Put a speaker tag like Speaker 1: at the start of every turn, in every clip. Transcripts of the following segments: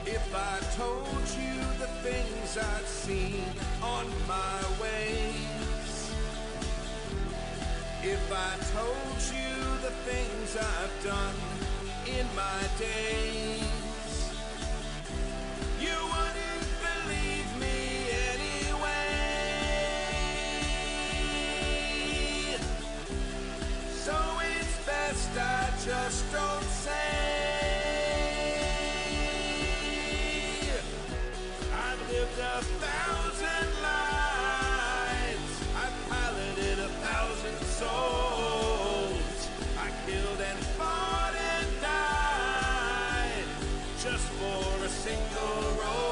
Speaker 1: If I told you the things I've seen on my ways, if I told you the things I've done in my days, you wouldn't believe me anyway. So it's best I just don't say. I've lived 1,000 lives, I've piloted 1,000 souls, I killed and fought and died just for a single role.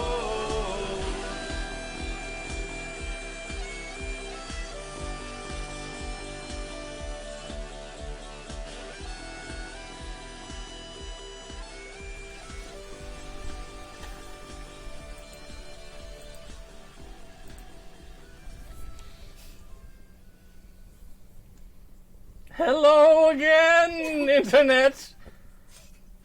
Speaker 2: Hello again, Internet!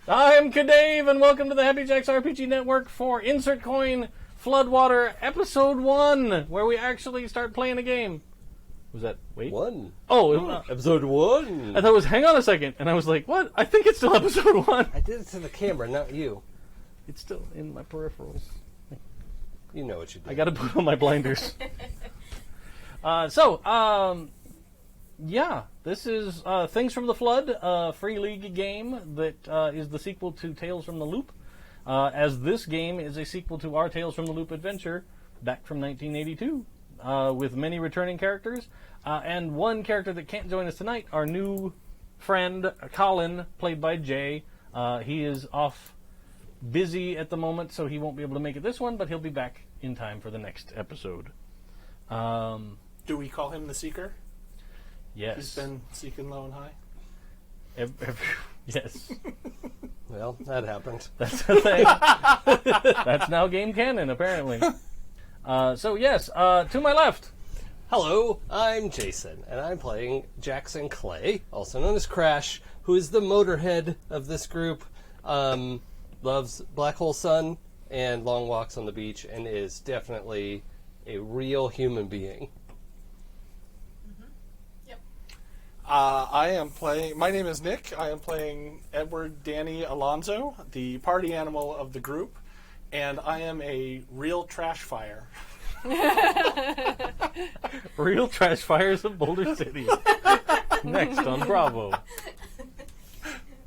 Speaker 2: I'm CADave, and welcome to the Happy Jacks RPG Network for Insert Coin Floodwater Episode 1, where we actually start playing a game. Was that, wait?
Speaker 3: One.
Speaker 2: Oh,
Speaker 3: Episode 1.
Speaker 2: I thought it was, hang on a second, and I was like, what? I think it's still Episode 1.
Speaker 3: I did it to the camera, not you.
Speaker 2: It's still in my peripherals.
Speaker 3: You know what you did.
Speaker 2: I gotta put on my blinders. Yeah, this is Things from the Flood, a free league game that is the sequel to Tales from the Loop, as this game is a sequel to our Tales from the Loop adventure back from 1982, with many returning characters, and one character that can't join us tonight, our new friend, Colin, played by Jay. He is off busy at the moment, so he won't be able to make it this one, but he'll be back in time for the next episode.
Speaker 4: Do we call him the Seeker?
Speaker 2: Yes.
Speaker 4: He's been seeking low and high?
Speaker 2: Yes.
Speaker 3: Well, that happened.
Speaker 2: That's the thing. That's now game canon, apparently. To my left.
Speaker 3: Hello, I'm Jason, and I'm playing Jackson Clay, also known as Crash, who is the motorhead of this group, loves Black Hole Sun and long walks on the beach, and is definitely a real human being.
Speaker 4: My name is Nick. I am playing Edward Danny Alonzo, the party animal of the group, and I am a real trash fire.
Speaker 2: Real trash fires of Boulder City. Next on Bravo.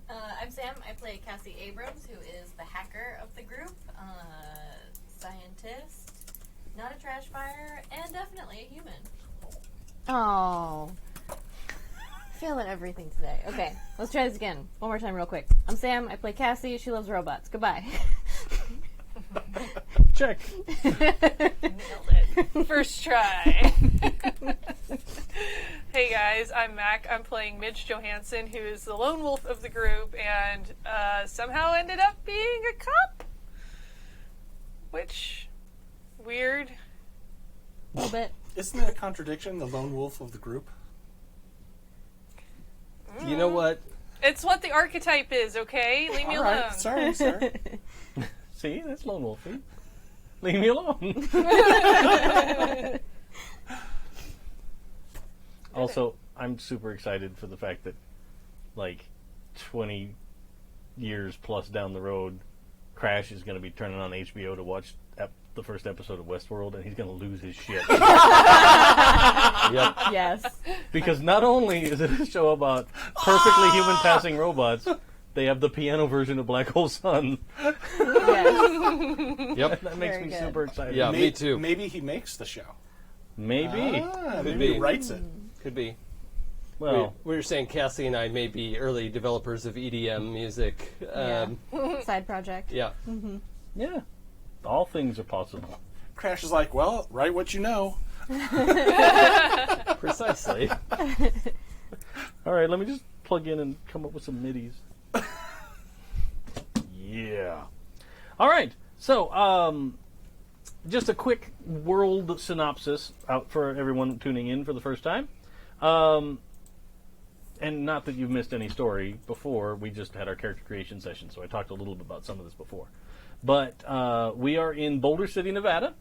Speaker 5: I'm Sam. I play Cassie Abrams, who is the hacker of the group, scientist, not a trash fire, and definitely a human.
Speaker 6: Oh. Failing everything today. Okay, let's try this again. One more time real quick. I'm Sam. I play Cassie. She loves robots. Goodbye.
Speaker 2: Check.
Speaker 7: Nailed it. First try. Hey guys, I'm Mac. I'm playing Midge Johansson, who is the lone wolf of the group, and somehow ended up being a cop. Which, weird.
Speaker 6: A little bit.
Speaker 4: Isn't that a contradiction, the lone wolf of the group?
Speaker 3: You know what?
Speaker 7: It's what the archetype is, okay? Leave me
Speaker 4: All
Speaker 7: alone.
Speaker 4: right. Sorry.
Speaker 2: See, that's Lone Wolfie. Leave me alone. Also, I'm super excited for the fact that, 20 years plus down the road, Crash is going to be turning on HBO to watch the first episode of Westworld, and he's going to lose his shit.
Speaker 3: Yep.
Speaker 6: Yes.
Speaker 2: Because not only is it a show about perfectly human passing robots, they have the piano version of Black Hole Sun.
Speaker 6: Yes.
Speaker 3: Yep.
Speaker 2: That makes
Speaker 6: Very
Speaker 2: me
Speaker 6: good.
Speaker 2: super excited.
Speaker 3: Yeah, me too.
Speaker 4: Maybe he makes the show.
Speaker 2: Maybe.
Speaker 4: Maybe
Speaker 3: be.
Speaker 4: he writes it.
Speaker 3: Could be.
Speaker 2: Well,
Speaker 3: We were saying Cassie and I may be early developers of EDM music.
Speaker 6: Side project.
Speaker 3: Yeah.
Speaker 2: yeah. All things are possible.
Speaker 4: Crash is like, well, write what you know.
Speaker 3: Precisely.
Speaker 2: All right, let me just plug in and come up with some midis. Yeah. All right. So, just a quick world synopsis out for everyone tuning in for the first time. and not that you've missed any story before, we just had our character creation session, so I talked a little bit about some of this before. But we are in Boulder City, Nevada.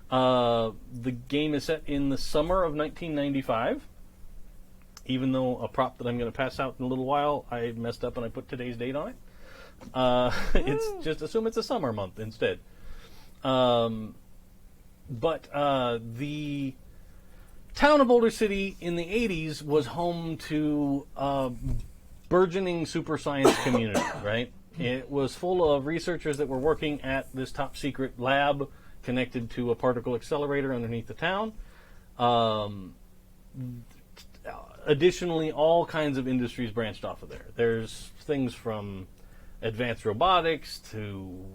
Speaker 2: The game is set in the summer of 1995. Even though a prop that I'm going to pass out in a little while, I messed up and I put today's date on it. It's just assume it's a summer month instead. But the town of Boulder City in the 80s was home to a burgeoning super science community, right? It was full of researchers that were working at this top secret lab connected to a particle accelerator underneath the town. Additionally, all kinds of industries branched off of there. There's things from advanced robotics to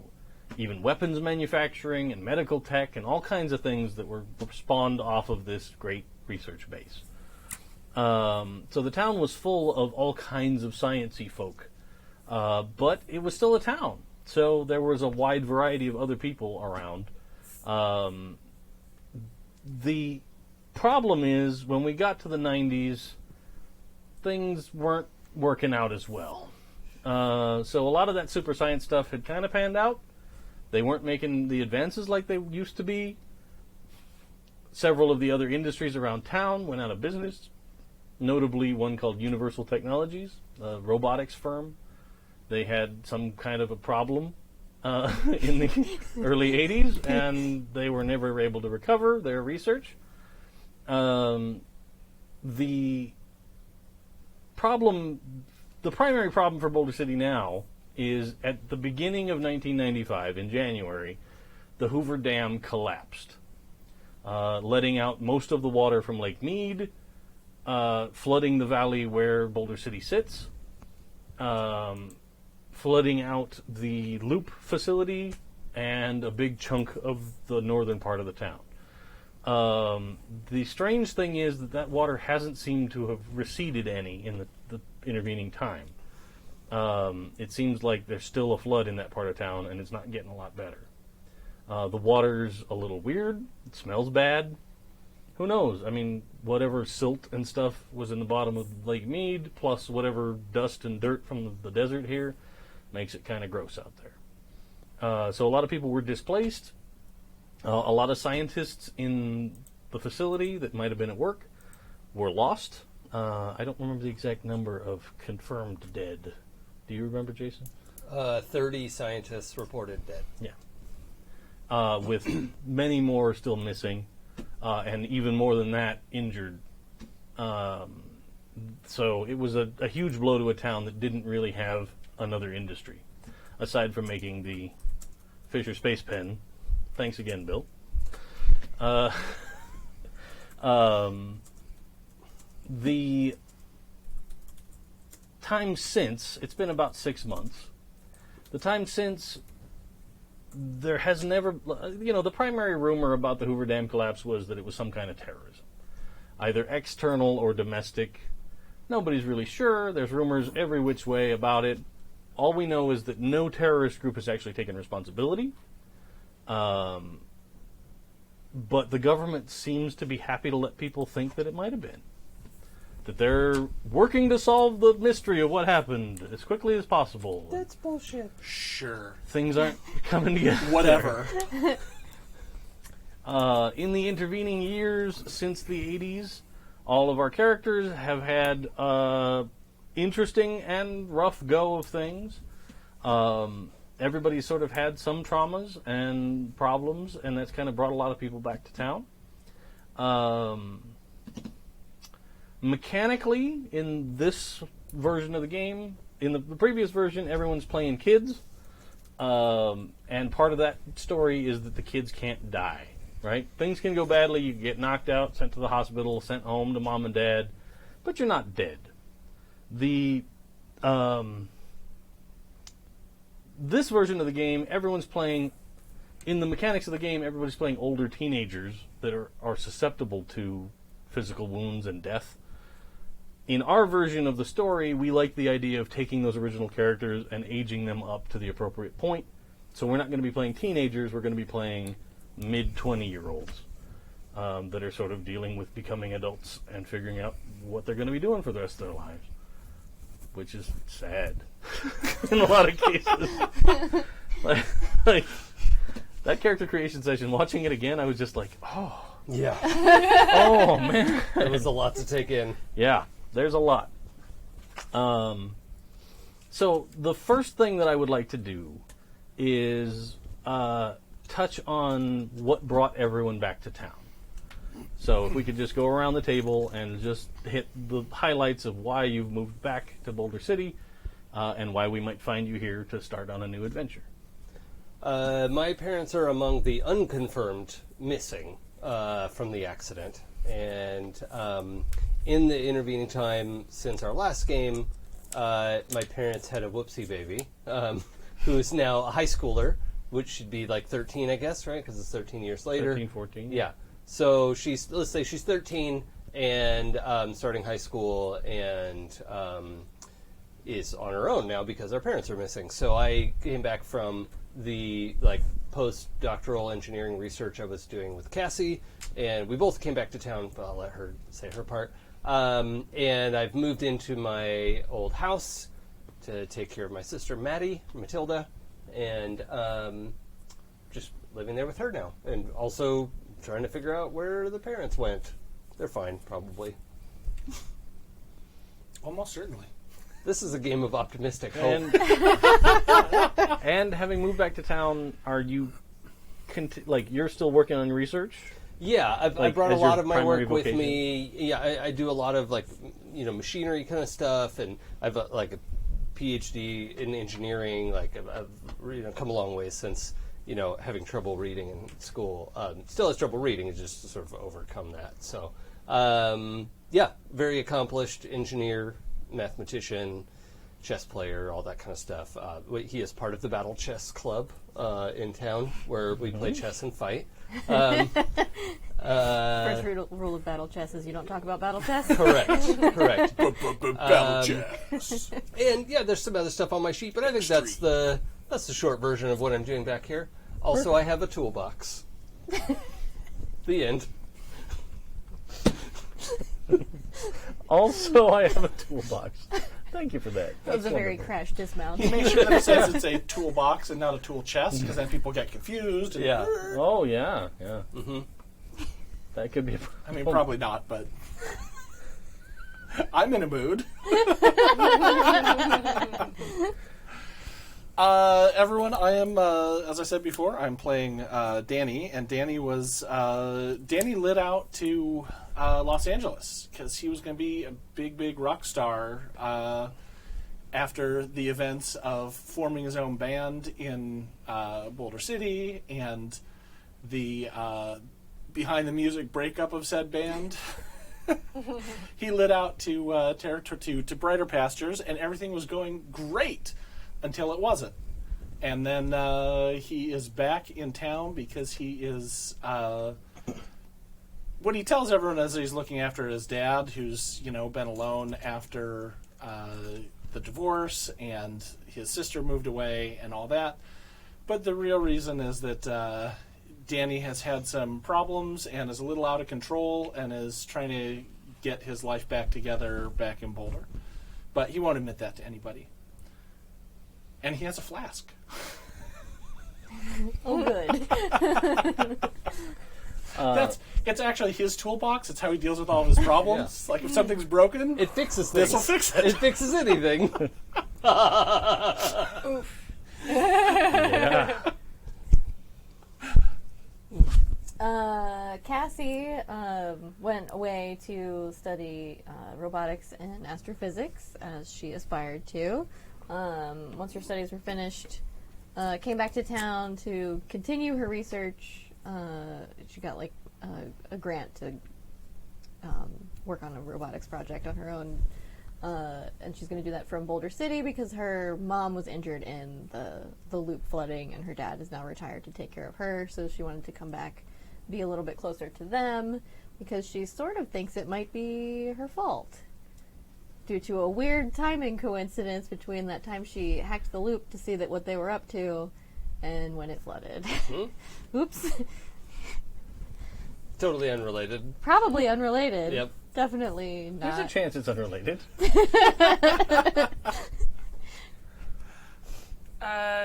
Speaker 2: even weapons manufacturing and medical tech and all kinds of things that were spawned off of this great research base. So the town was full of all kinds of sciencey folk, but it was still a town. So there was a wide variety of other people around. The problem is, when we got to the 90s, things weren't working out as well. So a lot of that super science stuff had kind of panned out. They weren't making the advances like they used to be. Several of the other industries around town went out of business, notably one called Universal Technologies, a robotics firm. They had some kind of a problem in the early 80s, and they were never able to recover their research. The primary problem for Boulder City now is at the beginning of 1995, in January, the Hoover Dam collapsed, letting out most of the water from Lake Mead, flooding the valley where Boulder City sits, flooding out the Loop facility, and a big chunk of the northern part of the town. The strange thing is that water hasn't seemed to have receded any in the intervening time. It seems like there's still a flood in that part of town, and it's not getting a lot better. The water's a little weird. It smells bad. Who knows? I mean, whatever silt and stuff was in the bottom of Lake Mead, plus whatever dust and dirt from the desert here, makes it kind of gross out there. So a lot of people were displaced. A lot of scientists in the facility that might have been at work were lost. I don't remember the exact number of confirmed dead. Do you remember, Jason?
Speaker 3: 30 scientists reported dead.
Speaker 2: Yeah. With many more still missing, and even more than that, injured. So it was a huge blow to a town that didn't really have another industry, aside from making the Fisher Space Pen. Thanks again, Bill. The time since, it's been about 6 months. The time since, there has never, the primary rumor about the Hoover Dam collapse was that it was some kind of terrorism, either external or domestic. Nobody's really sure. There's rumors every which way about it. All we know is that no terrorist group has actually taken responsibility. But the government seems to be happy to let people think that it might have been. That they're working to solve the mystery of what happened as quickly as possible.
Speaker 3: That's bullshit.
Speaker 4: Sure.
Speaker 2: Things aren't coming together.
Speaker 4: Whatever.
Speaker 2: In the intervening years since the 80s, all of our characters have had interesting and rough go of things. Everybody's sort of had some traumas and problems, and that's kind of brought a lot of people back to town. Mechanically, in this version of the game, in the previous version, everyone's playing kids, and part of that story is that the kids can't die, right? Things can go badly, you get knocked out, sent to the hospital, sent home to mom and dad, but you're not dead. This version of the game, everyone's playing, in the mechanics of the game, everybody's playing older teenagers that are susceptible to physical wounds and death. In our version of the story, we like the idea of taking those original characters and aging them up to the appropriate point. So we're not going to be playing teenagers, we're going to be playing mid-20-year-olds that are sort of dealing with becoming adults and figuring out what they're going to be doing for the rest of their lives. which is sad in a lot of cases. like that character creation session, watching it again, I was just like, oh,
Speaker 3: Yeah.
Speaker 2: oh man.
Speaker 3: It was a lot to take in.
Speaker 2: Yeah, there's a lot. So the first thing that I would like to do is touch on what brought everyone back to town. So if we could just go around the table and just hit the highlights of why you've moved back to Boulder City and why we might find you here to start on a new adventure.
Speaker 3: My parents are among the unconfirmed missing from the accident. And in the intervening time since our last game, my parents had a whoopsie baby who is now a high schooler, which should be like 13, I guess, right? Because it's 13 years later.
Speaker 2: 13, 14.
Speaker 3: Yeah. So let's say she's 13 and starting high school and is on her own now because our parents are missing. So I came back from the postdoctoral engineering research I was doing with Cassie, and we both came back to town, but I'll let her say her part. And I've moved into my old house to take care of my sister Matilda, and just living there with her now, and also trying to figure out where the parents went. They're fine, probably.
Speaker 4: Almost certainly.
Speaker 3: This is a game of optimistic hope.
Speaker 2: And having moved back to town, are you you're still working on research?
Speaker 3: Yeah, I brought a
Speaker 2: as your
Speaker 3: lot of my
Speaker 2: primary
Speaker 3: work with
Speaker 2: vocation?
Speaker 3: me. Yeah, I do a lot of machinery kind of stuff, and I've a PhD in engineering. I've come a long way since having trouble reading in school. Still has trouble reading, and just to sort of overcome that. So, yeah, very accomplished engineer, mathematician, chess player, all that kind of stuff. He is part of the Battle Chess Club in town, where we play chess and fight.
Speaker 6: First rule of battle chess is you don't talk about battle chess.
Speaker 3: Correct.
Speaker 4: Battle chess.
Speaker 3: And yeah, there's some other stuff on my sheet, but I think that's the short version of what I'm doing back here. Also, I have a toolbox. The end.
Speaker 2: Also, I have a toolbox. Thank you for that.
Speaker 6: That was
Speaker 2: That's
Speaker 6: a very
Speaker 2: wonderful.
Speaker 6: crash dismount.
Speaker 4: Make sure that it says it's a toolbox and not a tool chest, because then people get confused. And,
Speaker 3: Yeah.
Speaker 2: Oh, yeah. Mm-hmm. That could be a
Speaker 4: I mean, probably not, but I'm in a mood. Everyone, I am, as I said before, I'm playing Danny, and Danny lit out to Los Angeles because he was going to be a big rock star after the events of forming his own band in Boulder City and the behind the music breakup of said band. He lit out to brighter pastures, and everything was going great until it wasn't. And then he is back in town because he is what he tells everyone is he's looking after his dad, who's been alone after the divorce, and his sister moved away and all that. But the real reason is that Danny has had some problems and is a little out of control and is trying to get his life back together back in Boulder. But he won't admit that to anybody. And he has a flask.
Speaker 6: Oh, good. It's
Speaker 4: actually his toolbox. It's how he deals with all of his problems.
Speaker 3: Yeah.
Speaker 4: Like if something's broken,
Speaker 3: It fixes things.
Speaker 4: this'll fix it.
Speaker 3: It fixes anything.
Speaker 2: Yeah.
Speaker 6: Cassie went away to study robotics and astrophysics, as she aspired to. Once her studies were finished, came back to town to continue her research. She got a grant to work on a robotics project on her own, and she's going to do that from Boulder City because her mom was injured in the loop flooding, and her dad is now retired to take care of her. So she wanted to come back, be a little bit closer to them, because she sort of thinks it might be her fault, due to a weird timing coincidence between that time she hacked the loop to see what they were up to and when it flooded. Oops.
Speaker 3: Totally unrelated.
Speaker 6: Probably unrelated.
Speaker 3: Yep.
Speaker 6: Definitely not.
Speaker 2: There's a chance it's unrelated.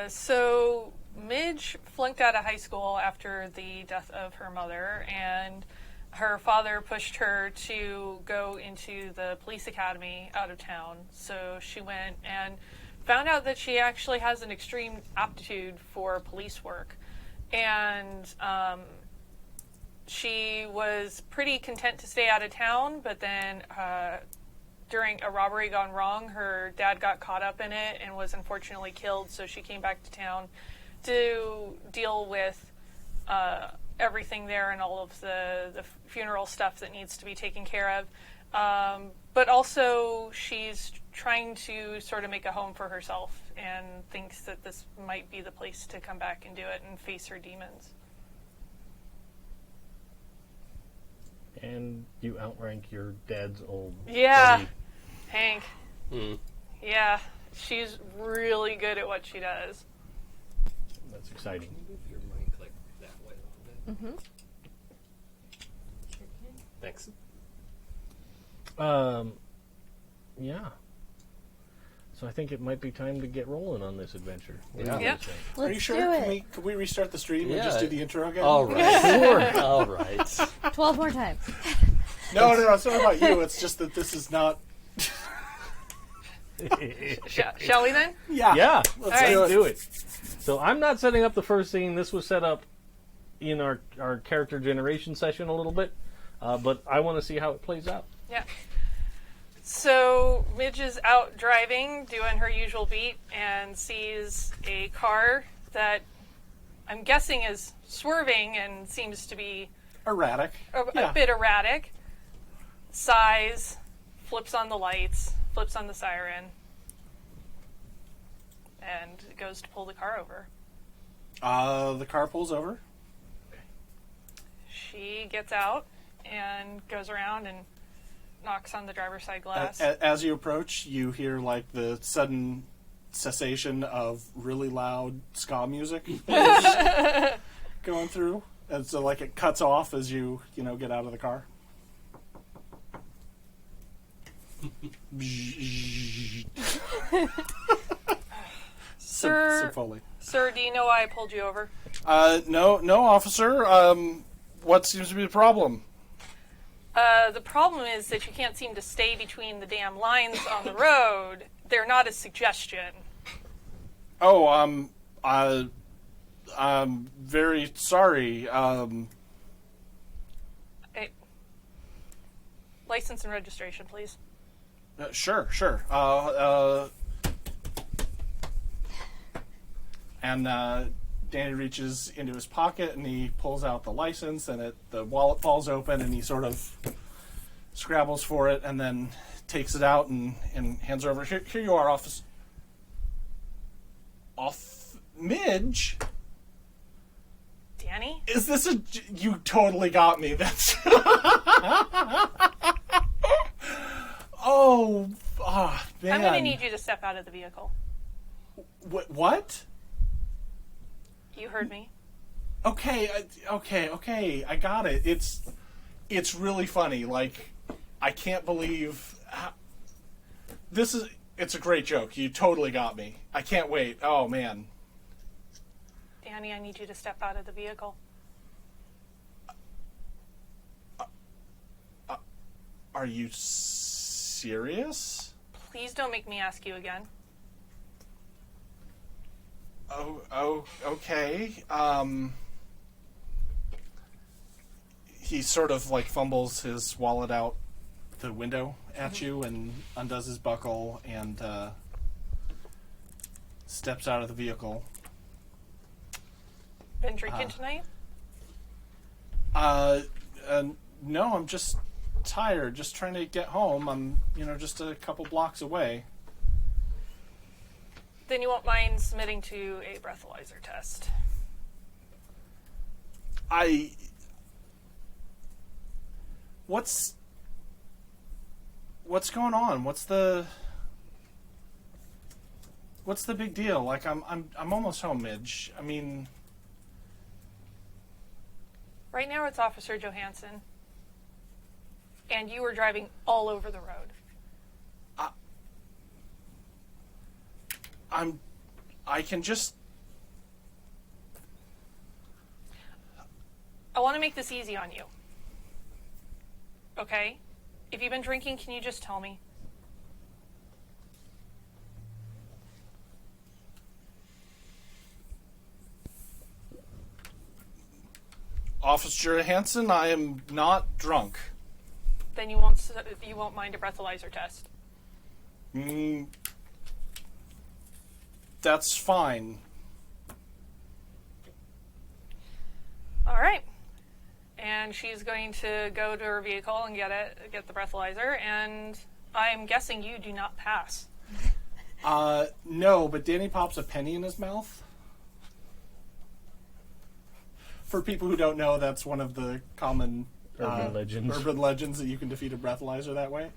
Speaker 7: So Midge flunked out of high school after the death of her mother, and her father pushed her to go into the police academy out of town. So she went and found out that she actually has an extreme aptitude for police work. And she was pretty content to stay out of town, but then during a robbery gone wrong, her dad got caught up in it and was unfortunately killed, so she came back to town to deal with everything there and all of the funeral stuff that needs to be taken care of. But also she's trying to sort of make a home for herself and thinks that this might be the place to come back and do it and face her demons.
Speaker 2: And you outrank your dad's old
Speaker 7: Yeah.
Speaker 2: buddy.
Speaker 7: Hank. Yeah, she's really good at what she does.
Speaker 2: That's exciting.
Speaker 3: Move your mic like that way a little bit. Thanks.
Speaker 2: Yeah. So I think it might be time to get rolling on this adventure. What do
Speaker 3: Yeah.
Speaker 2: you
Speaker 7: Yep.
Speaker 2: guys think?
Speaker 6: Let's
Speaker 4: Are you sure?
Speaker 6: do it.
Speaker 4: Can we restart the stream and
Speaker 3: Yeah.
Speaker 4: just do the intro again?
Speaker 3: All right. All right.
Speaker 6: 12 more times.
Speaker 4: No, it's not about you. It's just that this is not.
Speaker 7: Shall we then?
Speaker 2: Yeah,
Speaker 4: Let's
Speaker 7: All right.
Speaker 2: do it. So I'm not setting up the first scene. This was set up in our character generation session a little bit, but I want to see how it plays out.
Speaker 7: Yeah. So Midge is out driving, doing her usual beat, and sees a car that I'm guessing is swerving and seems to be
Speaker 4: Erratic.
Speaker 7: a bit erratic. Sighs, flips on the lights, flips on the siren, and goes to pull the car over.
Speaker 4: The car pulls over.
Speaker 7: She gets out and goes around and knocks on the driver's side glass.
Speaker 4: As you approach, you hear like the sudden cessation of really loud ska music going through, and so like it cuts off as you get out of the car.
Speaker 7: Sir,
Speaker 4: Sid Foley.
Speaker 7: sir, do you know why I pulled you over?
Speaker 4: No, officer. What seems to be the problem?
Speaker 7: The problem is that you can't seem to stay between the damn lines on the road. They're not a suggestion.
Speaker 4: Oh, I'm very sorry.
Speaker 7: License and registration, please.
Speaker 4: Sure. And Danny reaches into his pocket and he pulls out the license, and the wallet falls open, and he sort of scrabbles for it and then takes it out and hands it over. Here you are, Midge.
Speaker 7: Danny?
Speaker 4: Is this you totally got me. That's oh, man.
Speaker 7: I'm going to need you to step out of the vehicle.
Speaker 4: What?
Speaker 7: You heard me.
Speaker 4: Okay, I got it. It's really funny. Like, I can't believe it's a great joke. You totally got me. I can't wait. Oh man.
Speaker 7: Danny, I need you to step out of the vehicle.
Speaker 4: Are you serious?
Speaker 7: Please don't make me ask you again.
Speaker 4: Oh, okay. He sort of like fumbles his wallet out the window at you and undoes his buckle and steps out of the vehicle.
Speaker 7: Been drinking tonight?
Speaker 4: No, I'm just tired. Just trying to get home. I'm, just a couple blocks away.
Speaker 7: Then you won't mind submitting to a breathalyzer test.
Speaker 4: What's going on? What's the big deal? Like, I'm almost home, Midge. I mean,
Speaker 7: Right now it's Officer Johansson. and you were driving all over the road.
Speaker 4: I can just...
Speaker 7: I want to make this easy on you. Okay? If you've been drinking, can you just tell me?
Speaker 4: Officer Hansen, I am not drunk.
Speaker 7: Then you won't mind a breathalyzer test.
Speaker 4: That's fine.
Speaker 7: All right. And she's going to go to her vehicle and get the breathalyzer, and I'm guessing you do not pass.
Speaker 4: No, but Danny pops a penny in his mouth. For people who don't know, that's one of the common
Speaker 2: urban
Speaker 4: legends that you can defeat a breathalyzer that way.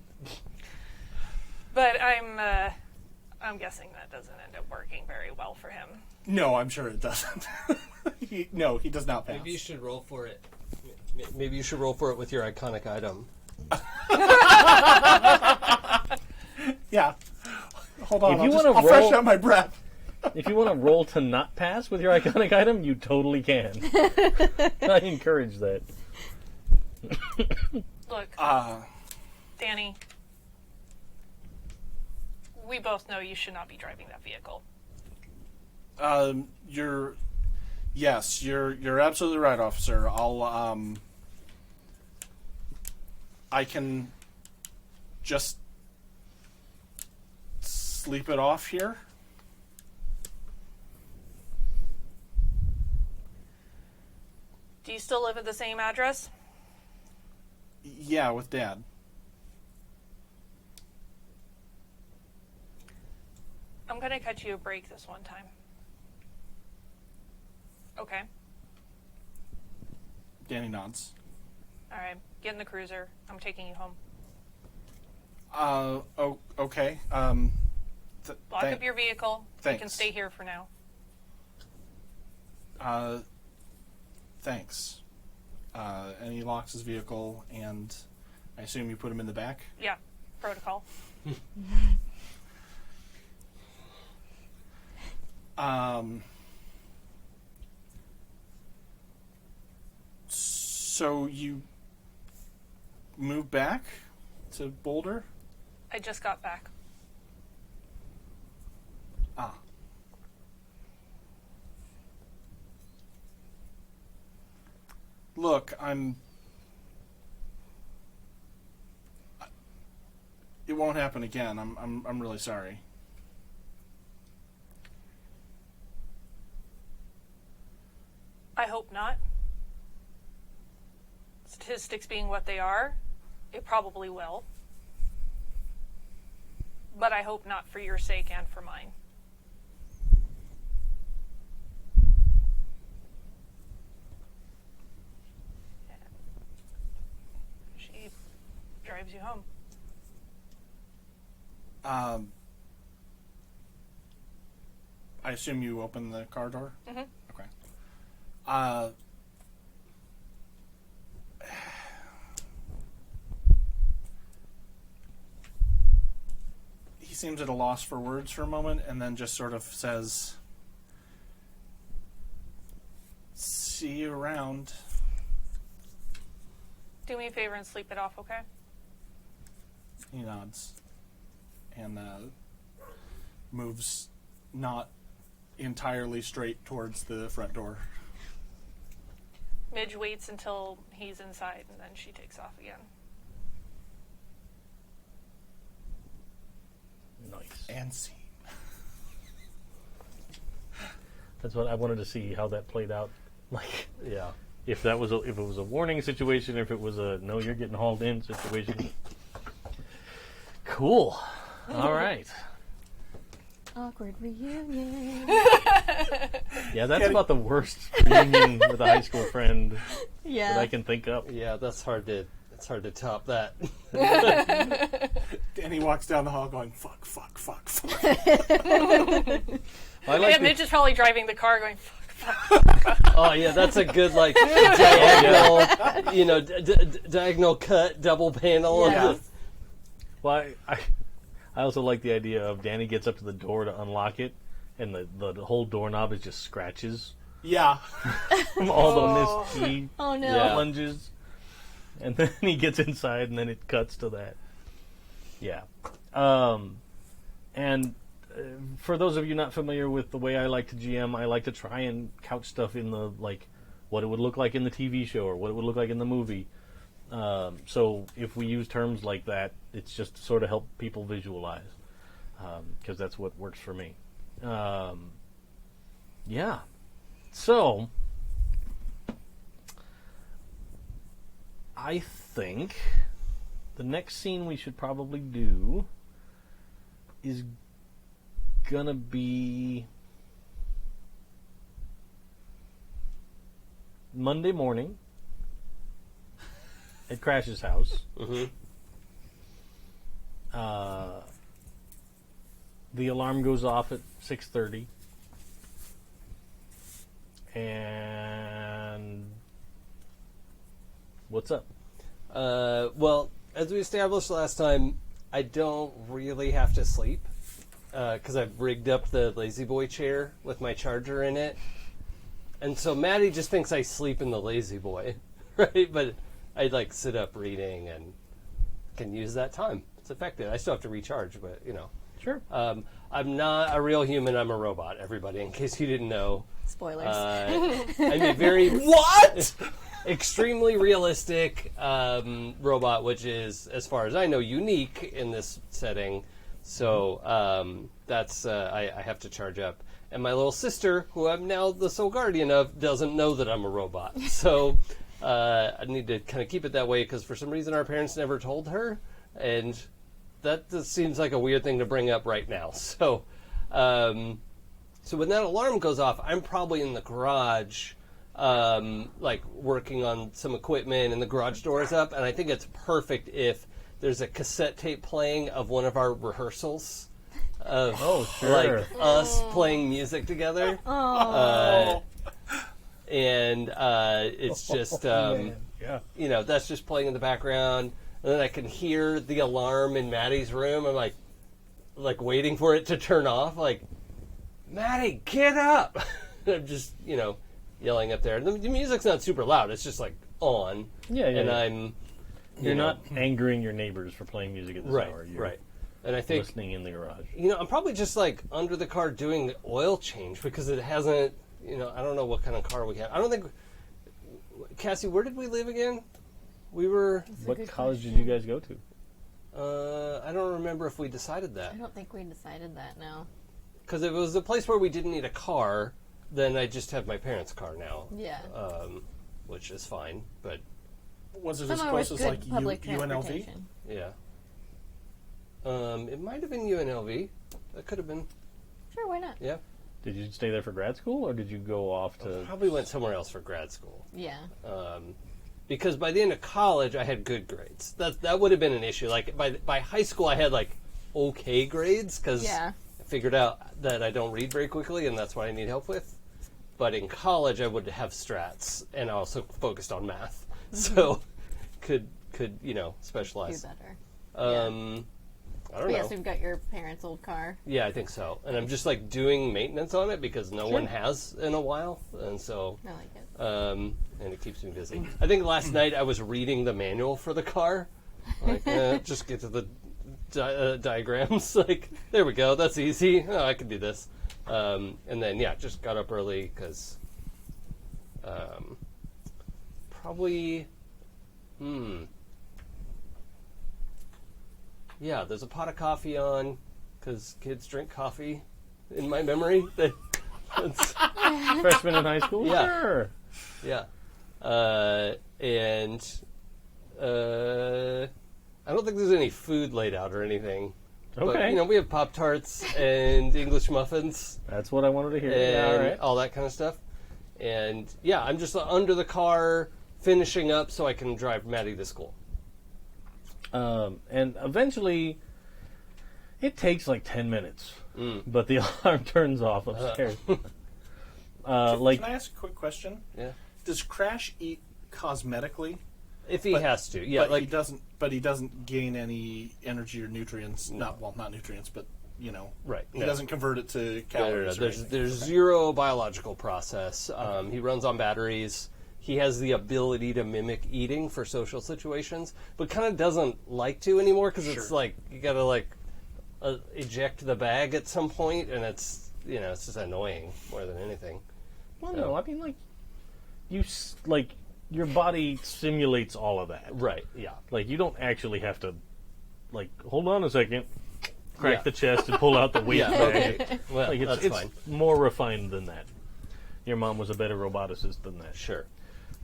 Speaker 7: But I'm guessing that doesn't end up working very well for him.
Speaker 4: No, I'm sure it doesn't. He does not pass.
Speaker 3: Maybe you should roll for it. Maybe you should roll for it with your iconic item.
Speaker 4: Yeah. Hold on,
Speaker 2: If you
Speaker 4: I'll freshen out my breath.
Speaker 2: If you want to roll to not pass with your iconic item, you totally can. I encourage that.
Speaker 7: Look, Danny, we both know you should not be driving that vehicle.
Speaker 4: You're absolutely right, officer. I can just sleep it off here.
Speaker 7: Do you still live at the same address?
Speaker 4: Yeah, with Dad.
Speaker 7: I'm going to cut you a break this one time. Okay.
Speaker 4: Danny nods.
Speaker 7: All right. Get in the cruiser. I'm taking you home.
Speaker 4: Okay.
Speaker 7: Lock up your vehicle.
Speaker 4: Thanks.
Speaker 7: You can stay here for now.
Speaker 4: Thanks. And he locks his vehicle, and I assume you put him in the back?
Speaker 7: Yeah. Protocol.
Speaker 4: So you moved back to Boulder?
Speaker 7: I just got back.
Speaker 4: Ah. Look, it won't happen again. I'm really sorry.
Speaker 7: I hope not. Statistics being what they are, it probably will. But I hope not for your sake and for mine. She drives you home.
Speaker 4: I assume you open the car door?
Speaker 7: Mm-hmm.
Speaker 4: Okay. He seems at a loss for words for a moment, and then just sort of says, "See you around."
Speaker 7: Do me a favor and sleep it off, okay?
Speaker 4: He nods and moves not entirely straight towards the front door.
Speaker 7: Midge waits until he's inside, and then she takes off again.
Speaker 2: Nice.
Speaker 4: And scene.
Speaker 2: That's what I wanted to see how that played out. Like,
Speaker 3: Yeah.
Speaker 2: if it was a warning situation, if it was a no, you're getting hauled in situation. Cool. All right.
Speaker 6: Awkward reunion.
Speaker 2: Yeah, that's about the worst reunion with a high school friend that
Speaker 6: Yeah.
Speaker 2: I can think of.
Speaker 3: Yeah, it's hard to top that.
Speaker 4: Danny walks down the hall going, fuck, fuck, fuck, fuck.
Speaker 2: I like
Speaker 7: Yeah, Midge is probably driving the car going, fuck,
Speaker 3: Oh yeah, that's a good like diagonal, diagonal cut, double panel.
Speaker 6: Yes.
Speaker 2: Well, I also like the idea of Danny gets up to the door to unlock it, and the whole doorknob is just scratches
Speaker 4: Yeah.
Speaker 2: from all the missed key
Speaker 6: Oh no.
Speaker 3: Yeah.
Speaker 2: plunges. And then he gets inside, and then it cuts to that. Yeah. And for those of you not familiar with the way I like to GM, I like to try and couch stuff in the, like, what it would look like in the TV show or what it would look like in the movie. So if we use terms like that, it's just to sort of help people visualize, because that's what works for me. Yeah. So I think the next scene we should probably do is gonna be Monday morning at Crash's house.
Speaker 3: Mm-hmm.
Speaker 2: The alarm goes off at 6:30, and what's up?
Speaker 3: Well, as we established last time, I don't really have to sleep because I've rigged up the lazy boy chair with my charger in it, and so Maddie just thinks I sleep in the lazy boy, right? But I like sit up reading and can use that time. It's effective. I still have to recharge, but
Speaker 2: Sure.
Speaker 3: I'm not a real human. I'm a robot. Everybody, in case you didn't know,
Speaker 6: Spoilers.
Speaker 3: I'm a very what? Extremely realistic robot, which is, as far as I know, unique in this setting. So that's I have to charge up. And my little sister, who I'm now the sole guardian of, doesn't know that I'm a robot. So I need to kind of keep it that way because for some reason our parents never told her, and that just seems like a weird thing to bring up right now. So so when that alarm goes off, I'm probably in the garage. Like working on some equipment and the garage door is up, and I think it's perfect if there's a cassette tape playing of one of our rehearsals of like us playing music together. And it's just that's just playing in the background, and then I can hear the alarm in Maddie's room. I'm like waiting for it to turn off, like, Maddie, get up. I'm just yelling up there. The music's not super loud. It's just like on. And
Speaker 2: You're not angering your neighbors for playing music at this hour. You're
Speaker 3: right. And I think
Speaker 2: listening in the garage.
Speaker 3: I'm probably just like under the car doing the oil change because it hasn't. I don't know what kind of car we have. I don't think. Cassie, where did we live again? We were.
Speaker 2: What college did you guys go to?
Speaker 3: I don't remember if we decided that.
Speaker 6: I don't think we decided that now.
Speaker 3: Because if it was a place where we didn't need a car, then I just have my parents' car now.
Speaker 6: Yeah.
Speaker 3: Which is fine, but
Speaker 4: Was it as
Speaker 6: Somewhere
Speaker 4: close
Speaker 6: with
Speaker 4: as
Speaker 6: good
Speaker 4: like
Speaker 6: public
Speaker 4: UNLV?
Speaker 6: transportation.
Speaker 3: yeah. It might have been UNLV. That could have been.
Speaker 6: Sure, why not?
Speaker 3: Yeah.
Speaker 2: Did you stay there for grad school, or did you go off to?
Speaker 3: Probably went somewhere else for grad school.
Speaker 6: Yeah.
Speaker 3: Because by the end of college, I had good grades. That would have been an issue. Like by high school, I had like okay grades because I figured out that I don't read very quickly, and that's what I need help with. But in college, I would have strats, and I also focused on math, so could specialize.
Speaker 6: Do better.
Speaker 3: I don't know.
Speaker 6: Yes, we've got your parents' old car.
Speaker 3: Yeah, I think so. And I'm just like doing maintenance on it because no one has in a while, and so
Speaker 6: I like it.
Speaker 3: and it keeps me busy. I think last night I was reading the manual for the car. Like, just get to the diagrams. Like, there we go. That's easy. Oh, I can do this. And then just got up early because probably. Yeah, there's a pot of coffee on because kids drink coffee. In my memory, that's
Speaker 2: Freshman in high school?
Speaker 3: Yeah.
Speaker 2: Sure.
Speaker 3: yeah. And I don't think there's any food laid out or anything.
Speaker 2: Okay.
Speaker 3: But, we have Pop-Tarts and English muffins
Speaker 2: That's what I wanted to hear.
Speaker 3: and
Speaker 2: Yeah, all right.
Speaker 3: all that kind of stuff. And, I'm just under the car finishing up so I can drive Maddie to school.
Speaker 2: And eventually, it takes like 10 minutes, but the alarm turns off upstairs. like
Speaker 4: Can I ask a quick question?
Speaker 3: Yeah.
Speaker 4: Does Crash eat cosmetically?
Speaker 3: If he has to, yeah.
Speaker 4: But he doesn't. But he doesn't gain any energy or nutrients. Not nutrients, but
Speaker 3: Right.
Speaker 4: He doesn't convert it to calories.
Speaker 3: No. There's zero biological process. He runs on batteries. He has the ability to mimic eating for social situations, but kind of doesn't like to anymore because it's like you got to eject the bag at some point, and it's it's just annoying more than anything.
Speaker 2: Well, no, I mean your body simulates all of that.
Speaker 3: Right. Yeah.
Speaker 2: Like you don't actually have to hold on a second, crack the chest and pull out the weight bag.
Speaker 3: Okay. Well,
Speaker 2: It's
Speaker 3: that's fine.
Speaker 2: more refined than that. Your mom was a better roboticist than that.
Speaker 3: Sure.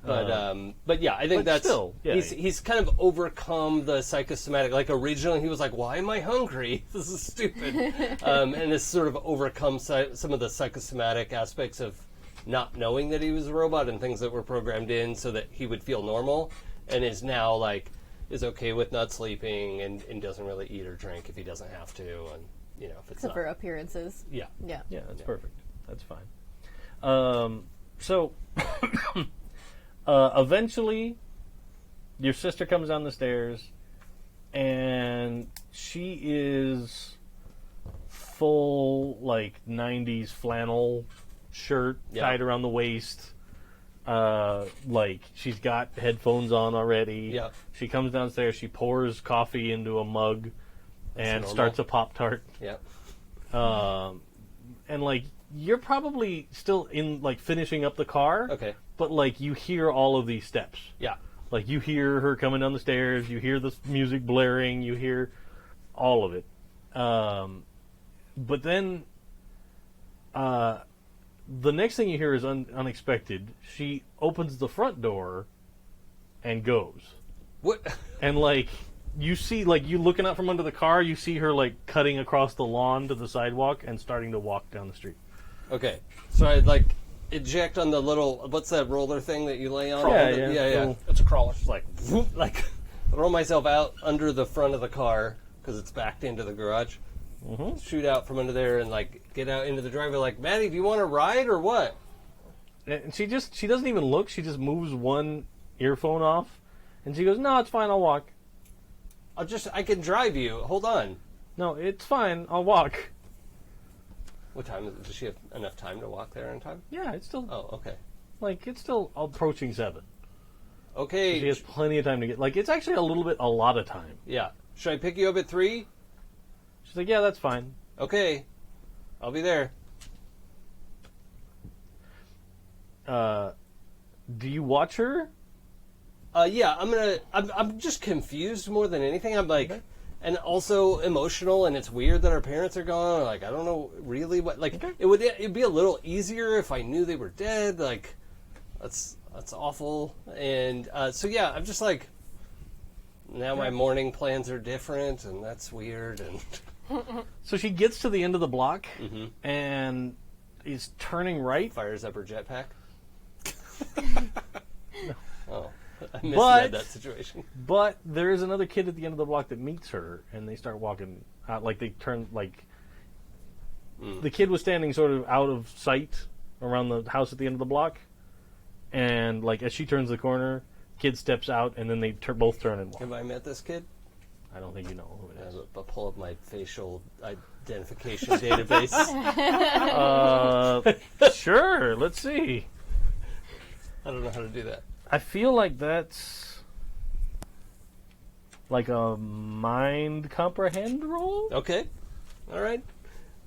Speaker 3: But yeah, I think that's
Speaker 2: still, yeah.
Speaker 3: He's kind of overcome the psychosomatic. Like originally, he was like, "Why am I hungry? This is stupid," and it's sort of overcome some of the psychosomatic aspects of not knowing that he was a robot and things that were programmed in so that he would feel normal, and is now is okay with not sleeping and doesn't really eat or drink if he doesn't have to, and if it's
Speaker 6: Except for appearances.
Speaker 3: yeah.
Speaker 6: Yeah.
Speaker 2: Yeah, that's perfect. That's fine. So eventually, your sister comes down the stairs, and she is full 90s flannel shirt tied around the waist. She's got headphones on already.
Speaker 3: Yeah.
Speaker 2: She comes downstairs. She pours coffee into a mug, and starts a Pop-Tart.
Speaker 3: Yeah.
Speaker 2: And you're probably still in finishing up the car.
Speaker 3: Okay.
Speaker 2: But you hear all of these steps.
Speaker 3: Yeah.
Speaker 2: You hear her coming down the stairs. You hear the music blaring. You hear all of it. But then, the next thing you hear is unexpected. She opens the front door, and goes.
Speaker 3: What?
Speaker 2: And you see, you looking out from under the car. You see her cutting across the lawn to the sidewalk and starting to walk down the street.
Speaker 3: Okay. So I'd eject on the little, what's that roller thing that you lay on?
Speaker 2: Yeah.
Speaker 4: It's a crawler.
Speaker 3: Just whoop, throw myself out under the front of the car because it's backed into the garage. Mm-hmm. Shoot out from under there and get out into the driveway. Maddie, do you want to ride or what?
Speaker 2: And she doesn't even look. She just moves one earphone off, and she goes, "No, it's fine. I'll walk."
Speaker 3: I can drive you. Hold on.
Speaker 2: No, it's fine. I'll walk.
Speaker 3: What time is it? Does she have enough time to walk there in time?
Speaker 2: Yeah, it's still
Speaker 3: Oh, okay.
Speaker 2: it's still approaching 7.
Speaker 3: Okay.
Speaker 2: She has plenty of time to get. It's actually a lot of time.
Speaker 3: Yeah. Should I pick you up at 3?
Speaker 2: She's like, "Yeah, that's fine."
Speaker 3: Okay. I'll be there.
Speaker 2: Do you watch her?
Speaker 3: Yeah, I'm just confused more than anything. I'm and also emotional, and it's weird that our parents are gone. I don't know really what, it'd be a little easier if I knew they were dead. That's awful. And, so yeah, I'm just now my morning plans are different, and that's weird, and...
Speaker 2: So she gets to the end of the block, and is turning right.
Speaker 3: Fires up her jetpack. Oh, I misread that situation.
Speaker 2: But there is another kid at the end of the block that meets her, and they start walking out. They turn the kid was standing sort of out of sight around the house at the end of the block, and as she turns the corner, kid steps out, and then they both turn and walk.
Speaker 3: Have I met this kid?
Speaker 2: I don't think you know who it is.
Speaker 3: I'll pull up my facial identification database.
Speaker 2: Sure, let's see.
Speaker 3: I don't know how to do that.
Speaker 2: I feel like that's a mind comprehend roll.
Speaker 3: Okay. All right.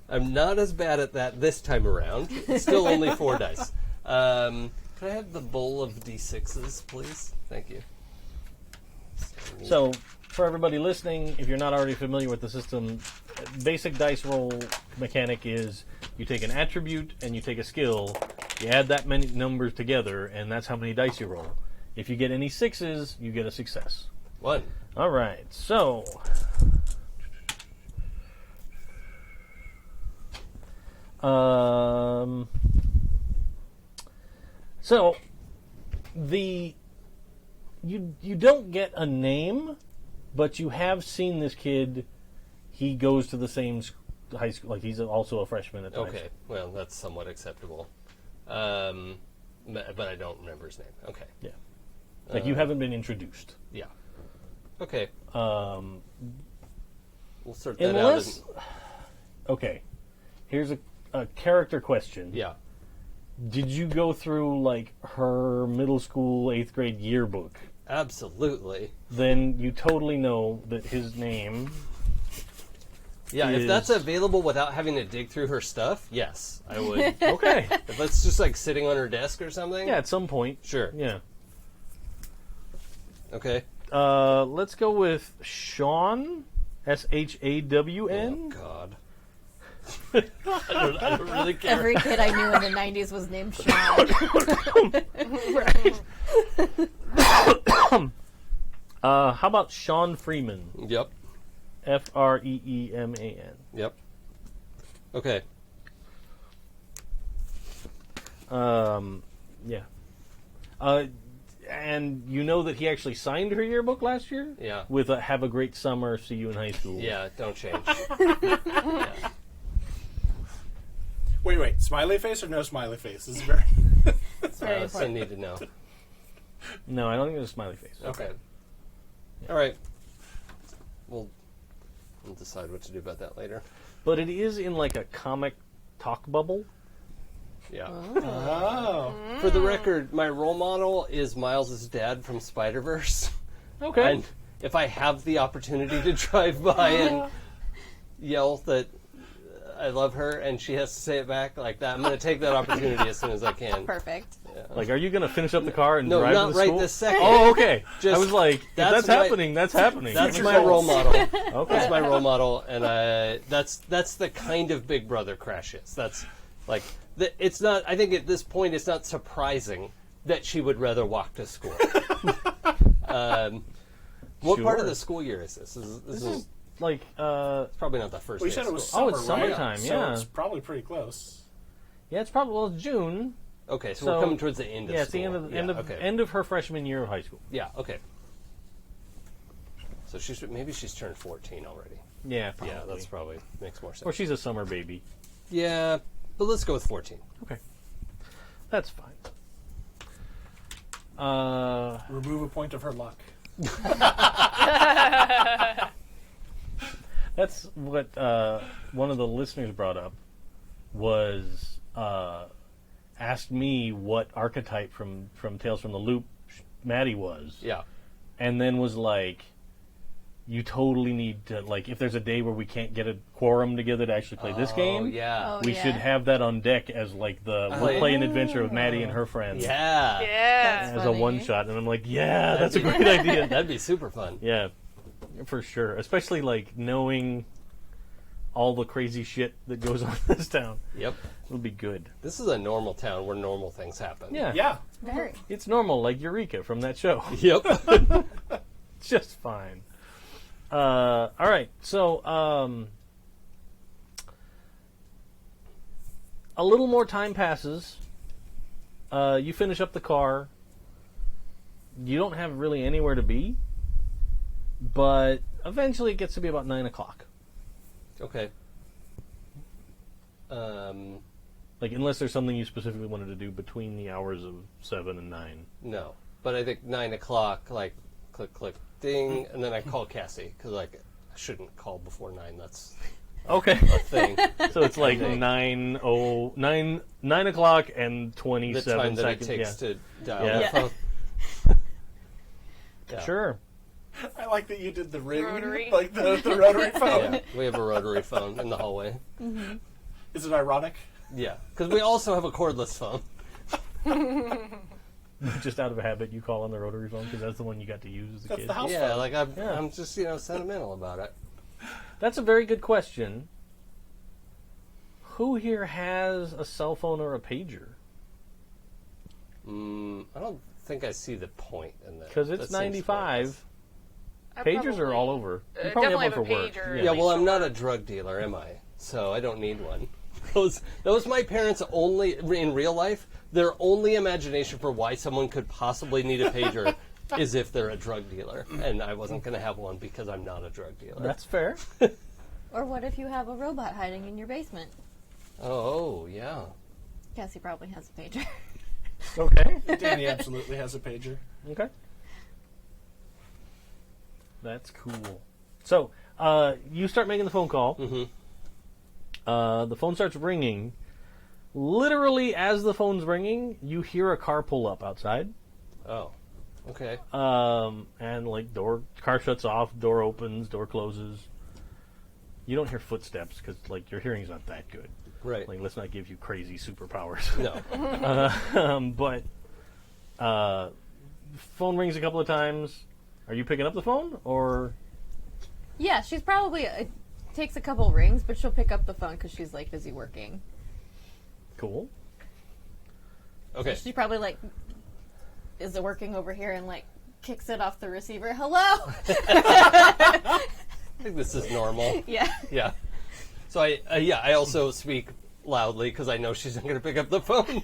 Speaker 3: I'm not as bad at that this time around. It's still only 4 dice. Can I have the bowl of D6s, please? Thank you.
Speaker 2: So, for everybody listening, if you're not already familiar with the system, basic dice roll mechanic is you take an attribute and you take a skill, you add that many numbers together, and that's how many dice you roll. If you get any 6s, you get a success.
Speaker 3: 1.
Speaker 2: All right, so... You don't get a name, but you have seen this kid. He goes to the same high school. He's also a freshman at the high
Speaker 3: Okay,
Speaker 2: school.
Speaker 3: well, that's somewhat acceptable. But I don't remember his name. Okay.
Speaker 2: Yeah. Like, you haven't been introduced.
Speaker 3: Yeah. Okay. We'll sort that
Speaker 2: Unless...
Speaker 3: out.
Speaker 2: Okay. Here's a character question.
Speaker 3: Yeah.
Speaker 2: Did you go through, like, her middle school 8th grade yearbook?
Speaker 3: Absolutely.
Speaker 2: Then you totally know that his name...
Speaker 3: Yeah, if that's
Speaker 2: is-
Speaker 3: available without having to dig through her stuff, yes, I would.
Speaker 2: Okay.
Speaker 3: If it's just like sitting on her desk or something?
Speaker 2: Yeah, at some point.
Speaker 3: Sure.
Speaker 2: Yeah.
Speaker 3: Okay.
Speaker 2: Let's go with Shawn.
Speaker 3: Oh,
Speaker 2: Shawn.
Speaker 3: God. I don't really care.
Speaker 6: Every kid I knew in the 90s was named Sean.
Speaker 2: How about Sean Freeman?
Speaker 3: Yep.
Speaker 2: Freeman.
Speaker 3: Yep. Okay.
Speaker 2: Yeah. And you know that he actually signed her yearbook last year?
Speaker 3: Yeah.
Speaker 2: With a "Have a great summer, see you in high school."
Speaker 3: Yeah, don't change.
Speaker 4: Wait. Smiley face or no smiley face? This is very...
Speaker 6: It's very
Speaker 3: So I
Speaker 6: important.
Speaker 3: need to know.
Speaker 2: No, I don't think there's a smiley face.
Speaker 3: Okay. All right. We'll decide what to do about that later.
Speaker 2: But it is in like a comic talk bubble.
Speaker 3: Yeah.
Speaker 4: Oh.
Speaker 3: For the record, my role model is Miles' dad from Spider-Verse.
Speaker 2: Okay.
Speaker 3: And if I have the opportunity to drive by and yell that I love her and she has to say it back like that, I'm going to take that opportunity as soon as I can.
Speaker 6: Perfect.
Speaker 2: Like, are you going to finish up the car and
Speaker 3: No,
Speaker 2: drive
Speaker 3: not
Speaker 2: to the
Speaker 3: right
Speaker 2: school?
Speaker 3: this second.
Speaker 2: Oh, okay.
Speaker 3: Just-
Speaker 2: I was like, if
Speaker 3: that's
Speaker 2: that's
Speaker 3: my-
Speaker 2: happening, that's happening.
Speaker 3: That's
Speaker 4: Future
Speaker 3: my
Speaker 4: goals.
Speaker 3: role model.
Speaker 2: Okay.
Speaker 3: That's my role model, and that's the kind of Big Brother Crash is. That's like it's not. I think at this point, it's not surprising that she would rather walk to school. What part of
Speaker 2: Sure.
Speaker 3: the school year is this? This is
Speaker 2: Like,
Speaker 3: it's probably not the first.
Speaker 4: Well, you
Speaker 3: day
Speaker 4: said
Speaker 3: of
Speaker 4: it was
Speaker 3: school.
Speaker 4: summer,
Speaker 2: it's
Speaker 4: right?
Speaker 2: summertime,
Speaker 4: So
Speaker 2: yeah.
Speaker 4: it's probably pretty close.
Speaker 2: yeah, it's probably, well, it's June.
Speaker 3: Okay, so,
Speaker 2: So-
Speaker 3: we're coming towards the end of
Speaker 2: Yeah, it's
Speaker 3: school.
Speaker 2: the end of
Speaker 3: Yeah, okay.
Speaker 2: end of her freshman year of high school.
Speaker 3: Yeah, okay. So maybe she's turned 14 already.
Speaker 2: Yeah, probably.
Speaker 3: Yeah, that's probably makes more sense.
Speaker 2: Or she's a summer baby.
Speaker 3: Yeah, but let's go with 14.
Speaker 2: Okay. That's fine.
Speaker 4: Remove a point of her luck.
Speaker 2: That's what one of the listeners brought up was asked me what archetype from Tales from the Loop Maddie was.
Speaker 3: Yeah.
Speaker 2: And then was like, you totally need to, like, if there's a day where we can't get a quorum together to actually play this game,
Speaker 3: Oh, yeah.
Speaker 6: Oh,
Speaker 2: we
Speaker 6: yeah.
Speaker 2: should have that on deck as, like, we'll play an adventure with Maddie and her friends
Speaker 3: Yeah.
Speaker 7: Yeah.
Speaker 2: as
Speaker 6: funny.
Speaker 2: a one-shot. And I'm like, yeah, that's a great idea.
Speaker 3: That'd be super fun.
Speaker 2: Yeah, for sure. Especially, like, knowing all the crazy shit that goes on in this town.
Speaker 3: Yep.
Speaker 2: It'll be good.
Speaker 3: This is a normal town where normal things happen.
Speaker 2: Yeah.
Speaker 4: Yeah.
Speaker 6: Very.
Speaker 2: It's normal, like Eureka from that show.
Speaker 3: Yep.
Speaker 2: It's just fine. All right, so a little more time passes. You finish up the car. You don't have really anywhere to be, but eventually it gets to be about 9 o'clock.
Speaker 3: Okay.
Speaker 2: Like, unless there's something you specifically wanted to do between the hours of 7 and 9.
Speaker 3: No. But I think 9 o'clock, like, click, click, ding, and then I call Cassie, because, like, I shouldn't call before 9. That's
Speaker 2: Okay.
Speaker 3: a thing.
Speaker 2: So it's like
Speaker 3: Okay.
Speaker 2: 9 o'clock and
Speaker 3: The
Speaker 2: 27
Speaker 3: time that it
Speaker 2: seconds.
Speaker 3: takes to dial
Speaker 2: Yeah.
Speaker 3: the phone. Yeah.
Speaker 2: Sure.
Speaker 4: I like that you did the ring,
Speaker 7: Rotary.
Speaker 4: like the rotary phone.
Speaker 3: Yeah, we have a rotary phone in the hallway.
Speaker 4: Is it ironic?
Speaker 3: Yeah, because we also have a cordless phone.
Speaker 2: Just out of habit, you call on the rotary phone because that's the one you got to use as a
Speaker 4: That's
Speaker 2: kid.
Speaker 4: the house
Speaker 3: Yeah,
Speaker 4: phone.
Speaker 3: like
Speaker 2: Yeah.
Speaker 3: I'm just sentimental about it.
Speaker 2: That's a very good question. Who here has a cell phone or a pager?
Speaker 3: I don't think I see the point in that.
Speaker 2: Because it's
Speaker 3: That seems
Speaker 2: 95.
Speaker 7: I
Speaker 2: Pagers are
Speaker 7: probably-
Speaker 2: all over. You probably
Speaker 7: definitely
Speaker 2: have
Speaker 7: have
Speaker 2: one
Speaker 7: a
Speaker 2: for work.
Speaker 7: pager.
Speaker 3: Yeah,
Speaker 7: At
Speaker 3: well,
Speaker 7: least
Speaker 3: I'm not
Speaker 7: for
Speaker 3: a drug dealer, am I? So I don't need one. That was my parents' only, in real life, their only imagination for why someone could possibly need a pager is if they're a drug dealer. And I wasn't going to have one because I'm not a drug dealer.
Speaker 2: That's fair.
Speaker 6: Or what if you have a robot hiding in your basement?
Speaker 3: Oh, yeah.
Speaker 6: Cassie probably has a pager.
Speaker 2: Okay.
Speaker 4: Danny absolutely has a pager.
Speaker 2: Okay. That's cool. So, you start making the phone call.
Speaker 3: Mm-hmm.
Speaker 2: The phone starts ringing. Literally, as the phone's ringing, you hear a car pull up outside.
Speaker 3: Oh. Okay.
Speaker 2: And like car shuts off, door opens, door closes. You don't hear footsteps because like your hearing's not that good.
Speaker 3: Right.
Speaker 2: Like, let's not give you crazy superpowers.
Speaker 3: No.
Speaker 2: But phone rings a couple of times. Are you picking up the phone or?
Speaker 6: Yeah, she's probably it takes a couple rings, but she'll pick up the phone because she's like busy working.
Speaker 2: Cool.
Speaker 3: Okay.
Speaker 6: So she probably like is it working over here and like kicks it off the receiver. Hello.
Speaker 3: I think this is normal.
Speaker 6: Yeah.
Speaker 3: Yeah. So I also speak loudly because I know she's not going to pick up the phone.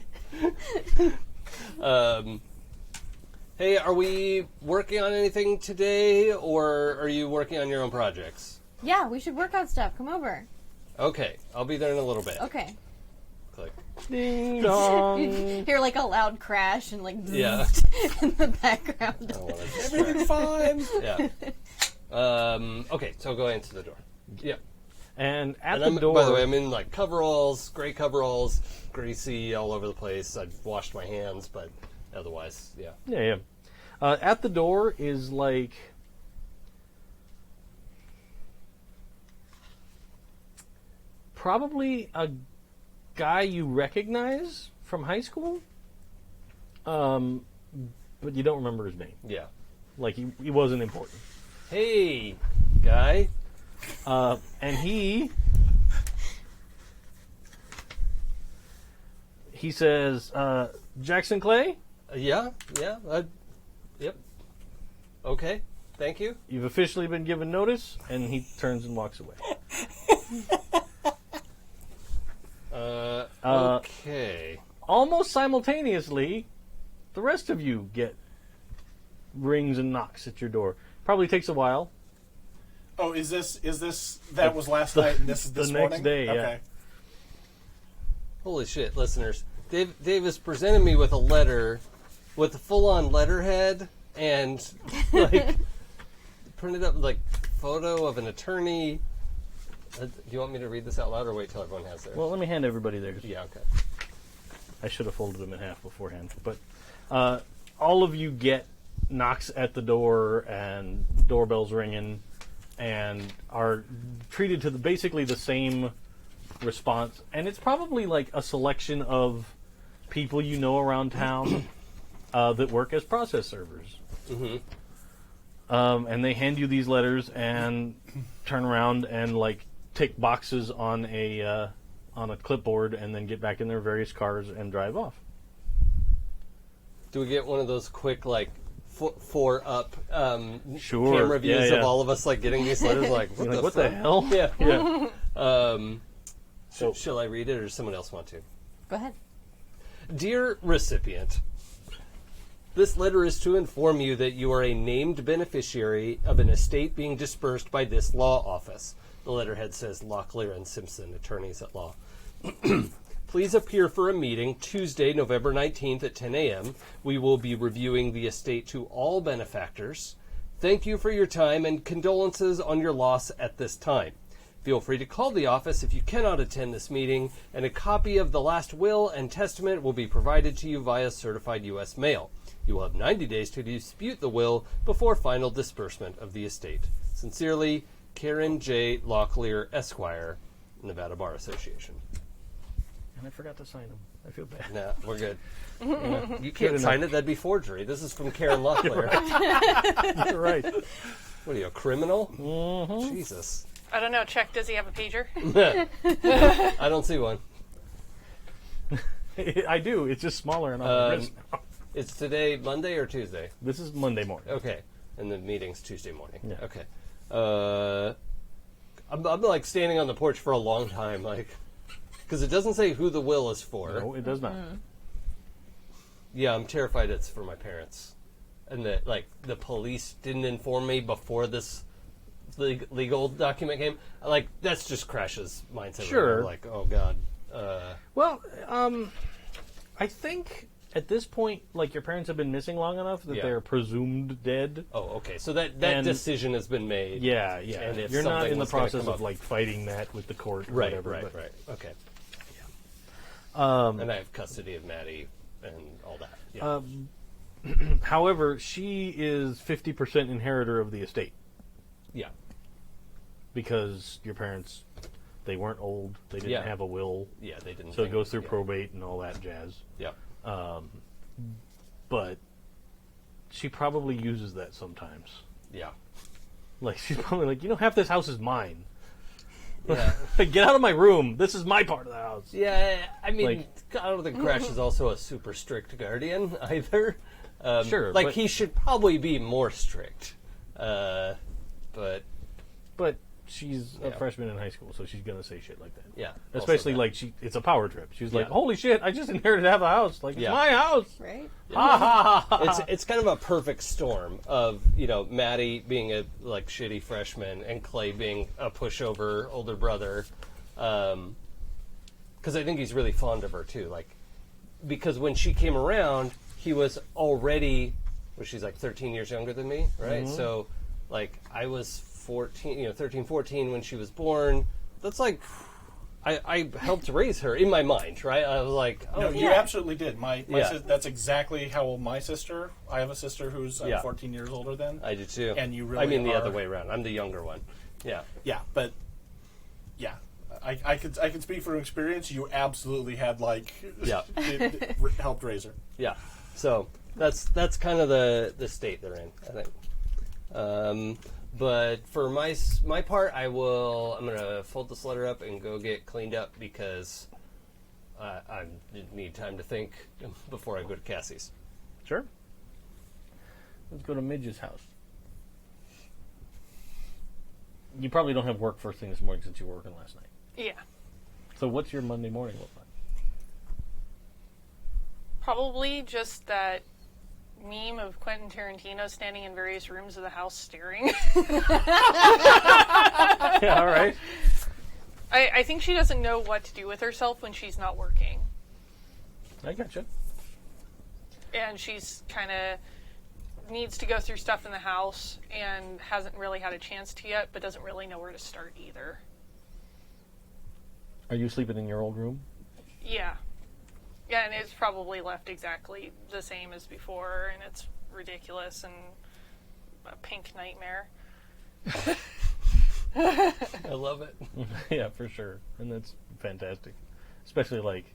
Speaker 3: Hey, are we working on anything today, or are you working on your own projects?
Speaker 6: Yeah, we should work on stuff. Come over.
Speaker 3: Okay, I'll be there in a little bit.
Speaker 6: Okay.
Speaker 3: Click.
Speaker 2: Ding dong.
Speaker 6: You hear like a loud crash and like
Speaker 3: Yeah.
Speaker 6: in the background.
Speaker 3: I wanna distract.
Speaker 4: Everything's fine.
Speaker 3: Yeah. Okay, so go answer the door. Yep.
Speaker 2: And at
Speaker 3: And
Speaker 2: the door.
Speaker 3: by the way, I'm in like coveralls, gray coveralls, greasy all over the place. I've washed my hands, but otherwise, yeah.
Speaker 2: Yeah. At the door is like probably a guy you recognize from high school, but you don't remember his name.
Speaker 3: Yeah.
Speaker 2: Like he wasn't important.
Speaker 3: Hey, guy.
Speaker 2: And he says, Jackson Clay,
Speaker 3: Yeah. Yep. Okay. Thank you.
Speaker 2: you've officially been given notice, and he turns and walks away.
Speaker 3: Okay.
Speaker 2: Almost simultaneously, the rest of you get rings and knocks at your door. Probably takes a while.
Speaker 4: Oh, is this that was last night and this is this
Speaker 2: the
Speaker 4: morning?
Speaker 2: next day, yeah.
Speaker 4: Okay.
Speaker 3: Holy shit, listeners. Dave has presented me with a letter with a full-on letterhead and like printed up like photo of an attorney. Do you want me to read this out loud or wait till everyone has theirs?
Speaker 2: Well, let me hand everybody theirs.
Speaker 3: Yeah, okay.
Speaker 2: I should have folded them in half beforehand. But all of you get knocks at the door and doorbells ringing and are treated to basically the same response. And it's probably like a selection of people you know around town that work as process servers.
Speaker 3: Mm-hmm.
Speaker 2: And they hand you these letters and turn around and like tick boxes on a clipboard and then get back in their various cars and drive off.
Speaker 3: Do we get one of those quick like four up
Speaker 2: Sure.
Speaker 3: camera views
Speaker 2: Yeah.
Speaker 3: of all of us like getting these letters like what,
Speaker 2: You're like,
Speaker 3: the,
Speaker 2: what the
Speaker 3: fuck?
Speaker 2: hell?
Speaker 3: Yeah.
Speaker 2: Yeah.
Speaker 3: So shall I read it or does someone else want to?
Speaker 6: Go ahead.
Speaker 3: Dear recipient, this letter is to inform you that you are a named beneficiary of an estate being dispersed by this law office. The letterhead says Locklear and Simpson, attorneys at law. Please appear for a meeting Tuesday, November 19th at 10 a.m. We will be reviewing the estate to all benefactors. Thank you for your time and condolences on your loss at this time. Feel free to call the office if you cannot attend this meeting, and a copy of the last will and testament will be provided to you via certified U.S. mail. You will have 90 days to dispute the will before final disbursement of the estate. Sincerely, Karen J. Locklear, Esquire, Nevada Bar Association.
Speaker 2: And I forgot to sign them. I feel bad.
Speaker 3: Nah, we're good. You
Speaker 2: Good
Speaker 3: can't
Speaker 2: enough.
Speaker 3: sign it, that'd be forgery. This is from Karen Locklear.
Speaker 2: You're right.
Speaker 3: What are you, a criminal?
Speaker 2: Mm-hmm.
Speaker 3: Jesus.
Speaker 7: I don't know. Check. Does he have a pager?
Speaker 3: I don't see one.
Speaker 2: I do. It's just smaller and on the wrist now.
Speaker 3: It's today Monday or Tuesday?
Speaker 2: This is Monday morning.
Speaker 3: Okay. And the meeting's Tuesday morning.
Speaker 2: Yeah.
Speaker 3: Okay. I'm like standing on the porch for a long time, like, because it doesn't say who the will is for.
Speaker 2: No, it does not.
Speaker 3: Yeah, I'm terrified it's for my parents, and that like the police didn't inform me before this legal document came. Like that's just Crash's mindset.
Speaker 2: Sure.
Speaker 3: Like, oh god.
Speaker 2: Well, I think at this point, like, your parents have been missing long enough that
Speaker 3: Yeah.
Speaker 2: they're presumed dead.
Speaker 3: Oh, okay. So that
Speaker 2: And-
Speaker 3: decision has been made.
Speaker 2: Yeah.
Speaker 3: And if
Speaker 2: You're not
Speaker 3: something
Speaker 2: in the
Speaker 3: was gonna
Speaker 2: process
Speaker 3: come
Speaker 2: of,
Speaker 3: up-
Speaker 2: like, fighting that with the court or
Speaker 3: Right,
Speaker 2: whatever.
Speaker 3: right,
Speaker 2: but-
Speaker 3: right. Okay.
Speaker 2: Um,
Speaker 3: And I have custody of Maddie and all that. Yeah.
Speaker 2: However, she is 50% inheritor of the estate
Speaker 3: Yeah.
Speaker 2: because your parents, they weren't old. They didn't
Speaker 3: Yeah.
Speaker 2: have a will.
Speaker 3: Yeah, they didn't.
Speaker 2: So it
Speaker 3: think-
Speaker 2: goes through
Speaker 3: yeah.
Speaker 2: probate and all that jazz.
Speaker 3: Yeah.
Speaker 2: But she probably uses that sometimes.
Speaker 3: Yeah.
Speaker 2: Like, she's probably like, half this house is mine.
Speaker 3: Yeah.
Speaker 2: Get out of my room. This is my part of the house.
Speaker 3: Yeah, I mean,
Speaker 2: Like-
Speaker 3: I don't think Crash is also a super strict guardian either.
Speaker 2: Sure,
Speaker 3: like
Speaker 2: but-
Speaker 3: he should probably be more strict. But
Speaker 2: But she's a
Speaker 3: Yeah.
Speaker 2: freshman in high school, so she's gonna say shit like that.
Speaker 3: yeah,
Speaker 2: Especially
Speaker 3: also that.
Speaker 2: like it's a power trip. She's like,
Speaker 3: Yeah.
Speaker 2: "Holy shit! I just inherited half a house. Like, it's
Speaker 3: Yeah.
Speaker 2: my house."
Speaker 6: Right?
Speaker 2: Ha ha ha!
Speaker 3: it's kind of a perfect storm of Maddie being a like shitty freshman and Clay being a pushover older brother, because I think he's really fond of her too. Like, because when she came around, he was already, she's like 13 years younger than me, right?
Speaker 2: Mm-hmm.
Speaker 3: So, like, I was 14, 13, 14 when she was born. That's like, I helped raise her in my mind, right? I was like, oh
Speaker 4: No,
Speaker 3: yeah,
Speaker 4: you absolutely did. My
Speaker 3: Yeah.
Speaker 4: that's exactly how old my sister. I have a sister who's
Speaker 3: Yeah.
Speaker 4: 14 years older than.
Speaker 3: I do too.
Speaker 4: And you
Speaker 3: I mean
Speaker 4: really
Speaker 3: the
Speaker 4: are-
Speaker 3: other way around. I'm the younger one. Yeah.
Speaker 4: Yeah, but yeah, I could speak from experience. You absolutely had like
Speaker 3: Yeah.
Speaker 4: helped raise her.
Speaker 3: Yeah. So that's kind of the state they're in, I think. But for my part, I'm gonna fold this letter up and go get cleaned up because I need time to think before I go to Cassie's.
Speaker 2: Sure. Let's go to Midge's house. You probably don't have work first thing this morning since you were working last night.
Speaker 7: Yeah.
Speaker 2: So what's your Monday morning look like?
Speaker 7: Probably just that meme of Quentin Tarantino standing in various rooms of the house staring.
Speaker 2: Yeah, all right.
Speaker 7: I think she doesn't know what to do with herself when she's not working.
Speaker 2: I gotcha.
Speaker 7: And she's kind of needs to go through stuff in the house and hasn't really had a chance to yet, but doesn't really know where to start either.
Speaker 2: Are you sleeping in your old room?
Speaker 7: Yeah. Yeah, and it's probably left exactly the same as before, and it's ridiculous and a pink nightmare.
Speaker 3: I love it.
Speaker 2: Yeah, for sure. And that's fantastic. Especially like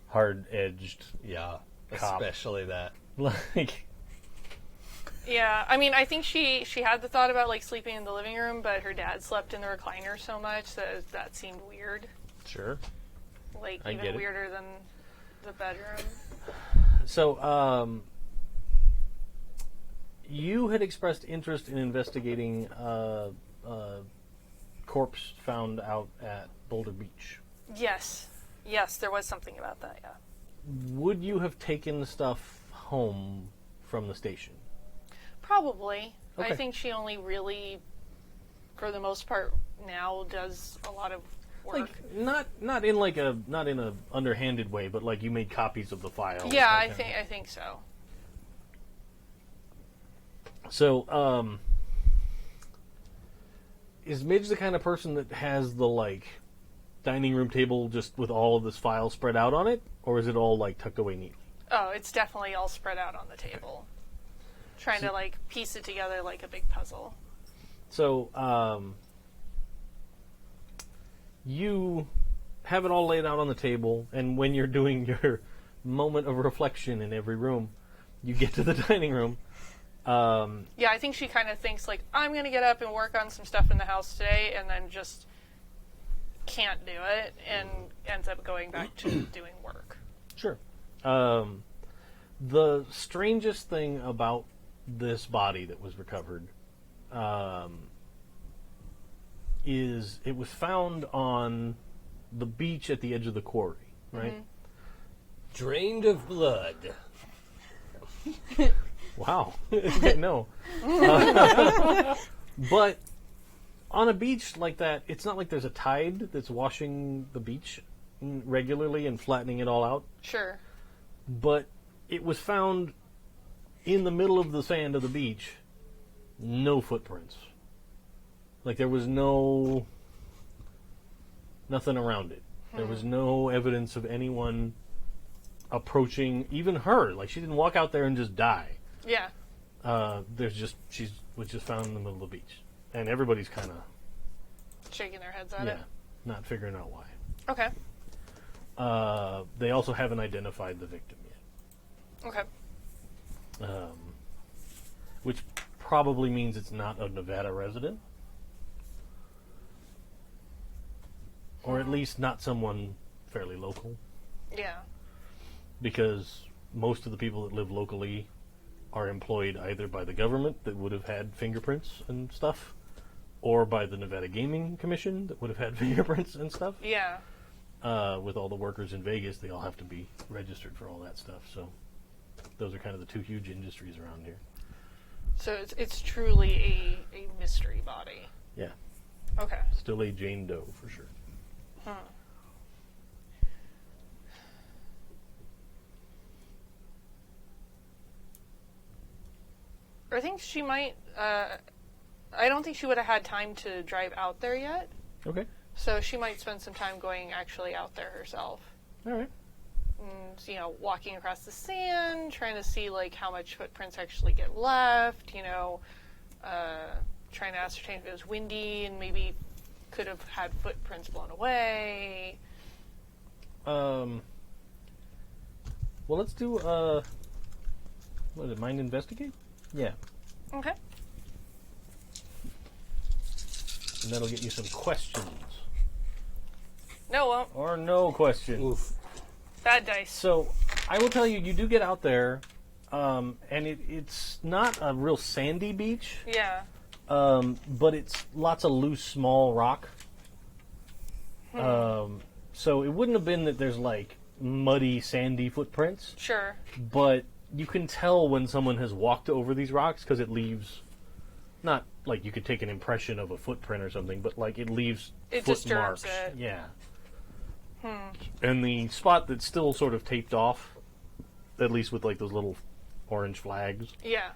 Speaker 2: hard-edged,
Speaker 3: Yeah.
Speaker 2: Cop.
Speaker 3: Especially that.
Speaker 2: like
Speaker 7: Yeah, I mean, I think she had the thought about like sleeping in the living room, but her dad slept in the recliner so much that seemed weird.
Speaker 2: sure.
Speaker 7: Like
Speaker 2: I get
Speaker 7: even
Speaker 2: it.
Speaker 7: weirder than the bedroom.
Speaker 2: So, you had expressed interest in investigating corpse found out at Boulder Beach.
Speaker 7: Yes, there was something about that. Yeah,
Speaker 2: Would you have taken the stuff home from the station?
Speaker 7: probably.
Speaker 2: Okay.
Speaker 7: I think she only really, for the most part, now does a lot of work.
Speaker 2: Like not in a underhanded way, but like you made copies of the file.
Speaker 7: Yeah,
Speaker 2: that
Speaker 7: I
Speaker 2: kind
Speaker 7: think so.
Speaker 2: of- So, is Midge the kind of person that has the like dining room table just with all of this file spread out on it, or is it all like tucked away neatly?
Speaker 7: Oh, it's definitely all spread out on the table. Trying to like piece it together like a big puzzle.
Speaker 2: So, you have it all laid out on the table, and when you're doing your moment of reflection in every room, you get to the dining room.
Speaker 7: Yeah, I think she kind of thinks like, I'm going to get up and work on some stuff in the house today, and then just can't do it, and ends up going back to doing work.
Speaker 2: Sure. The strangest thing about this body that was recovered is it was found on the beach at the edge of the quarry, right?
Speaker 3: Drained of blood.
Speaker 2: Wow. No. But on a beach like that, it's not like there's a tide that's washing the beach regularly and flattening it all out.
Speaker 7: Sure.
Speaker 2: but it was found in the middle of the sand of the beach. No footprints. Like, there was nothing around it. There was no evidence of anyone approaching even her. Like, she didn't walk out there and just die.
Speaker 7: Yeah.
Speaker 2: She was just found in the middle of the beach. And everybody's kind of...
Speaker 7: Shaking their heads at it.
Speaker 2: Not figuring out why.
Speaker 7: Okay.
Speaker 2: They also haven't identified the victim yet.
Speaker 7: Okay.
Speaker 2: Which probably means it's not a Nevada resident. Or at least not someone fairly local.
Speaker 7: Yeah.
Speaker 2: Because most of the people that live locally are employed either by the government that would have had fingerprints and stuff, or by the Nevada Gaming Commission that would have had fingerprints and stuff.
Speaker 7: Yeah.
Speaker 2: With all the workers in Vegas, they all have to be registered for all that stuff. So those are kind of the two huge industries around here.
Speaker 7: So it's truly a mystery body.
Speaker 2: Yeah.
Speaker 7: Okay.
Speaker 2: Still a Jane Doe for sure.
Speaker 7: I think she might. I don't think she would have had time to drive out there yet.
Speaker 2: Okay.
Speaker 7: So she might spend some time going actually out there herself.
Speaker 2: All right.
Speaker 7: And, walking across the sand, trying to see, like, how much footprints actually get left, trying to ascertain if it was windy and maybe could have had footprints blown away.
Speaker 2: Well, let's do, what is it, Mind Investigate? Yeah.
Speaker 7: Okay.
Speaker 2: And that'll get you some questions.
Speaker 7: No, well,
Speaker 2: Or no questions.
Speaker 3: Oof.
Speaker 7: bad dice.
Speaker 2: So, I will tell you, you do get out there, and it's not a real sandy beach,
Speaker 7: Yeah.
Speaker 2: but it's lots of loose, small rock. So it wouldn't have been that there's, like, muddy, sandy footprints,
Speaker 7: Sure.
Speaker 2: but you can tell when someone has walked over these rocks because it leaves, not like you could take an impression of a footprint or something, but like it leaves
Speaker 7: It
Speaker 2: foot
Speaker 7: disturbs
Speaker 2: marks.
Speaker 7: it.
Speaker 2: Yeah. And the spot that's still sort of taped off, at least with like those little orange flags,
Speaker 7: Yeah.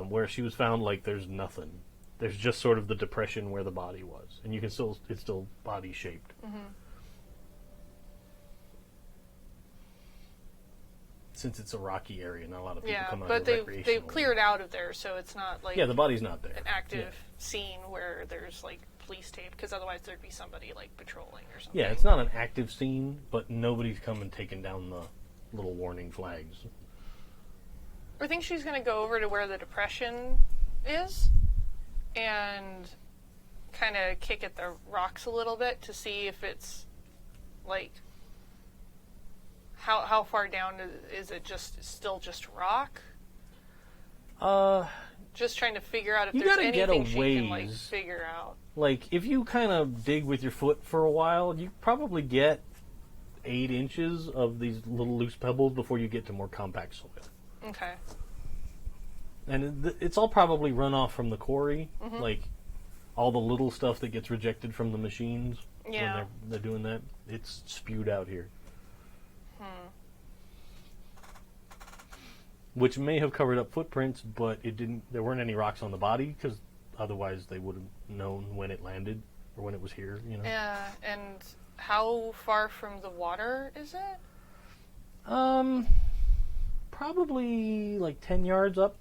Speaker 2: where she was found, like there's nothing. There's just sort of the depression where the body was, and you can still, it's still body shaped. Since it's a rocky area, not a lot of people
Speaker 7: Yeah,
Speaker 2: come out
Speaker 7: but
Speaker 2: here
Speaker 7: they've
Speaker 2: recreationally.
Speaker 7: cleared out of there, so it's not like
Speaker 2: Yeah, the body's not there.
Speaker 7: an active scene where there's like police tape, because otherwise there'd be somebody like patrolling or something.
Speaker 2: Yeah, it's not an active scene, but nobody's come and taken down the little warning flags.
Speaker 7: I think she's going to go over to where the depression is and kind of kick at the rocks a little bit to see if it's like how far down is it still just rock? Just trying to figure out if
Speaker 2: You
Speaker 7: there's
Speaker 2: gotta get a
Speaker 7: anything she can like
Speaker 2: ways.
Speaker 7: figure out.
Speaker 2: Like, if you kind of dig with your foot for a while, you probably get 8 inches of these little loose pebbles before you get to more compact soil.
Speaker 7: Okay.
Speaker 2: And it's all probably runoff from the quarry, like all the little stuff that gets rejected from the machines
Speaker 7: Yeah.
Speaker 2: when they're doing that. It's spewed out here. Which may have covered up footprints, but it didn't. There weren't any rocks on the body, because otherwise they would have known when it landed or when it was here.
Speaker 7: Yeah, and how far from the water is it?
Speaker 2: Probably like 10 yards up.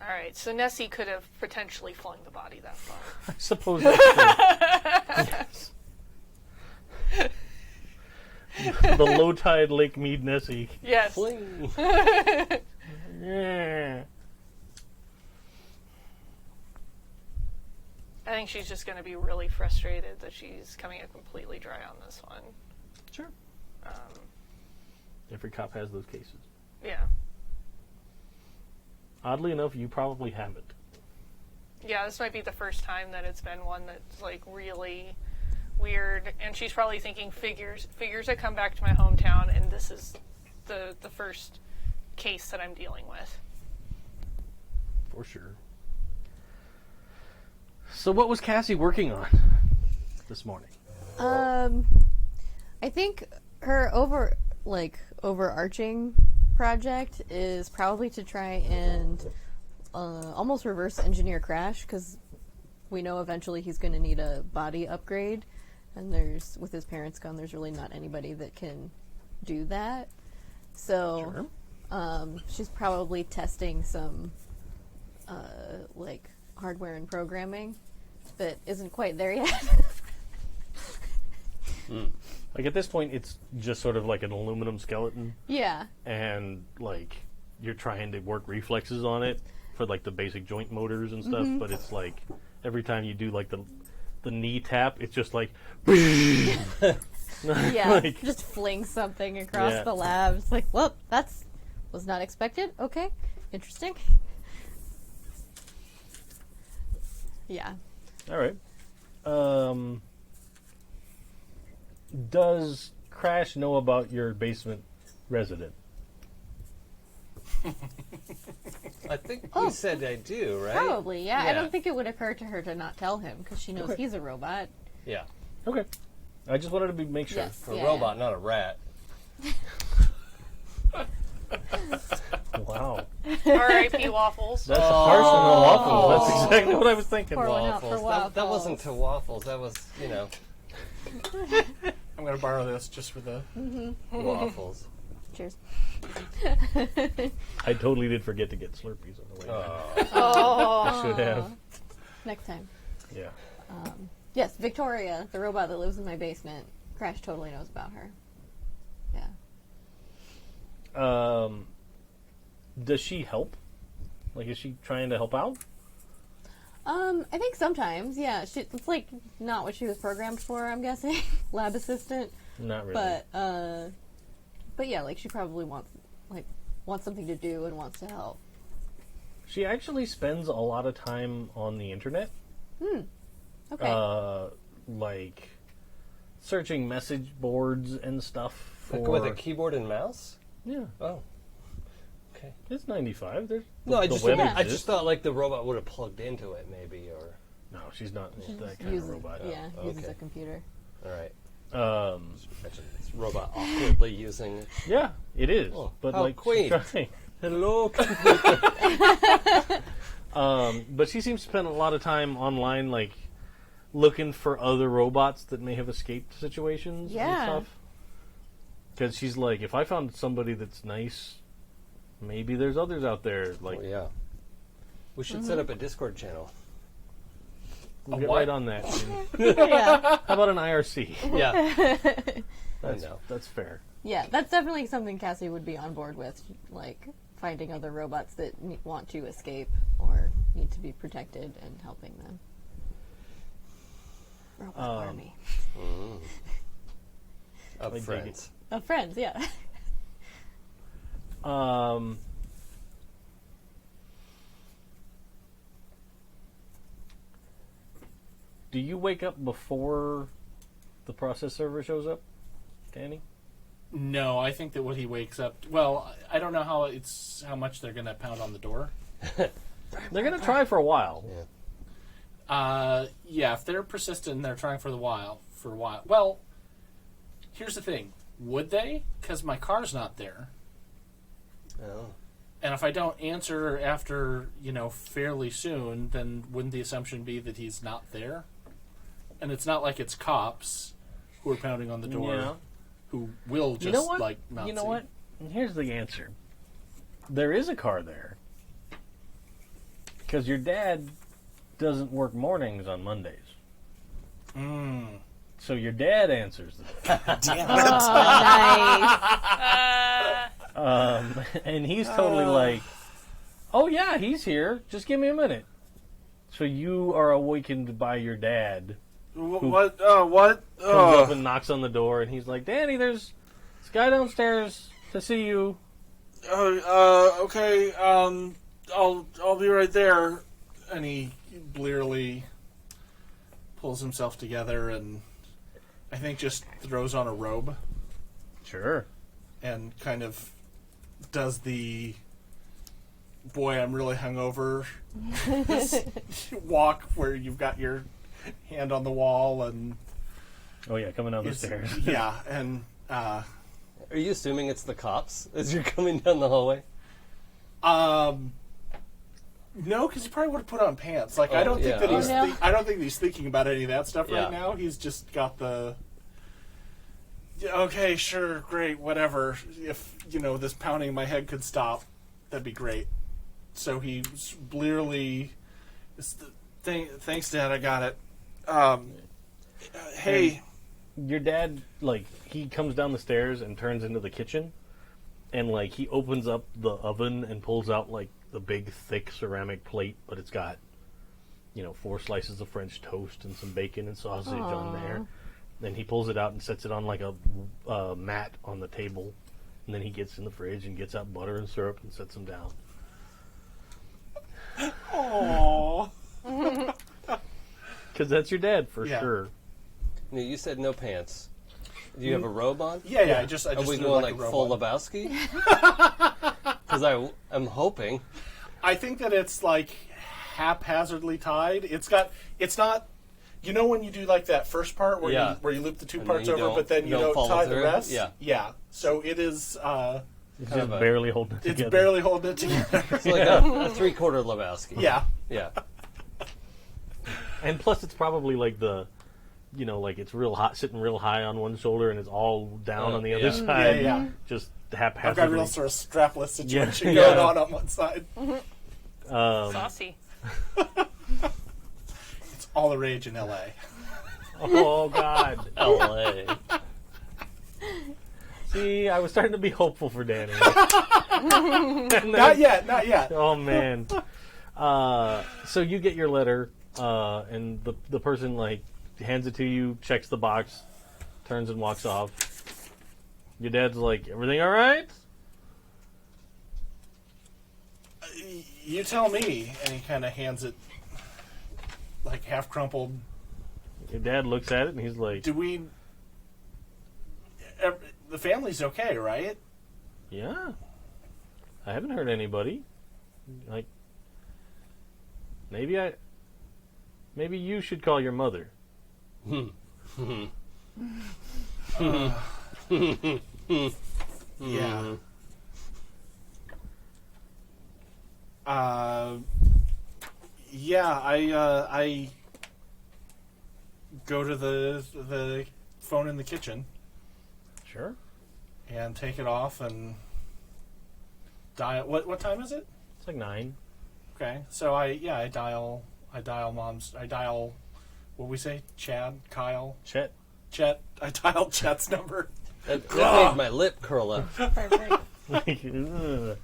Speaker 7: All right, so Nessie could have potentially flung the body that far.
Speaker 2: I suppose that's true. Yes. The low tide Lake Mead Nessie.
Speaker 7: Yes.
Speaker 3: Fling.
Speaker 2: Yeah.
Speaker 7: I think she's just going to be really frustrated that she's coming up completely dry on this one.
Speaker 2: Sure. Every cop has those cases.
Speaker 7: Yeah.
Speaker 2: Oddly enough, you probably haven't.
Speaker 7: Yeah, this might be the first time that it's been one that's like really weird, and she's probably thinking figures I come back to my hometown, and this is the first case that I'm dealing with.
Speaker 2: For sure. So what was Cassie working on this morning?
Speaker 6: I think her overarching project is probably to try and almost reverse engineer Crash, because we know eventually he's going to need a body upgrade, and with his parents gone, there's really not anybody that can do that. So she's probably testing some hardware and programming that isn't quite there yet.
Speaker 2: Like at this point, it's just sort of like an aluminum skeleton.
Speaker 6: Yeah.
Speaker 2: And like you're trying to work reflexes on it for like the basic joint motors and stuff, but it's like every time you do like the knee tap, it's just like
Speaker 6: yeah, just fling something across the lab. It's like, well, was not expected. Okay, interesting. Yeah.
Speaker 2: All right. Does Crash know about your basement resident?
Speaker 3: I think you said I do, right?
Speaker 6: Probably, yeah. I don't think it would occur to her to not tell him, because she knows he's a robot.
Speaker 3: Yeah.
Speaker 2: Okay. I just wanted to make sure.
Speaker 6: Yes.
Speaker 3: A robot, not a rat.
Speaker 2: Wow.
Speaker 7: R.I.P. Waffles.
Speaker 2: That's harsh on the waffles. That's exactly what I was thinking.
Speaker 6: Pour one out for
Speaker 3: Waffles. That
Speaker 6: Waffles.
Speaker 3: wasn't to waffles. That was,
Speaker 4: I'm going to borrow this just for the...
Speaker 3: waffles.
Speaker 6: Cheers.
Speaker 2: I totally did forget to get Slurpees on the way down.
Speaker 6: Oh.
Speaker 2: I should have.
Speaker 6: Next time.
Speaker 2: Yeah.
Speaker 6: Yes, Victoria, the robot that lives in my basement. Crash totally knows about her. Yeah.
Speaker 2: Does she help? Like, is she trying to help out?
Speaker 6: I think sometimes, yeah. It's like not what she was programmed for, I'm guessing. Lab assistant.
Speaker 2: Not really.
Speaker 6: But yeah, like she probably wants something to do and wants to help.
Speaker 2: She actually spends a lot of time on the internet.
Speaker 6: Okay.
Speaker 2: Like searching message boards and stuff for...
Speaker 3: Like with a keyboard and mouse?
Speaker 2: Yeah.
Speaker 3: Oh. Okay.
Speaker 2: It's 95. There's
Speaker 3: No, I
Speaker 2: the
Speaker 3: just
Speaker 2: web
Speaker 3: I
Speaker 2: exists.
Speaker 3: just thought like the robot would have plugged into it maybe, or...
Speaker 2: No, she's not that kind of robot.
Speaker 6: Yeah, uses
Speaker 3: okay.
Speaker 6: a computer.
Speaker 3: All right.
Speaker 2: Um,
Speaker 3: This robot awkwardly using...
Speaker 2: yeah, it is.
Speaker 3: Oh,
Speaker 2: but
Speaker 3: how
Speaker 2: like,
Speaker 3: quaint.
Speaker 2: she's trying.
Speaker 3: Hello,
Speaker 2: But she seems to spend a lot of time online, like looking for other robots that may have escaped situations and
Speaker 6: Yeah.
Speaker 2: stuff. Because she's like, if I found somebody that's nice, maybe there's others out there. Like,
Speaker 3: Oh, yeah. We should set up a Discord channel.
Speaker 2: we'll get right on that.
Speaker 6: Yeah.
Speaker 2: How about an IRC?
Speaker 3: Yeah.
Speaker 2: That's fair.
Speaker 6: Yeah, that's definitely something Cassie would be on board with, like finding other robots that want to escape or need to be protected and helping them. Robot army.
Speaker 3: Of
Speaker 2: dig
Speaker 3: friends.
Speaker 6: Of friends, yeah.
Speaker 2: Do you wake up before the process server shows up, Danny?
Speaker 4: No, I think that when he wakes up... Well, I don't know how much they're going to pound on the door.
Speaker 2: They're going to try for a while.
Speaker 4: Yeah, if they're persistent and they're trying for a while. Well, here's the thing. Would they? Because my car's not there.
Speaker 3: Oh.
Speaker 4: And if I don't answer after, fairly soon, then wouldn't the assumption be that he's not there? And it's not like it's cops who are pounding on the door
Speaker 2: Yeah.
Speaker 4: who will just,
Speaker 2: You know what?
Speaker 4: not
Speaker 2: You know
Speaker 4: see.
Speaker 2: what? And here's the answer. There is a car there. Because your dad doesn't work mornings on Mondays. So your dad answers the door.
Speaker 4: Damn
Speaker 6: Oh, nice.
Speaker 2: And he's totally like, oh yeah, he's here. Just give me a minute. So you are awakened by your dad.
Speaker 4: What? What?
Speaker 2: Comes up and knocks on the door, and he's like, Danny, there's this guy downstairs to see you.
Speaker 4: Okay. I'll be right there. And he blearily pulls himself together and I think just throws on a robe
Speaker 2: Sure.
Speaker 4: and kind of does the boy, I'm really hungover walk where you've got your hand on the wall and
Speaker 2: Oh yeah, coming down the stairs.
Speaker 4: yeah, and
Speaker 3: Are you assuming it's the cops as you're coming down the hallway?
Speaker 4: No, because he probably would have put on pants. Like, I don't think that he's. I don't think he's thinking about any of that stuff right now. He's just got the. Okay, sure, great, whatever. If this pounding in my head could stop, that'd be great. So he's clearly. Thanks, Dad. I got it. Hey.
Speaker 2: And your dad, like, he comes down the stairs and turns into the kitchen, and like he opens up the oven and pulls out like the big thick ceramic plate, but it's got 4 slices of French toast and some bacon and sausage on there. Then he pulls it out and sets it on like a mat on the table, and then he gets in the fridge and gets out butter and syrup and sets them down.
Speaker 4: Aww.
Speaker 2: Because that's your dad for sure.
Speaker 3: No, you said no pants. Do you have a robe on?
Speaker 4: Yeah. I just
Speaker 3: Are we
Speaker 4: threw
Speaker 3: going
Speaker 4: like
Speaker 3: like
Speaker 4: a
Speaker 3: full
Speaker 4: robe on.
Speaker 3: Lebowski? Because I'm hoping.
Speaker 4: I think that it's like haphazardly tied. It's not. When you do like that first part where you loop the 2
Speaker 3: And
Speaker 4: parts
Speaker 3: then you
Speaker 4: over, but then you don't
Speaker 3: follow
Speaker 4: tie the
Speaker 3: through?
Speaker 4: rest.
Speaker 3: Yeah.
Speaker 4: So it is.
Speaker 2: It's just barely holding it together.
Speaker 4: It's barely holding it together.
Speaker 3: It's like a 3/4 Lebowski.
Speaker 4: Yeah.
Speaker 2: And plus, it's probably like the, like it's real hot, sitting real high on one shoulder, and it's all down on the other side.
Speaker 4: Yeah.
Speaker 2: Just
Speaker 4: I've
Speaker 2: haphazardly.
Speaker 4: got a real sort of strapless situation
Speaker 2: Yeah.
Speaker 4: going on one side.
Speaker 7: Saucy.
Speaker 4: It's all the rage in L.A.
Speaker 2: Oh God,
Speaker 3: L.A.
Speaker 2: See, I was starting to be hopeful for Danny.
Speaker 4: Not yet.
Speaker 2: Oh man. So you get your letter, and the person like hands it to you, checks the box, turns and walks off. Your dad's like, "Everything all right?"
Speaker 4: You tell me. And he kind of hands it, like half crumpled.
Speaker 2: Your dad looks at it and he's like,
Speaker 4: The family's okay, right?
Speaker 2: "Yeah, I haven't heard anybody. Like, maybe you should call your mother."
Speaker 4: Yeah. I go to the phone in the kitchen
Speaker 2: Sure.
Speaker 4: and take it off and dial. What time is it?
Speaker 2: It's like 9.
Speaker 4: Okay, so I dial what we say, Chad, Kyle,
Speaker 2: Chet.
Speaker 4: Chet. I dial Chet's number.
Speaker 3: That made my lip curl up.
Speaker 6: Perfect.
Speaker 2: Like, ugh.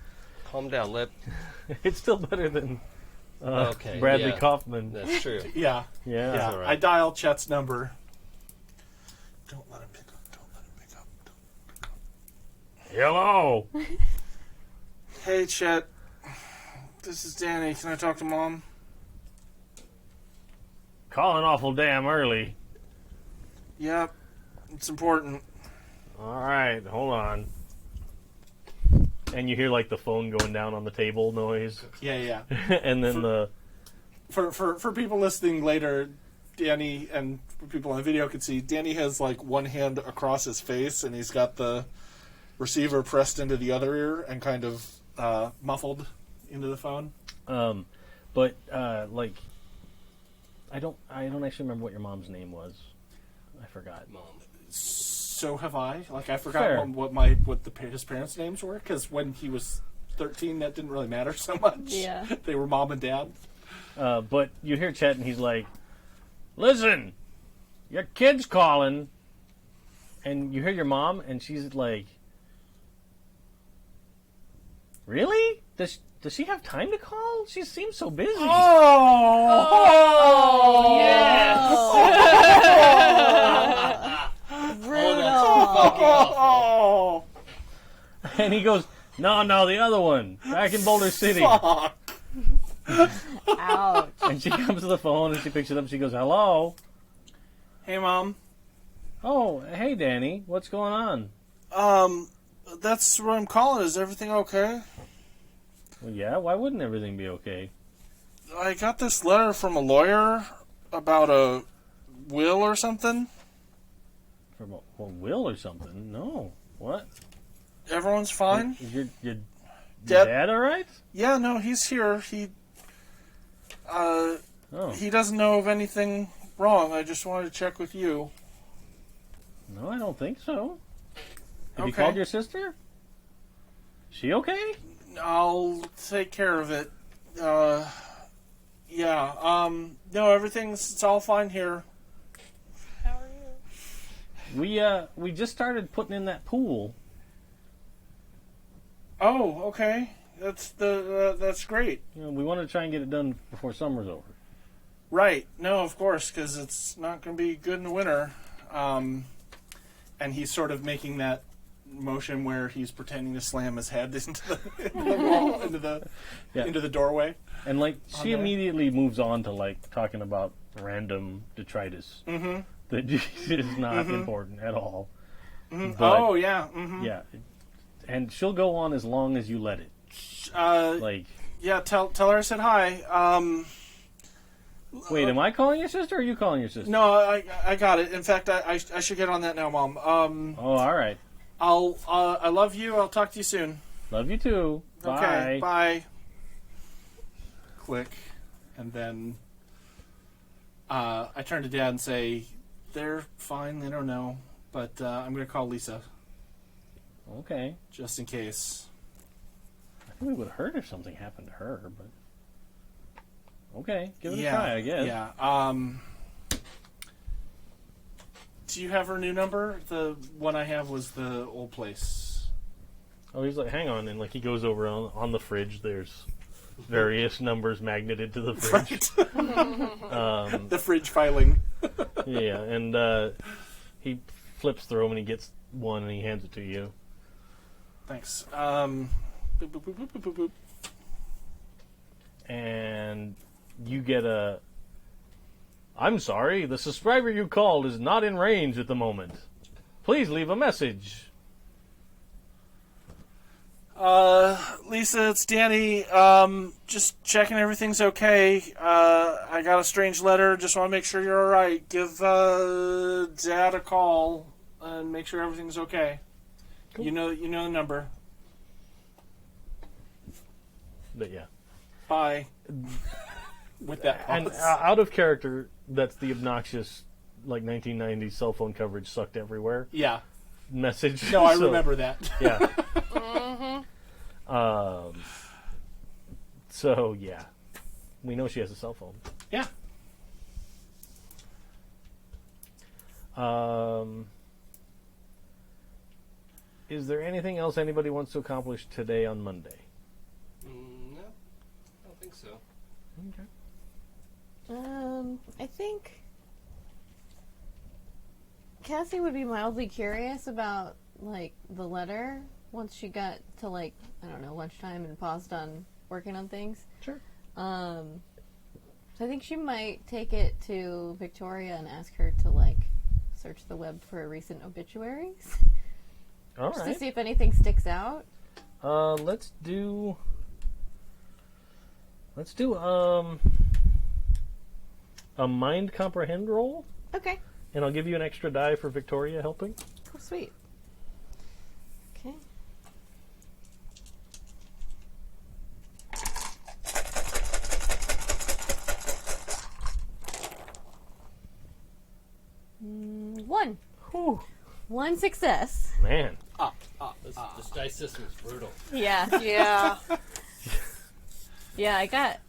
Speaker 3: Calm down, lip.
Speaker 2: It's still better than
Speaker 3: Okay,
Speaker 2: Bradley
Speaker 3: yeah.
Speaker 2: Kaufman.
Speaker 3: That's true.
Speaker 4: Yeah.
Speaker 2: Yeah.
Speaker 3: all right.
Speaker 4: I dial Chet's number. Don't let him pick up.
Speaker 2: Hello.
Speaker 4: Hey, Chet. This is Danny. Can I talk to Mom?
Speaker 2: Calling awful damn early.
Speaker 4: Yep. It's important.
Speaker 2: All right, hold on. And you hear like the phone going down on the table noise,
Speaker 4: Yeah.
Speaker 2: and then the
Speaker 4: For people listening later, Danny, and for people on the video can see, Danny has like one hand across his face, and he's got the receiver pressed into the other ear and kind of muffled into the phone.
Speaker 2: but like I don't actually remember what your mom's name was. I forgot.
Speaker 3: Mom.
Speaker 4: So have I. Like I forgot
Speaker 2: Fair.
Speaker 4: what his parents' names were, because when he was 13, that didn't really matter so much.
Speaker 6: Yeah.
Speaker 4: They were Mom and Dad.
Speaker 2: But you hear Chet, and he's like, "Listen, your kid's calling," and you hear your mom, and she's like, "Really? Does she have time to call? She seems so busy."
Speaker 4: Oh,
Speaker 6: Brutal.
Speaker 2: And he goes, "No, the other one, back in Boulder City."
Speaker 4: Fuck.
Speaker 6: Ouch.
Speaker 2: And she comes to the phone, and she picks it up. She goes, "Hello."
Speaker 4: Hey, Mom.
Speaker 2: "Oh, hey, Danny. What's going on?"
Speaker 4: That's what I'm calling. Is everything okay?
Speaker 2: "Well, yeah, why wouldn't everything be okay?"
Speaker 4: I got this letter from a lawyer about a will or something.
Speaker 2: From a will or something? No. What?
Speaker 4: Everyone's fine.
Speaker 2: Your
Speaker 4: Dad-
Speaker 2: dad all right?
Speaker 4: Yeah, no, he's here. He doesn't know of anything wrong. I just wanted to check with you.
Speaker 2: No, I don't think so. Have you
Speaker 4: Okay.
Speaker 2: called your sister? She okay?
Speaker 4: I'll take care of it. Yeah. No, it's all fine here.
Speaker 7: How are you?
Speaker 2: We just started putting in that pool.
Speaker 4: Oh, okay. That's great.
Speaker 2: You know, we wanted to try and get it done before summer's over.
Speaker 4: Right. No, of course, because it's not going to be good in the winter. And he's sort of making that motion where he's pretending to slam his head into the wall, into the doorway.
Speaker 2: And like she
Speaker 4: there.
Speaker 2: immediately moves on to like talking about random detritus that is not important at all. But,
Speaker 4: Oh, yeah.
Speaker 2: yeah, and she'll go on as long as you let it. Like,
Speaker 4: Yeah, tell her I said hi.
Speaker 2: wait, am I calling your sister or are you calling your sister?
Speaker 4: No, I got it. In fact, I should get on that now, Mom.
Speaker 2: Oh, all right.
Speaker 4: I love you. I'll talk to you soon.
Speaker 2: Love you too. Bye.
Speaker 4: Okay, bye. Click. And then I turn to Dad and say, they're fine, they don't know, but I'm going to call Lisa,
Speaker 2: Okay.
Speaker 4: just in case.
Speaker 2: I think it would hurt if something happened to her, but okay, give it
Speaker 4: Yeah,
Speaker 2: a try, I guess.
Speaker 4: Yeah. Do you have her new number? The one I have was the old place.
Speaker 2: Oh, he's like, hang on, and like he goes over on the fridge. There's various numbers magneted to the fridge.
Speaker 4: Right. The fridge filing.
Speaker 2: Yeah, and he flips through them and he gets one and he hands it to you.
Speaker 4: Thanks. Boop, boop, boop, boop, boop, boop, boop.
Speaker 2: And you get a... I'm sorry, the subscriber you called is not in range at the moment. Please leave a message.
Speaker 4: Lisa, it's Danny. Just checking everything's okay. I got a strange letter. Just want to make sure you're all right. Give Dad a call and make sure everything's okay.
Speaker 2: Cool.
Speaker 4: You know the number.
Speaker 2: But yeah.
Speaker 4: Bye. With that pause.
Speaker 2: And out of character, that's the obnoxious, like, 1990s cell phone coverage sucked everywhere
Speaker 4: Yeah.
Speaker 2: message.
Speaker 4: No, I
Speaker 2: So,
Speaker 4: remember that.
Speaker 2: Yeah. So, yeah. We know she has a cell phone.
Speaker 4: Yeah.
Speaker 2: Is there anything else anybody wants to accomplish today on Monday?
Speaker 3: No, I don't think so.
Speaker 2: Okay.
Speaker 6: I think Cassie would be mildly curious about, like, the letter once she got to, like, I don't know, lunchtime and paused on working on things.
Speaker 2: Sure.
Speaker 6: So I think she might take it to Victoria and ask her to, like, search the web for recent obituaries.
Speaker 2: All
Speaker 6: Just
Speaker 2: right.
Speaker 6: to see if anything sticks out.
Speaker 2: Let's do a mind comprehend roll,
Speaker 6: Okay.
Speaker 2: and I'll give you an extra die for Victoria helping.
Speaker 6: Oh, sweet. Okay. One.
Speaker 2: Whew.
Speaker 6: One success.
Speaker 2: Man.
Speaker 3: This dice system is brutal.
Speaker 6: Yeah.
Speaker 7: Yeah.
Speaker 6: Yeah, I got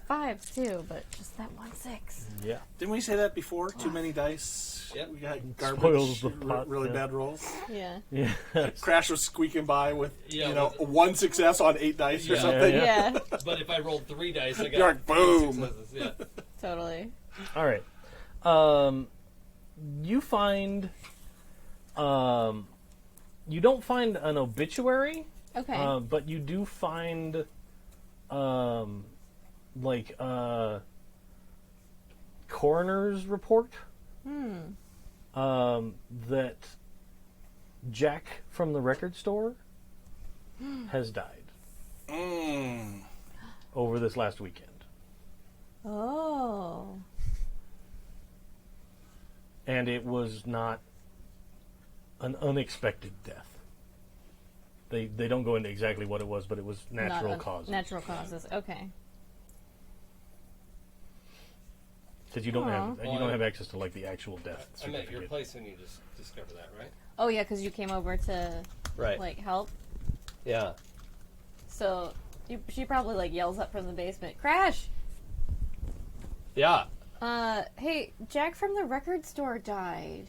Speaker 6: fives too, but just that 1 6.
Speaker 2: Yeah.
Speaker 4: Didn't we say that before? Too many dice.
Speaker 3: Yep.
Speaker 4: We got garbage.
Speaker 2: Spoils the pot,
Speaker 4: really
Speaker 2: yeah.
Speaker 4: bad rolls.
Speaker 6: Yeah.
Speaker 2: Yeah.
Speaker 4: Crash was squeaking by with
Speaker 3: Yeah,
Speaker 4: a 1 success on 8 dice or
Speaker 3: Yeah.
Speaker 4: something.
Speaker 6: Yeah.
Speaker 3: But if I rolled 3 dice, I got
Speaker 4: You're like, boom.
Speaker 3: 3 successes. Yeah.
Speaker 6: Totally.
Speaker 2: All right. You find, you don't find an obituary,
Speaker 6: Okay.
Speaker 2: but you do find, like, coroner's report. That Jack from the record store has died over this last weekend.
Speaker 6: Oh.
Speaker 2: And it was not an unexpected death. They don't go into exactly what it was, but it was natural
Speaker 6: Not
Speaker 2: causes.
Speaker 6: Natural causes. Okay.
Speaker 2: Because you don't have access to like the actual death
Speaker 3: I'm at
Speaker 2: certificate.
Speaker 3: your place when you just discovered that, right?
Speaker 6: Oh yeah, because you came over to
Speaker 3: Right.
Speaker 6: like help.
Speaker 3: Yeah.
Speaker 6: So she probably like yells up from the basement, "Crash!
Speaker 3: Yeah.
Speaker 6: Hey, Jack from the record store died."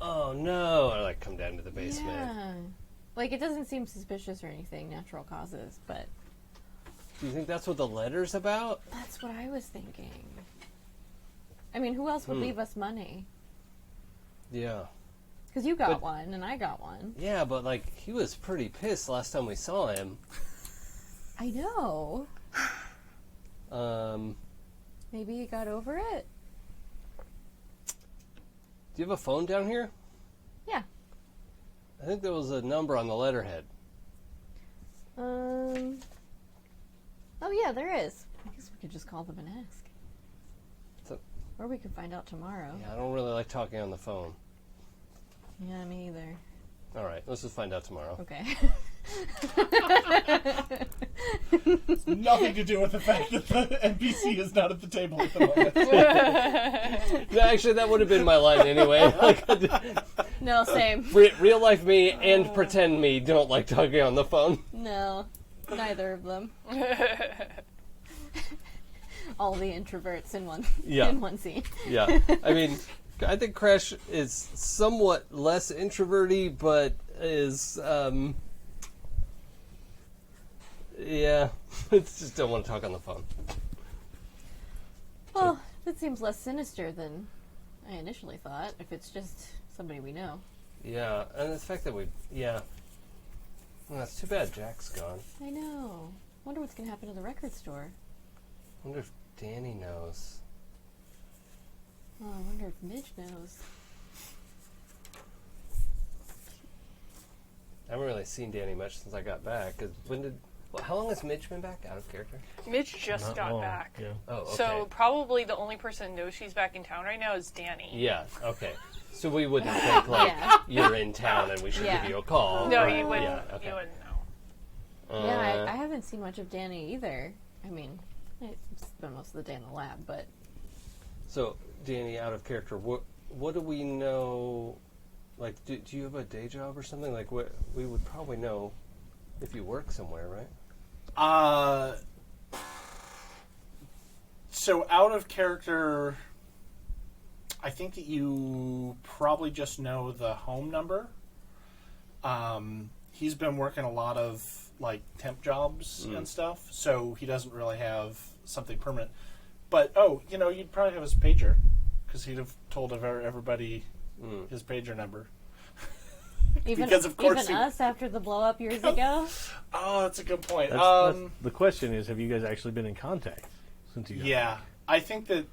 Speaker 3: Oh no! I like come down to the basement.
Speaker 6: Yeah. Like it doesn't seem suspicious or anything, natural causes, but
Speaker 3: Do you think that's what the letter's about?
Speaker 6: that's what I was thinking. I mean, who else would leave us money?
Speaker 3: Yeah.
Speaker 6: Because you got
Speaker 3: But-
Speaker 6: one and I got one.
Speaker 3: Yeah, but like he was pretty pissed last time we saw him.
Speaker 6: I know. Maybe he got over it.
Speaker 3: Do you have a phone down here?
Speaker 6: Yeah.
Speaker 3: I think there was a number on the letterhead.
Speaker 6: Oh yeah, there is. I guess we could just call them and ask.
Speaker 3: So-
Speaker 6: Or we could find out tomorrow.
Speaker 3: Yeah, I don't really like talking on the phone.
Speaker 6: Yeah, me either.
Speaker 3: All right, let's just find out tomorrow.
Speaker 6: Okay.
Speaker 4: Nothing to do with the fact that the NPC is not at the table at the moment.
Speaker 3: No, actually, that would have been my line anyway. Like,
Speaker 6: No, same.
Speaker 3: real life me and pretend me don't like talking on the phone.
Speaker 6: No, neither of them. All the introverts in one
Speaker 3: Yeah.
Speaker 6: in one scene.
Speaker 3: Yeah, I mean, I think Crash is somewhat less introverty, but is yeah, it's just don't want to talk on the phone.
Speaker 6: Well, that seems less sinister than I initially thought. If it's just somebody we know.
Speaker 3: Yeah, and the fact that well, it's too bad Jack's gone.
Speaker 6: I know. Wonder what's gonna happen to the record store.
Speaker 3: Wonder if Danny knows.
Speaker 6: Oh, I wonder if Midge knows.
Speaker 3: I haven't really seen Danny much since I got back. 'Cause how long has Midge been back out of character?
Speaker 7: Mitch just
Speaker 2: Not
Speaker 7: got
Speaker 2: long,
Speaker 7: back.
Speaker 2: Yeah.
Speaker 3: Oh, okay.
Speaker 7: So probably the only person who knows she's back in town right now is Danny.
Speaker 3: Yeah, okay. So we wouldn't think like
Speaker 6: Yeah.
Speaker 3: you're in town and we should
Speaker 6: Yeah.
Speaker 3: give you a call.
Speaker 7: No,
Speaker 3: right?
Speaker 7: you wouldn't.
Speaker 3: Yeah, okay.
Speaker 7: You wouldn't know.
Speaker 6: Yeah, I haven't seen much of Danny either. I mean, I spent most of the day in the lab, but
Speaker 3: So, Danny, out of character, what do we know? Like, do you have a day job or something? Like, what we would probably know if you work somewhere, right?
Speaker 4: So out of character, I think that you probably just know the home number. He's been working a lot of like temp jobs and stuff, so he doesn't really have something permanent. But you'd probably have his pager because he'd have told everybody his pager number.
Speaker 6: even
Speaker 4: Because of course
Speaker 6: even us after the blow up years ago.
Speaker 4: Oh, that's a good point.
Speaker 2: That's the question is, have you guys actually been in contact since you got
Speaker 4: Yeah, I think that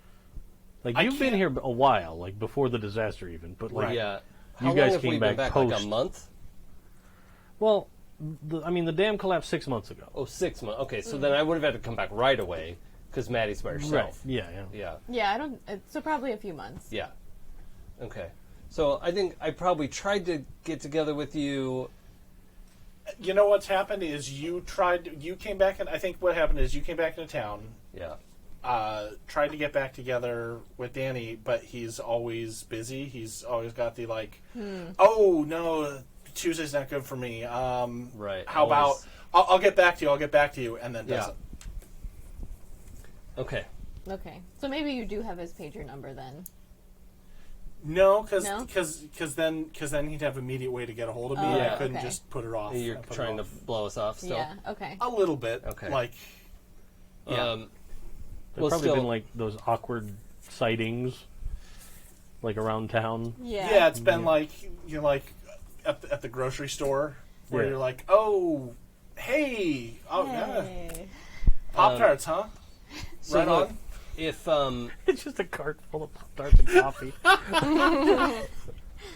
Speaker 2: Like,
Speaker 4: I
Speaker 2: you've been
Speaker 4: can't-
Speaker 2: here a while, like, before the disaster even, but, like,
Speaker 4: Right.
Speaker 3: Yeah.
Speaker 2: You
Speaker 3: How
Speaker 2: guys
Speaker 3: long have
Speaker 2: came
Speaker 3: we been
Speaker 2: back
Speaker 3: back? Like
Speaker 2: post.
Speaker 3: a month?
Speaker 2: well, the dam collapsed 6 months ago.
Speaker 3: Oh, 6 months. Okay, so then I would have had to come back right away because Maddie's by herself.
Speaker 2: Yeah, yeah.
Speaker 3: Yeah.
Speaker 6: Yeah, I don't. So probably a few months.
Speaker 3: Yeah. Okay. So I think I probably tried to get together with you.
Speaker 4: you know what's happened is you came back, and I think what happened is you came back into town,
Speaker 3: Yeah.
Speaker 4: tried to get back together with Danny, but he's always busy. He's always got the oh no, Tuesday's not good for me.
Speaker 3: Right.
Speaker 4: How about I'll get back to you. I'll get back to you, and then
Speaker 3: Yeah.
Speaker 4: doesn't.
Speaker 3: Okay.
Speaker 6: Okay, so maybe you do have his pager number then.
Speaker 4: No,
Speaker 6: No?
Speaker 4: because then he'd have immediate way to get a hold of me.
Speaker 6: Oh,
Speaker 4: I couldn't
Speaker 6: okay.
Speaker 4: just put it off.
Speaker 3: You're
Speaker 4: put it
Speaker 3: trying to
Speaker 4: off.
Speaker 3: blow us off still?
Speaker 6: Yeah. Okay.
Speaker 4: A little bit.
Speaker 3: Okay.
Speaker 4: Yeah.
Speaker 2: There's
Speaker 3: Well,
Speaker 2: probably
Speaker 3: still-
Speaker 2: been, like, those awkward sightings, like, around town.
Speaker 4: Yeah, it's been like at the grocery store where
Speaker 2: Yeah.
Speaker 4: you're like, oh, hey, oh yeah,
Speaker 6: Hey.
Speaker 4: Pop-Tarts, huh?
Speaker 3: So
Speaker 4: Right
Speaker 3: look,
Speaker 4: on.
Speaker 3: If
Speaker 2: It's just a cart full of Pop-Tarts and coffee.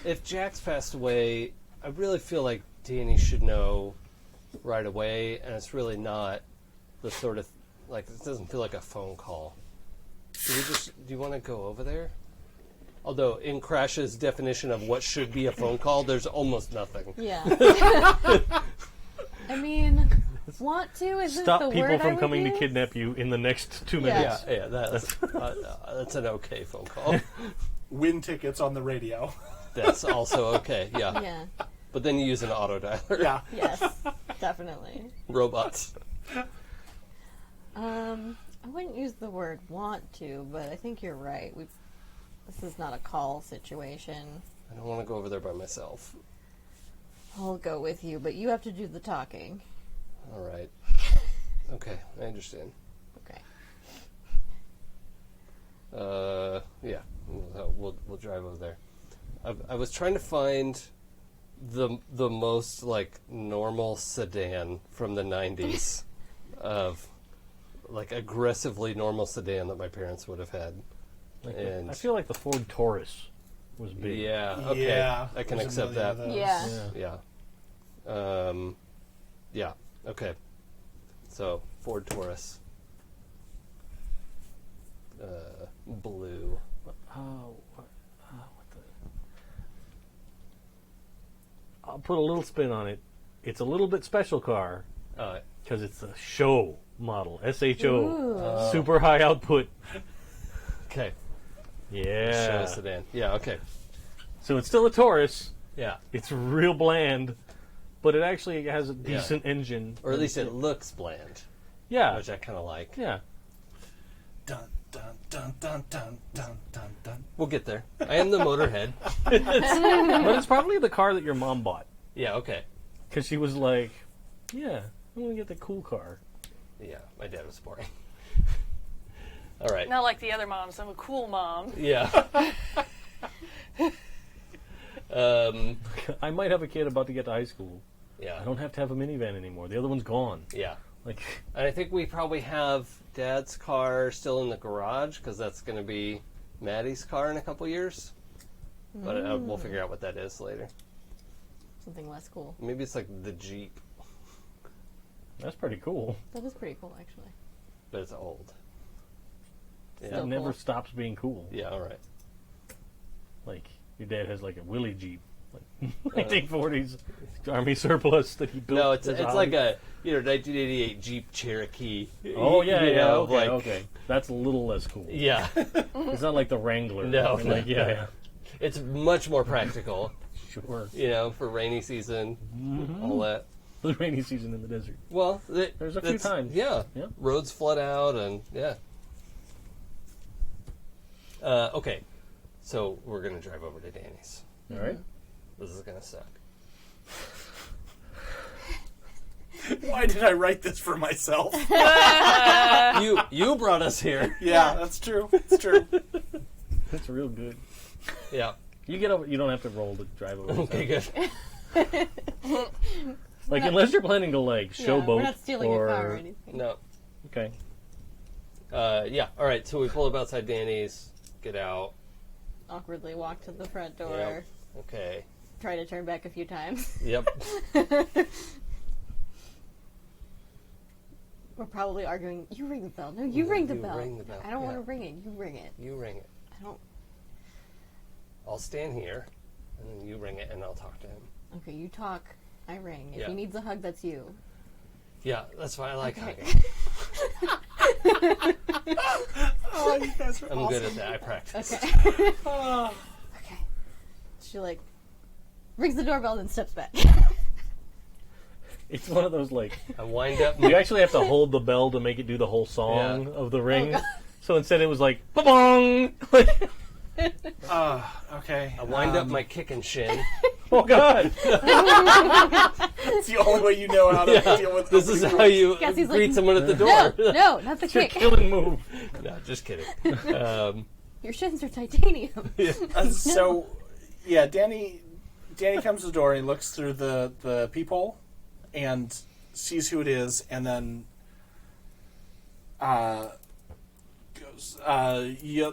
Speaker 3: if Jack's passed away, I really feel like Danny should know right away, and it's really not the sort of like it doesn't feel like a phone call. Do you want to go over there? Although in Crash's definition of what should be a phone call, there's almost nothing.
Speaker 6: Yeah. Want to? Isn't
Speaker 2: Stop
Speaker 6: the
Speaker 2: people
Speaker 6: word I
Speaker 2: from
Speaker 6: would
Speaker 2: coming to
Speaker 6: use?
Speaker 2: kidnap you in the next 2
Speaker 6: Yeah.
Speaker 2: minutes.
Speaker 3: Yeah, that's an okay phone call.
Speaker 4: Win tickets on the radio.
Speaker 3: That's also okay. Yeah.
Speaker 6: Yeah.
Speaker 3: But then you use an auto dialer.
Speaker 4: Yeah.
Speaker 6: Yes. Definitely.
Speaker 3: Robots.
Speaker 6: I wouldn't use the word want to, but I think you're right. This is not a call situation.
Speaker 3: I don't want to go over there by myself.
Speaker 6: I'll go with you, but you have to do the talking.
Speaker 3: All right. Okay, I understand.
Speaker 6: Okay.
Speaker 3: Yeah, we'll drive over there. I was trying to find the most like normal sedan from the 90s of like aggressively normal sedan that my parents would have had. And
Speaker 2: I feel like the Ford Taurus was big.
Speaker 3: yeah, okay,
Speaker 4: Yeah,
Speaker 3: I can
Speaker 4: there's a
Speaker 3: accept
Speaker 4: million
Speaker 3: that.
Speaker 4: of those.
Speaker 6: Yeah.
Speaker 3: Yeah. Yeah. Okay. So Ford Taurus. Blue.
Speaker 2: Oh, what the? I'll put a little spin on it. It's a little bit special car because it's a show model, SHO,
Speaker 6: Ooh.
Speaker 2: super high output.
Speaker 3: Okay.
Speaker 2: Yeah.
Speaker 3: Show sedan. Yeah. Okay.
Speaker 2: So it's still a Taurus.
Speaker 3: Yeah.
Speaker 2: It's real bland, but it actually has a decent engine.
Speaker 3: Or at least it looks bland,
Speaker 2: Yeah.
Speaker 3: which I kind of like.
Speaker 2: Yeah.
Speaker 4: Dun, dun, dun, dun, dun, dun, dun, dun.
Speaker 3: We'll get there. I am the motorhead.
Speaker 2: But it's probably the car that your mom bought
Speaker 3: Yeah. Okay.
Speaker 2: because she was like, "Yeah, I'm gonna get the cool car."
Speaker 3: Yeah. My dad was boring. All right.
Speaker 7: Not like the other moms. I'm a cool mom.
Speaker 3: Yeah.
Speaker 2: I might have a kid about to get to high school.
Speaker 3: Yeah.
Speaker 2: I don't have to have a minivan anymore. The other one's gone.
Speaker 3: Yeah.
Speaker 2: Like,
Speaker 3: And I think we probably have Dad's car still in the garage because that's going to be Maddie's car in a couple years. But we'll figure out what that is later.
Speaker 6: Something less cool.
Speaker 3: Maybe it's like the Jeep,
Speaker 2: that's pretty cool.
Speaker 6: That is pretty cool, actually.
Speaker 3: but it's old. Yeah.
Speaker 6: Still
Speaker 2: It never
Speaker 6: cool.
Speaker 2: stops being cool.
Speaker 3: Yeah. All right.
Speaker 2: Like, your dad has like a Willie Jeep, like 1940s Army surplus that he built.
Speaker 3: No, it's
Speaker 2: as
Speaker 3: like a 1988 Jeep Cherokee.
Speaker 2: Oh yeah,
Speaker 3: You
Speaker 2: yeah.
Speaker 3: know,
Speaker 2: Okay,
Speaker 3: like-
Speaker 2: okay. That's a little less cool.
Speaker 3: Yeah.
Speaker 2: It's not like the Wrangler.
Speaker 3: No,
Speaker 2: I mean, like,
Speaker 3: no.
Speaker 2: yeah,
Speaker 3: It's much more practical,
Speaker 2: sure.
Speaker 3: for rainy season, all that.
Speaker 2: The rainy season in the desert.
Speaker 3: Well,
Speaker 2: There's a few times.
Speaker 3: Yeah.
Speaker 2: Yeah.
Speaker 3: Roads flood out, and yeah. Okay, so we're gonna drive over to Danny's.
Speaker 2: All right.
Speaker 3: This is gonna suck.
Speaker 4: Why did I write this for myself?
Speaker 3: You brought us here.
Speaker 4: Yeah, that's true. It's true.
Speaker 2: That's real good.
Speaker 3: Yeah.
Speaker 2: You get over. You don't have to roll to drive over.
Speaker 3: Okay, good.
Speaker 2: Like unless you're planning to like showboat
Speaker 6: we're not stealing
Speaker 2: or
Speaker 6: your car or anything.
Speaker 3: No.
Speaker 2: okay.
Speaker 3: Yeah. All right. So we pull up outside Danny's. Get out.
Speaker 6: Awkwardly walk to the front door.
Speaker 3: Yep. Okay.
Speaker 6: Try to turn back a few times.
Speaker 3: Yep.
Speaker 6: We're probably arguing. You ring the bell. No, you ring the
Speaker 3: you
Speaker 6: bell.
Speaker 3: ring the bell,
Speaker 6: I don't want
Speaker 3: yeah.
Speaker 6: to ring it. You ring it.
Speaker 3: You ring it.
Speaker 6: I don't.
Speaker 3: I'll stand here, and then you ring it, and I'll talk to him.
Speaker 6: Okay, you talk. I ring. If
Speaker 3: Yeah.
Speaker 6: he needs a hug, that's you.
Speaker 3: Yeah, that's why I like
Speaker 6: Okay.
Speaker 3: hugging.
Speaker 4: Oh, you guys are
Speaker 3: I'm
Speaker 4: awesome.
Speaker 3: good at that. I practice.
Speaker 6: Okay. Okay. She like rings the doorbell and then steps back.
Speaker 2: It's one of those like
Speaker 3: I wind up.
Speaker 2: you actually have to hold the bell to make it do the whole song
Speaker 3: Yeah.
Speaker 2: of the ring.
Speaker 6: God.
Speaker 2: So instead it was like ba-bong. Like,
Speaker 4: Okay.
Speaker 3: I wind up my kick and shin.
Speaker 2: oh god.
Speaker 4: It's the only way you know how to deal with
Speaker 3: This is how you
Speaker 6: Cassie's
Speaker 3: greet
Speaker 6: like,
Speaker 3: someone at the
Speaker 6: No,
Speaker 3: door.
Speaker 6: no, not the
Speaker 2: It's your
Speaker 6: kick.
Speaker 2: killing move.
Speaker 3: No, just kidding.
Speaker 6: Your shins are titanium.
Speaker 4: So, yeah, Danny comes to the door and he looks through the peephole and sees who it is, and then goes, yeah,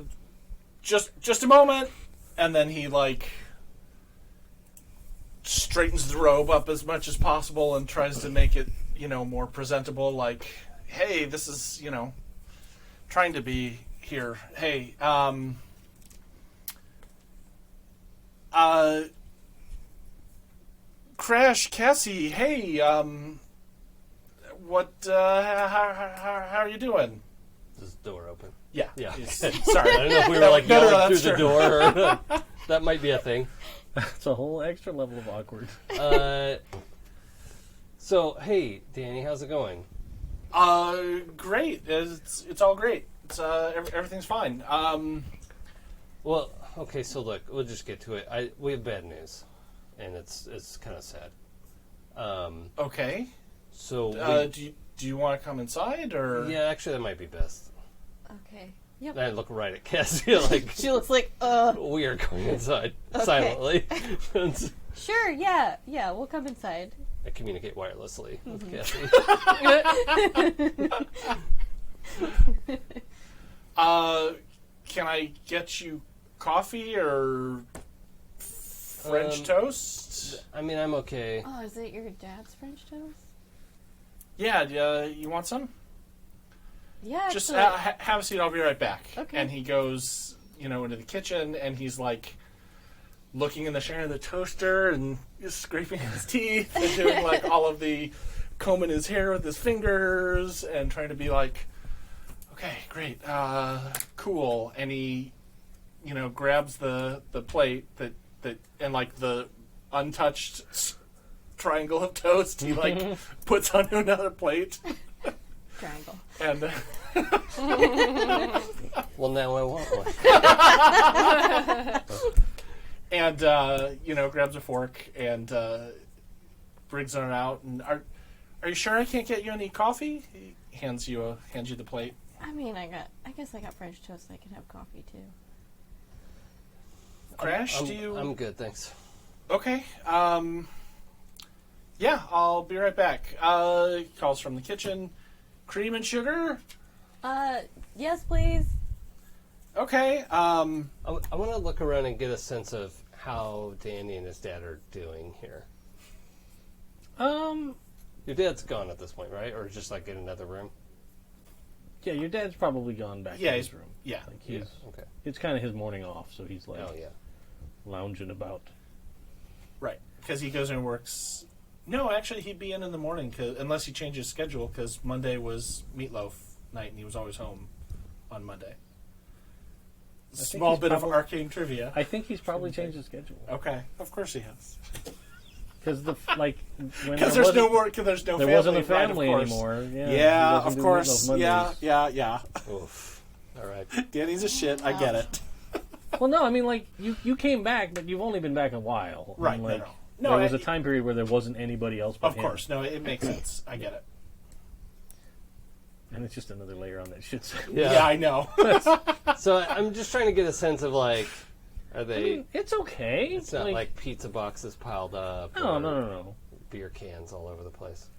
Speaker 4: just a moment, and then he like straightens the robe up as much as possible and tries to make it, more presentable. Like, hey, this is, trying to be here. Hey, Crash, Cassie, hey, how are you doing?
Speaker 3: Is the door open?
Speaker 4: Yeah.
Speaker 3: Yeah.
Speaker 4: Sorry.
Speaker 3: I don't know if we were like yelling
Speaker 4: that's
Speaker 3: through the
Speaker 4: true.
Speaker 3: door. Or, that might be a thing.
Speaker 2: It's a whole extra level of awkward.
Speaker 3: So, hey, Danny, how's it going?
Speaker 4: Great. It's all great. It's everything's fine.
Speaker 3: Well, okay, so look, we'll just get to it. We have bad news, and it's kind of sad.
Speaker 4: Okay.
Speaker 3: So,
Speaker 4: do you want to come inside or?
Speaker 3: yeah, actually, that might be best.
Speaker 6: Okay. Yep.
Speaker 3: I look right at Cassie, like,
Speaker 6: She looks like,
Speaker 3: we are going inside silently.
Speaker 6: sure, yeah, we'll come inside.
Speaker 3: I communicate wirelessly with Cassie.
Speaker 4: Can I get you coffee or French toast?
Speaker 3: I mean, I'm okay.
Speaker 6: Oh, is it your dad's French toast?
Speaker 4: Yeah, you want some?
Speaker 6: Yeah,
Speaker 4: Just
Speaker 6: actually.
Speaker 4: have a seat. I'll be right back.
Speaker 6: Okay.
Speaker 4: And he goes, into the kitchen, and he's like looking in the shine of the toaster and just scraping his teeth and doing like all of the combing his hair with his fingers and trying to be like, okay, great, cool. And he, grabs the plate that and like the untouched triangle of toast. He like puts onto another plate.
Speaker 6: Triangle.
Speaker 4: And
Speaker 3: Well, now I want one.
Speaker 4: and grabs a fork and brings it out. And are you sure I can't get you any coffee? He hands you the plate.
Speaker 6: I mean, I guess I got French toast. I can have coffee too.
Speaker 4: Crash, do you?
Speaker 3: I'm good, thanks.
Speaker 4: Okay. Yeah, I'll be right back. He calls from the kitchen. Cream and sugar?
Speaker 6: Yes, please.
Speaker 4: Okay.
Speaker 3: I want to look around and get a sense of how Danny and his dad are doing here. Your dad's gone at this point, right? Or just like in another room?
Speaker 2: Yeah, your dad's probably gone back to his room.
Speaker 4: Yeah.
Speaker 2: Like he's,
Speaker 3: Okay.
Speaker 2: It's kind of his morning off, so he's like
Speaker 3: Oh, yeah.
Speaker 2: lounging about.
Speaker 4: Right. Because he goes and works. No, actually, he'd be in the morning, unless he changed his schedule, because Monday was meatloaf night, and he was always home on Monday. Small bit of arcane trivia.
Speaker 2: I think he's probably changed his schedule.
Speaker 4: Okay, of course he has.
Speaker 2: Because
Speaker 4: Because there's no more. Because there's no.
Speaker 2: There
Speaker 4: family,
Speaker 2: wasn't a family
Speaker 4: right, of course.
Speaker 2: anymore. Yeah,
Speaker 4: Yeah,
Speaker 2: he doesn't
Speaker 4: of
Speaker 2: do
Speaker 4: course.
Speaker 2: Meatloaf Mondays.
Speaker 4: Yeah.
Speaker 3: Oof. All right.
Speaker 4: Danny's a shit. I get it.
Speaker 2: Well, no, I mean, like you came back, but you've only been back a while.
Speaker 4: Right.
Speaker 2: And, like,
Speaker 4: No,
Speaker 2: there was a time period where there wasn't anybody else but
Speaker 4: Of
Speaker 2: him.
Speaker 4: course. No, it makes sense. I get it.
Speaker 2: And it's just another layer on that shit.
Speaker 4: Yeah, I know.
Speaker 3: So I'm just trying to get a sense of like, are they?
Speaker 2: I mean, it's okay.
Speaker 3: It's not like pizza boxes piled up.
Speaker 2: No,
Speaker 3: or
Speaker 2: no.
Speaker 3: Beer cans all over the place.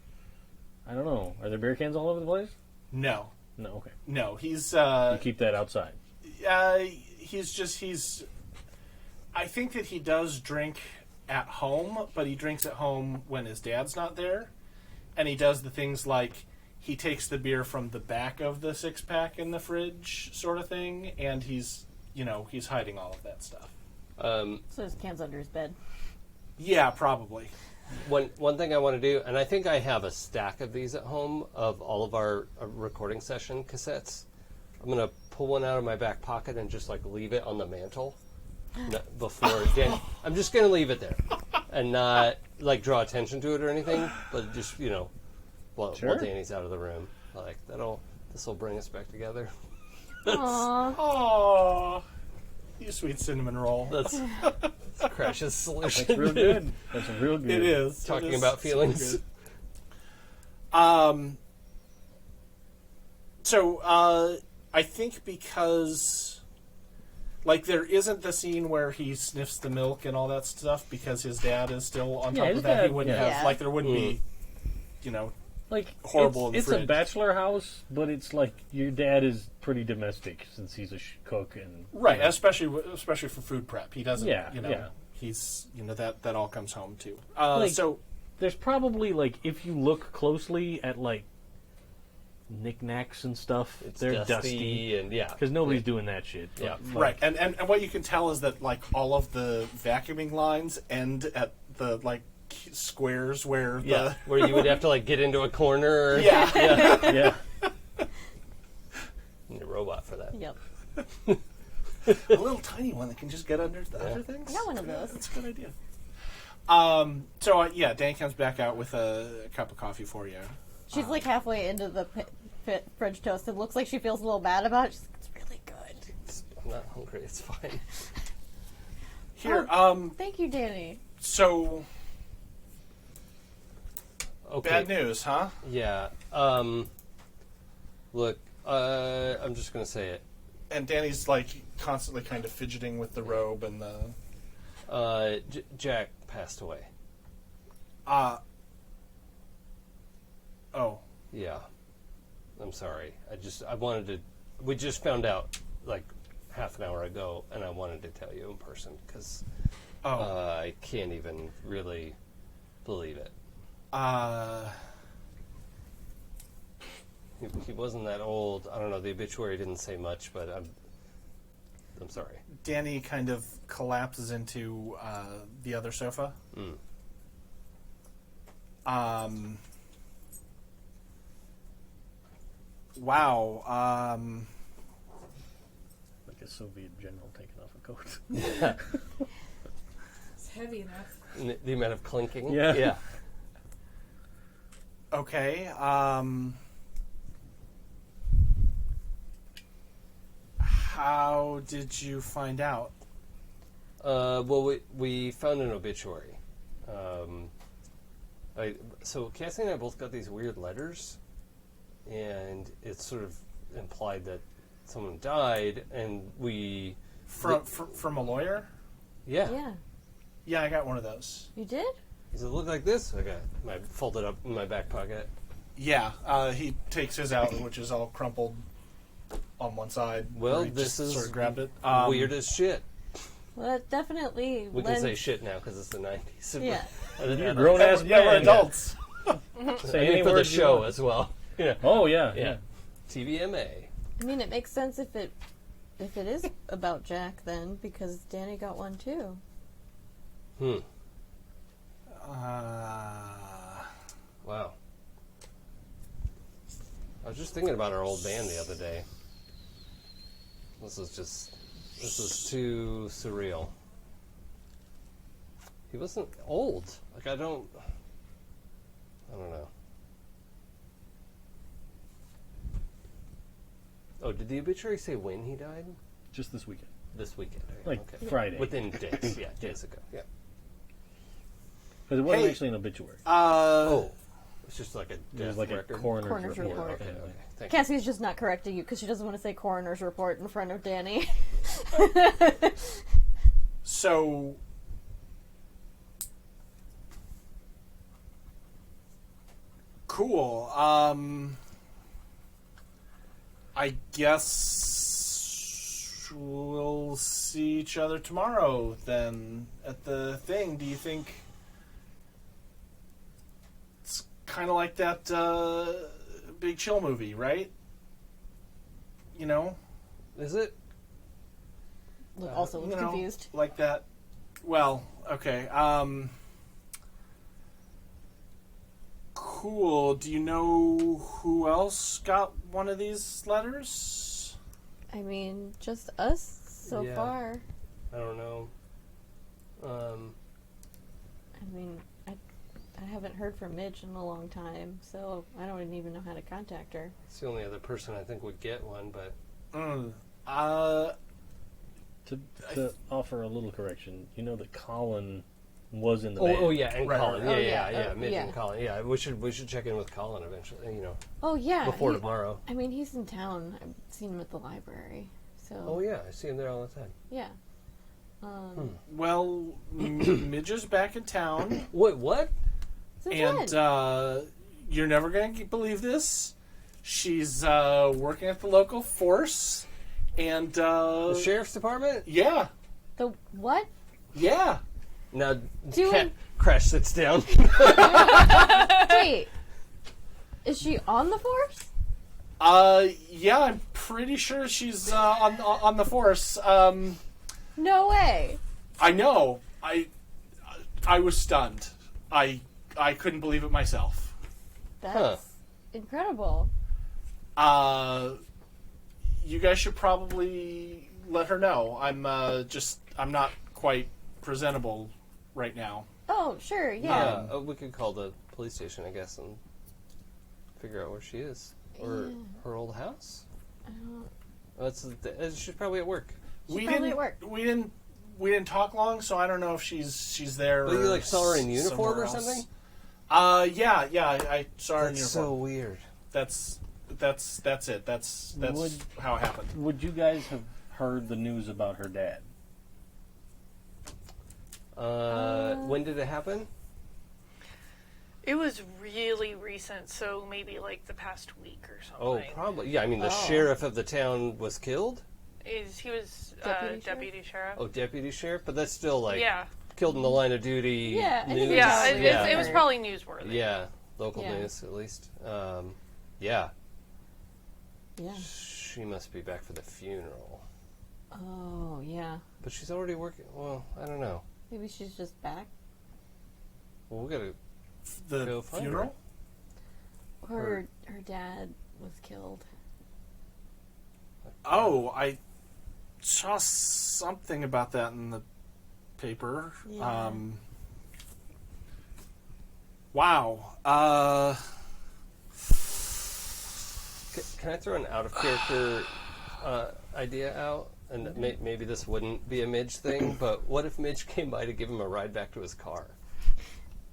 Speaker 2: I don't know. Are there beer cans all over the place?
Speaker 4: No.
Speaker 2: No, okay.
Speaker 4: No, he's
Speaker 2: You keep that outside.
Speaker 4: he's I think that he does drink at home, but he drinks at home when his dad's not there. And he does the things like he takes the beer from the back of the 6-pack in the fridge sort of thing, and he's hiding all of that stuff.
Speaker 6: So there's cans under his bed.
Speaker 4: Yeah, probably.
Speaker 3: One thing I want to do, and I think I have a stack of these at home of all of our recording session cassettes. I'm going to pull one out of my back pocket and just like leave it on the mantle before Dan. I'm just going to leave it there and not like draw attention to it or anything, but just while Danny's out of the room, like this will bring us back together.
Speaker 6: Aww.
Speaker 4: Oh, you sweet cinnamon roll.
Speaker 3: That's Crash's solution.
Speaker 2: That's real good. That's real good.
Speaker 4: It is.
Speaker 3: Talking
Speaker 4: It is
Speaker 3: about
Speaker 4: super
Speaker 3: feelings.
Speaker 4: good. So I think because there isn't the scene where he sniffs the milk and all that stuff because his dad is still on top
Speaker 2: his
Speaker 4: of that.
Speaker 2: dad-
Speaker 4: He wouldn't
Speaker 2: yeah.
Speaker 4: have there wouldn't be
Speaker 2: Like
Speaker 4: horrible in the
Speaker 2: It's
Speaker 4: fridge.
Speaker 2: a bachelor house, but it's like your dad is pretty domestic since he's a cook and
Speaker 4: right, especially for food prep. He doesn't.
Speaker 2: Yeah.
Speaker 4: He's that all comes home too.
Speaker 2: Like,
Speaker 4: So
Speaker 2: there's probably if you look closely at knickknacks and stuff, they're dusty
Speaker 3: and
Speaker 2: because nobody's doing that shit.
Speaker 3: Yeah.
Speaker 2: But,
Speaker 4: right, and what you can tell is that all of the vacuuming lines end at the squares where
Speaker 3: Yeah, where you would have to like get into a corner.
Speaker 4: yeah.
Speaker 2: Yeah.
Speaker 3: You need a robot for that.
Speaker 6: Yep.
Speaker 4: A little tiny one that can just get under the other things.
Speaker 6: I got one of those.
Speaker 4: That's a good idea. Danny comes back out with a cup of coffee for you.
Speaker 6: She's like halfway into the French toast. It looks like she feels a little bad about it. She's like, it's really good.
Speaker 3: I'm not hungry. It's fine.
Speaker 4: Here,
Speaker 6: Thank you, Danny.
Speaker 4: so
Speaker 3: Okay.
Speaker 4: bad news, huh?
Speaker 3: Yeah. Look, I'm just gonna say it.
Speaker 4: And Danny's like constantly kind of fidgeting with the robe and the.
Speaker 3: Jack passed away.
Speaker 4: Oh,
Speaker 3: Yeah. I'm sorry. I wanted to. We just found out like half an hour ago, and I wanted to tell you in person because I can't even really believe it. He wasn't that old. I don't know. The obituary didn't say much, but I'm sorry.
Speaker 4: Danny kind of collapses into the other sofa. Wow.
Speaker 2: Like a Soviet general taking off a coat.
Speaker 5: It's heavy enough.
Speaker 3: The amount of clinking.
Speaker 2: Yeah.
Speaker 3: Yeah.
Speaker 4: Okay. How did you find out?
Speaker 3: Well, we found an obituary. So Cassie and I both got these weird letters, and it's sort of implied that someone died, and we
Speaker 4: From a lawyer?
Speaker 3: yeah.
Speaker 4: Yeah, I got one of those.
Speaker 6: You did?
Speaker 3: Does it look like this? I got my folded up in my back pocket.
Speaker 4: Yeah, he takes his out, which is all crumpled on one side.
Speaker 3: Well,
Speaker 4: where he
Speaker 3: this
Speaker 4: just
Speaker 3: is
Speaker 4: sort of grabbed it.
Speaker 3: Weird as shit.
Speaker 6: Well, that definitely
Speaker 3: We can
Speaker 6: lends...
Speaker 3: say shit now because it's the 90s.
Speaker 6: Yeah.
Speaker 2: You're a grown ass
Speaker 4: Yeah, we're
Speaker 2: man.
Speaker 4: adults.
Speaker 2: Say
Speaker 3: I
Speaker 2: any
Speaker 3: mean, for the
Speaker 2: words you
Speaker 3: show
Speaker 2: want.
Speaker 3: as well. Yeah.
Speaker 2: Oh yeah.
Speaker 3: Yeah. TVMA.
Speaker 6: I mean, it makes sense if it is about Jack then, because Danny got one too.
Speaker 3: Wow. I was just thinking about our old band the other day. This is too surreal. He wasn't old. Like, I don't know. Oh, did the obituary say when he died?
Speaker 2: Just this weekend.
Speaker 3: This weekend.
Speaker 2: Like
Speaker 3: Okay.
Speaker 2: Friday.
Speaker 3: Within days. Yeah, days ago. Yeah.
Speaker 2: Because it wasn't
Speaker 4: Hey.
Speaker 2: actually an obituary.
Speaker 3: Oh. It's just like a
Speaker 2: It
Speaker 3: death
Speaker 2: was like
Speaker 3: record.
Speaker 2: a coroner's
Speaker 6: Coroner's
Speaker 2: report.
Speaker 6: report.
Speaker 3: Okay,
Speaker 2: kind of
Speaker 3: okay.
Speaker 2: thing.
Speaker 3: Thank you.
Speaker 6: Cassie's just not correcting you because she doesn't want to say coroner's report in front of Danny.
Speaker 4: So, cool. I guess we'll see each other tomorrow then at the thing. Do you think it's kind of like that Big Chill movie, right? You know?
Speaker 3: Is it?
Speaker 6: Also looks
Speaker 4: You know,
Speaker 6: confused.
Speaker 4: like that. Well, okay. Cool. Do you know who else got one of these letters?
Speaker 6: I mean, just us so
Speaker 3: Yeah.
Speaker 6: far.
Speaker 3: I don't know.
Speaker 6: I mean, I haven't heard from Midge in a long time, so I don't even know how to contact her.
Speaker 3: It's the only other person I think would get one, but
Speaker 2: To offer a little correction, you know that Colin was in the
Speaker 3: oh
Speaker 2: band.
Speaker 3: yeah, and
Speaker 4: Right,
Speaker 3: Colin,
Speaker 4: right.
Speaker 3: yeah, Midge
Speaker 6: yeah.
Speaker 3: and Colin, yeah. We should check in with Colin eventually,
Speaker 6: Oh yeah,
Speaker 3: before
Speaker 6: he-
Speaker 3: tomorrow.
Speaker 6: I mean, he's in town. I've seen him at the library, so
Speaker 3: Oh yeah, I see him there all the time.
Speaker 6: yeah.
Speaker 4: well, Midge is back in town,
Speaker 3: Wait, what?
Speaker 6: Since
Speaker 4: and
Speaker 6: when?
Speaker 4: you're never going to believe this. She's working at the local force, and
Speaker 3: The sheriff's department?
Speaker 4: yeah,
Speaker 6: The what?
Speaker 4: yeah.
Speaker 3: Now,
Speaker 6: Doing-
Speaker 3: Crash sits down.
Speaker 6: Wait, is she on the force?
Speaker 4: Yeah, I'm pretty sure she's on the force.
Speaker 6: No way.
Speaker 4: I know. I was stunned. I couldn't believe it myself.
Speaker 6: That's incredible.
Speaker 4: You guys should probably let her know. I'm not quite presentable right now.
Speaker 6: Oh, sure, yeah.
Speaker 3: We could call the police station, I guess, and figure out where she is. Or her old house? She's probably at work.
Speaker 6: She's probably at work.
Speaker 4: We didn't talk long, so I don't know if she's there.
Speaker 3: But you saw her in uniform or
Speaker 4: somewhere
Speaker 3: something?
Speaker 4: Yeah, I saw her in uniform.
Speaker 3: That's so weird.
Speaker 4: That's it. That's how it happened.
Speaker 2: Would you guys have heard the news about her dad?
Speaker 3: When did it happen?
Speaker 7: It was really recent, so maybe like the past week or
Speaker 3: Oh,
Speaker 7: something.
Speaker 3: probably. Yeah, I mean, the sheriff of the town was killed?
Speaker 7: He was deputy sheriff.
Speaker 3: Oh, deputy sheriff? But that's still, like,
Speaker 7: Yeah.
Speaker 3: killed in the line of duty
Speaker 6: Yeah, I
Speaker 3: news.
Speaker 6: think
Speaker 7: Yeah,
Speaker 6: Yeah.
Speaker 7: it was probably newsworthy.
Speaker 3: Yeah, local
Speaker 6: Yeah.
Speaker 3: news, at least. Yeah.
Speaker 6: Yeah.
Speaker 3: She must be back for the funeral.
Speaker 6: Oh, yeah.
Speaker 3: But she's already working. Well, I don't know.
Speaker 6: Maybe she's just back.
Speaker 3: Well, we gotta
Speaker 4: The
Speaker 3: go find
Speaker 4: funeral?
Speaker 6: Her dad was killed.
Speaker 4: Oh, I saw something about that in the paper.
Speaker 6: Yeah.
Speaker 4: Wow.
Speaker 3: Can I throw an out-of-character idea out? And maybe this wouldn't be a Midge thing, but what if Midge came by to give him a ride back to his car?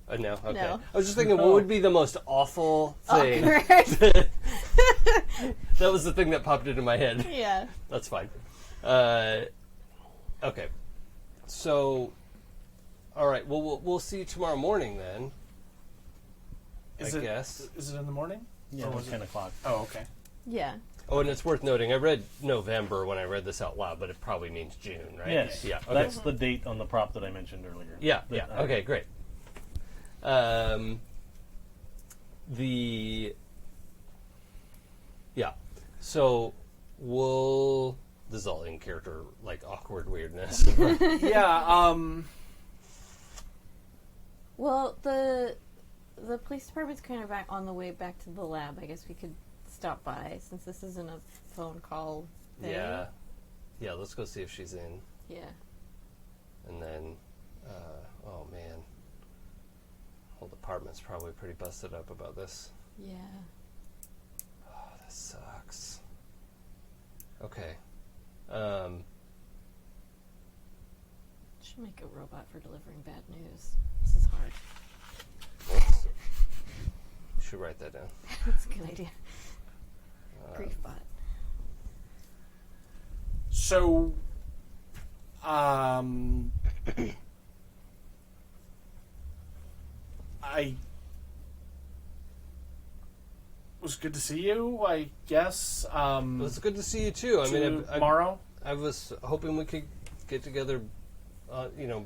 Speaker 3: No? Okay.
Speaker 6: No.
Speaker 3: I was just thinking, what would be the most awful thing?
Speaker 6: Awkward.
Speaker 3: That was the thing that popped into my head.
Speaker 6: Yeah.
Speaker 3: That's fine. Okay. So, all right. Well, we'll see you tomorrow morning then. I guess.
Speaker 4: Is it in the morning?
Speaker 2: Yeah, it was 10 o'clock.
Speaker 4: Oh, okay.
Speaker 6: Yeah.
Speaker 3: Oh, and it's worth noting, I read November when I read this out loud, but it probably means June, right?
Speaker 2: Yes.
Speaker 3: Yeah. Okay.
Speaker 2: That's the date on the prop that I mentioned earlier.
Speaker 3: Yeah.
Speaker 2: That,
Speaker 3: Yeah. Okay. Great. So this is all in character, like awkward weirdness.
Speaker 4: Yeah,
Speaker 6: Well, the police department's kind of back on the way back to the lab. I guess we could stop by since this isn't a phone call thing.
Speaker 3: Yeah. Yeah, let's go see if she's in.
Speaker 6: Yeah.
Speaker 3: And then, oh man. Whole department's probably pretty busted up about this.
Speaker 6: Yeah.
Speaker 3: Oh, this sucks. Okay.
Speaker 6: Should make a robot for delivering bad news. This is hard.
Speaker 3: Whoops. You should write that down.
Speaker 6: That's a good idea. Grief bot.
Speaker 4: so, I was good to see you, I guess.
Speaker 3: It was good to see you too. I mean,
Speaker 4: tomorrow?
Speaker 3: I was hoping we could get together,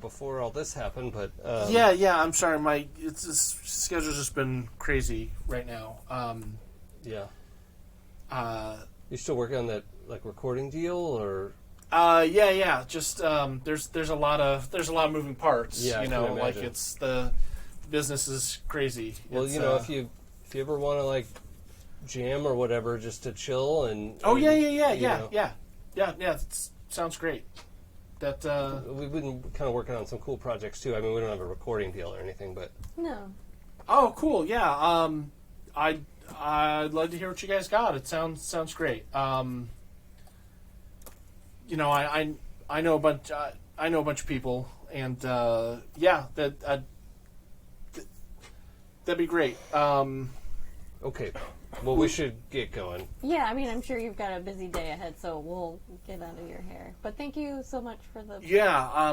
Speaker 3: before all this happened, but
Speaker 4: Yeah, I'm sorry. This schedule's just been crazy right now.
Speaker 3: yeah. You still working on that recording deal, or?
Speaker 4: Yeah. Just there's a lot of moving parts.
Speaker 3: Yeah, I can
Speaker 4: like
Speaker 3: imagine.
Speaker 4: it's the business is crazy.
Speaker 3: Well,
Speaker 4: It's,
Speaker 3: if you ever want to jam or whatever, just to chill and.
Speaker 4: Oh yeah. Sounds great. That
Speaker 3: We've been kind of working on some cool projects too. I mean, we don't have a recording deal or anything, but.
Speaker 6: No.
Speaker 4: Oh, cool. Yeah. I'd love to hear what you guys got. It sounds great. I know a bunch. I know a bunch of people, and that'd be great.
Speaker 3: Okay. Well, we should get going.
Speaker 6: Yeah, I mean, I'm sure you've got a busy day ahead, so we'll get out of your hair. But thank you so much for the...
Speaker 4: Yeah, I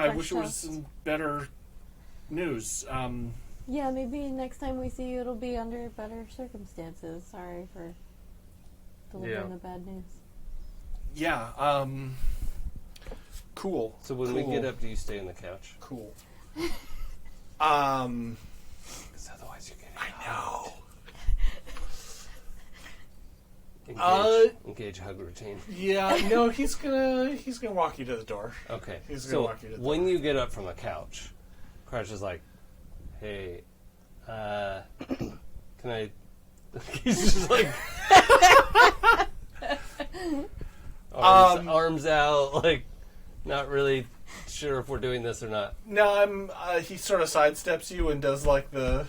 Speaker 4: wish it was
Speaker 6: toast.
Speaker 4: some better news.
Speaker 6: Yeah, maybe next time we see you, it'll be under better circumstances. Sorry for delivering the bad news.
Speaker 4: Yeah, cool.
Speaker 3: So when we get up, do you stay on the couch?
Speaker 4: Cool.
Speaker 3: Because otherwise you get.
Speaker 4: I know.
Speaker 3: Engage hug routine.
Speaker 4: Yeah, no, he's gonna walk you to the door.
Speaker 3: Okay.
Speaker 4: He's gonna
Speaker 3: So
Speaker 4: walk you to the
Speaker 3: when you get up from the couch, Crash is like, Hey, can I... He's just like... arms out, like, not really sure if we're doing this or not.
Speaker 4: No, he sort of sidesteps you and does like the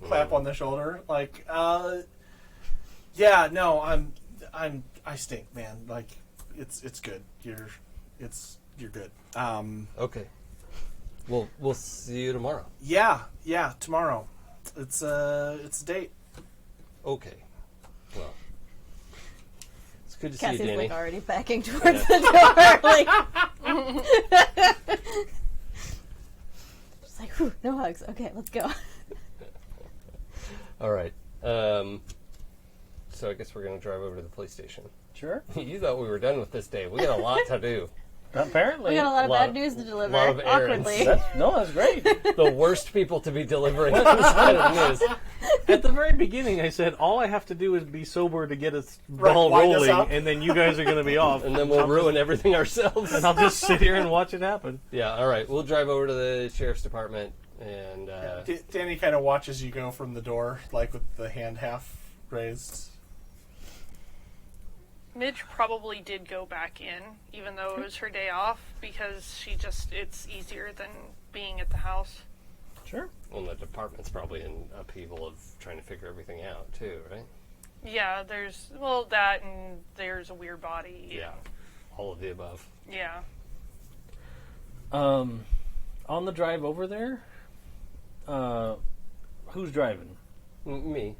Speaker 4: clap on the shoulder, like, yeah, no, I stink, man. Like, it's good. You're good.
Speaker 3: Okay. We'll see you tomorrow.
Speaker 4: Yeah, tomorrow. It's a date.
Speaker 3: Okay. Well, it's good to
Speaker 6: Cassie's
Speaker 3: see you, Danny.
Speaker 6: like already backing towards the door. Like, just like, whew, no hugs. Okay, let's go.
Speaker 3: All right. So I guess we're going to drive over to the police station.
Speaker 2: Sure.
Speaker 3: You thought we were done with this day. We got a lot to do.
Speaker 2: Apparently.
Speaker 6: We got a lot of
Speaker 3: lot
Speaker 6: bad
Speaker 3: of-
Speaker 6: news to deliver.
Speaker 3: lot of errands.
Speaker 6: Awkwardly.
Speaker 2: That's great.
Speaker 3: The worst people to be delivering this kind of news.
Speaker 2: At the very beginning, I said all I have to do is be sober to get us ball
Speaker 4: wind us
Speaker 2: rolling,
Speaker 4: up.
Speaker 2: and then you guys are going to be off,
Speaker 3: And then we'll ruin everything ourselves.
Speaker 2: and I'll just sit here and watch it happen.
Speaker 3: Yeah, all right. We'll drive over to the sheriff's department and...
Speaker 4: Danny kind of watches you go from the door, like with the hand half raised.
Speaker 7: Midge probably did go back in, even though it was her day off, because it's easier than being at the house.
Speaker 2: Sure.
Speaker 3: Well, the department's probably in upheaval of trying to figure everything out, too, right?
Speaker 7: Yeah, there's, that and there's a weird body.
Speaker 3: Yeah. All of the above.
Speaker 7: Yeah.
Speaker 2: On the drive over there, who's driving?
Speaker 3: Me.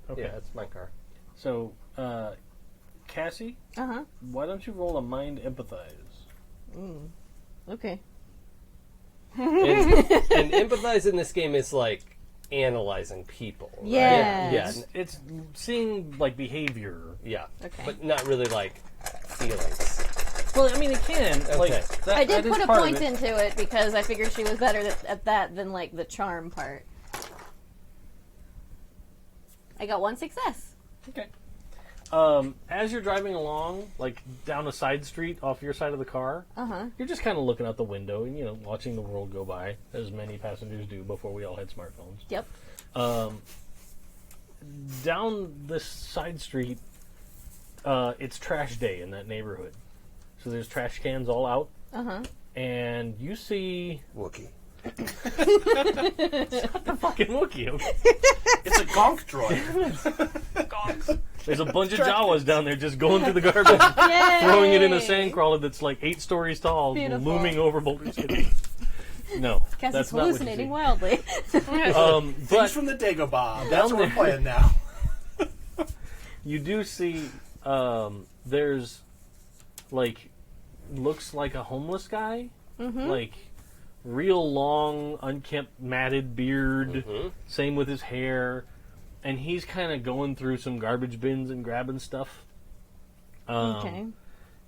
Speaker 2: Okay.
Speaker 3: Yeah, it's my car.
Speaker 2: So, Cassie, why don't you roll a mind empathize?
Speaker 6: Okay.
Speaker 3: And empathize in this game is like analyzing people. Right?
Speaker 6: Yes.
Speaker 3: Yeah.
Speaker 2: It's seeing like behavior.
Speaker 3: Yeah.
Speaker 6: Okay.
Speaker 3: But not really like feelings.
Speaker 2: Well, I mean, it can.
Speaker 3: Okay.
Speaker 2: Like, that,
Speaker 6: I did
Speaker 2: that is
Speaker 6: put a
Speaker 2: part of
Speaker 6: point
Speaker 2: it.
Speaker 6: into it because I figured she was better at that than like the charm part. I got one success.
Speaker 2: Okay. As you're driving along, like down a side street off your side of the car, you're just kind of looking out the window and watching the world go by, as many passengers do before we all had smartphones.
Speaker 6: Yep.
Speaker 2: Down this side street, it's trash day in that neighborhood, so there's trash cans all out, and you see
Speaker 3: Wookie.
Speaker 2: the fucking Wookiee. Okay?
Speaker 4: It's a gonk droid.
Speaker 7: Gonks.
Speaker 2: There's a bunch of Jawas down there just going through the garbage, throwing it in a sandcrawler that's like 8 stories tall,
Speaker 6: Beautiful.
Speaker 2: looming over Boulder City. No,
Speaker 6: Cassie's
Speaker 2: that's not what you
Speaker 6: hallucinating
Speaker 2: see.
Speaker 6: wildly.
Speaker 4: Things
Speaker 2: But
Speaker 4: from the Dagobah. That's
Speaker 2: Down
Speaker 4: what we're
Speaker 2: there.
Speaker 4: playing now.
Speaker 2: you do see there's like looks like a homeless guy, like real long, unkempt, matted beard. Same with his hair, and he's kind of going through some garbage bins and grabbing stuff.
Speaker 6: Okay.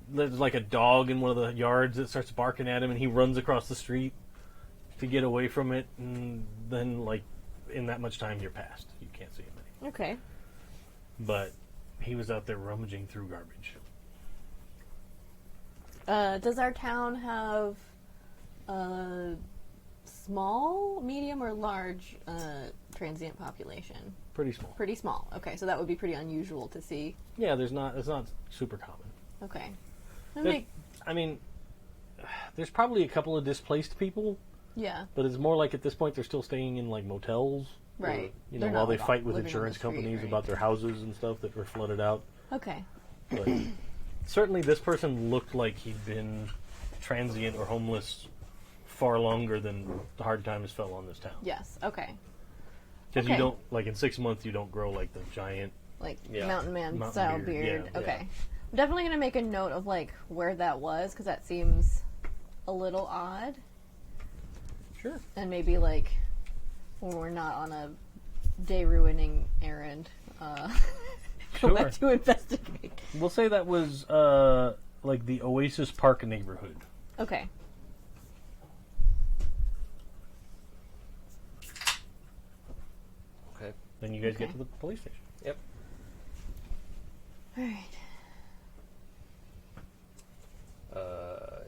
Speaker 2: There's like a dog in one of the yards that starts barking at him, and he runs across the street to get away from it, and then like in that much time you're past. You can't see him anymore.
Speaker 6: Okay.
Speaker 2: But he was out there rummaging through garbage.
Speaker 6: Does our town have a small, medium, or large transient population?
Speaker 2: Pretty small.
Speaker 6: Pretty small. Okay, so that would be pretty unusual to see.
Speaker 2: Yeah, it's not super common.
Speaker 6: Okay.
Speaker 2: I mean, there's probably a couple of displaced people,
Speaker 6: Yeah.
Speaker 2: but it's more like at this point they're still staying in like motels.
Speaker 6: Right.
Speaker 2: You
Speaker 6: They're
Speaker 2: know,
Speaker 6: not,
Speaker 2: while they
Speaker 6: like,
Speaker 2: fight with
Speaker 6: living on the
Speaker 2: insurance
Speaker 6: street,
Speaker 2: companies
Speaker 6: right.
Speaker 2: about their houses and stuff that were flooded out.
Speaker 6: Okay.
Speaker 2: But certainly this person looked like he'd been transient or homeless far longer than the hard times fell on this town.
Speaker 6: Yes. Okay.
Speaker 2: Because
Speaker 6: Okay.
Speaker 2: you don't, like in 6 months, you don't grow like the giant.
Speaker 6: Like
Speaker 3: Yeah.
Speaker 6: mountain man
Speaker 2: Mountain
Speaker 6: style
Speaker 2: beard,
Speaker 6: beard.
Speaker 2: yeah.
Speaker 6: Okay. I'm definitely gonna make a note of like where that was because that seems a little odd,
Speaker 2: Sure.
Speaker 6: and maybe like when we're not on a day ruining errand, go back to investigate.
Speaker 2: We'll say that was like the Oasis Park neighborhood.
Speaker 6: Okay.
Speaker 3: Okay.
Speaker 2: Then you guys get
Speaker 6: Okay.
Speaker 2: to the police station.
Speaker 3: Yep.
Speaker 6: All right.